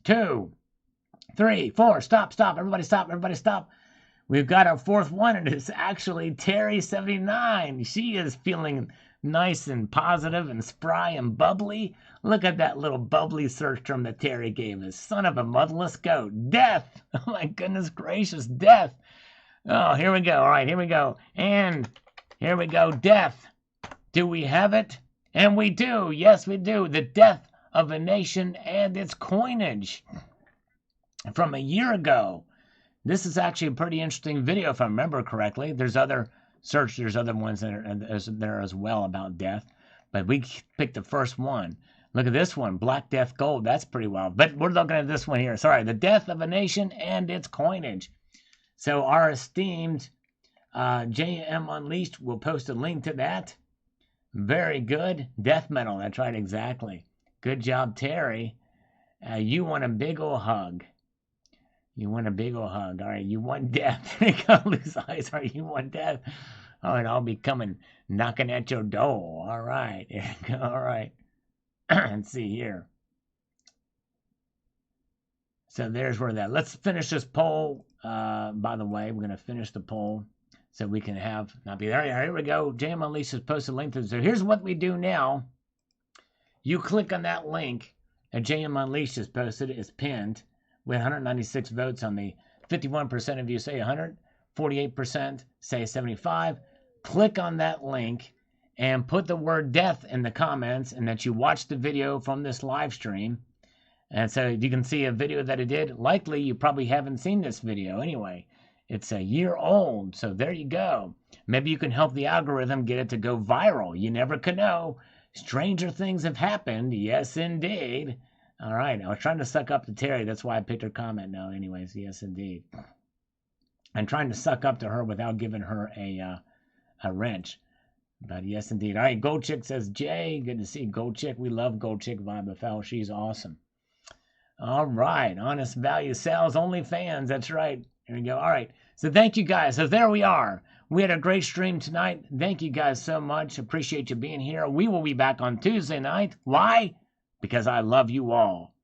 2, 3, 4. Stop. Everybody stop. We've got our 4th one, and it's actually Terry79. She is feeling nice and positive and spry and bubbly. Look at that little bubbly search term that Terry gave us. Son of a motherless goat. Death. Oh, my goodness gracious. Death. Oh, here we go. All right, here we go. And here we go. Death. Do we have it? And we do. Yes, we do. The death of a nation and its coinage from a year ago. This is actually a pretty interesting video, if I remember correctly. There's other ones that are there as well about death, but we picked the first one. Look at this one, Black Death Gold. That's pretty wild. But we're looking at this one here. Sorry, the death of a nation and its coinage. So our esteemed JM Unleashed will post a link to that. Very good. Death metal. That's right, exactly. Good job, Terry. You want a big ol' hug. You want a big ol' hug. All right, you want death. There you go, Loose Eyes. All right, you want death. All right, I'll be coming, knocking at your door. All right, there you go. All right. Let's see here. So there's where that. Let's finish this poll. By the way, we're going to finish the poll so we can have, not be there. Here we go. JM Unleashed has posted a link to this. So here's what we do now. You click on that link that JM Unleashed has posted. It's pinned. We had 196 votes on the 51% of you say 100, 48% say 75. Click on that link and put the word death in the comments and that you watched the video from this live stream. And so you can see a video that I did. Likely you probably haven't seen this video anyway. It's a year old, so there you go. Maybe you can help the algorithm get it to go viral. You never can know. Stranger things have happened. Yes, indeed. All right, I was trying to suck up to Terry. That's why I picked her comment. No, anyways, yes, indeed. I'm trying to suck up to her without giving her a wrench. But yes, indeed. All right, Gold Chick says, Jay, good to see Gold Chick. We love Gold Chick Vibe FL. She's awesome. All right, Honest Value Sales Only Fans. That's right. Here we go. All right, so thank you guys. So there we are. We had a great stream tonight. Thank you guys so much. Appreciate you being here. We will be back on Tuesday night. Why? Because I love you all.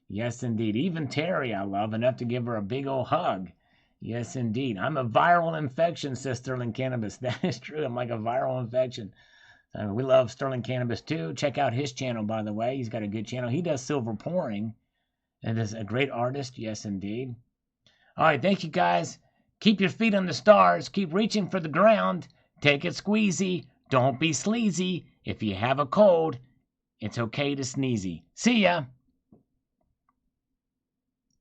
Yes, indeed. Even Terry I love enough to give her a big old hug. Yes, indeed. I'm a viral infection, says Sterling Cannabis. That is true. I'm like a viral infection. We love Sterling Cannabis, too. Check out his channel, by the way. He's got a good channel. He does silver pouring and is a great artist. Yes, indeed. All right, thank you, guys. Keep your feet on the stars. Keep reaching for the ground. Take it squeezy. Don't be sleazy. If you have a cold, it's okay to sneezy. See ya.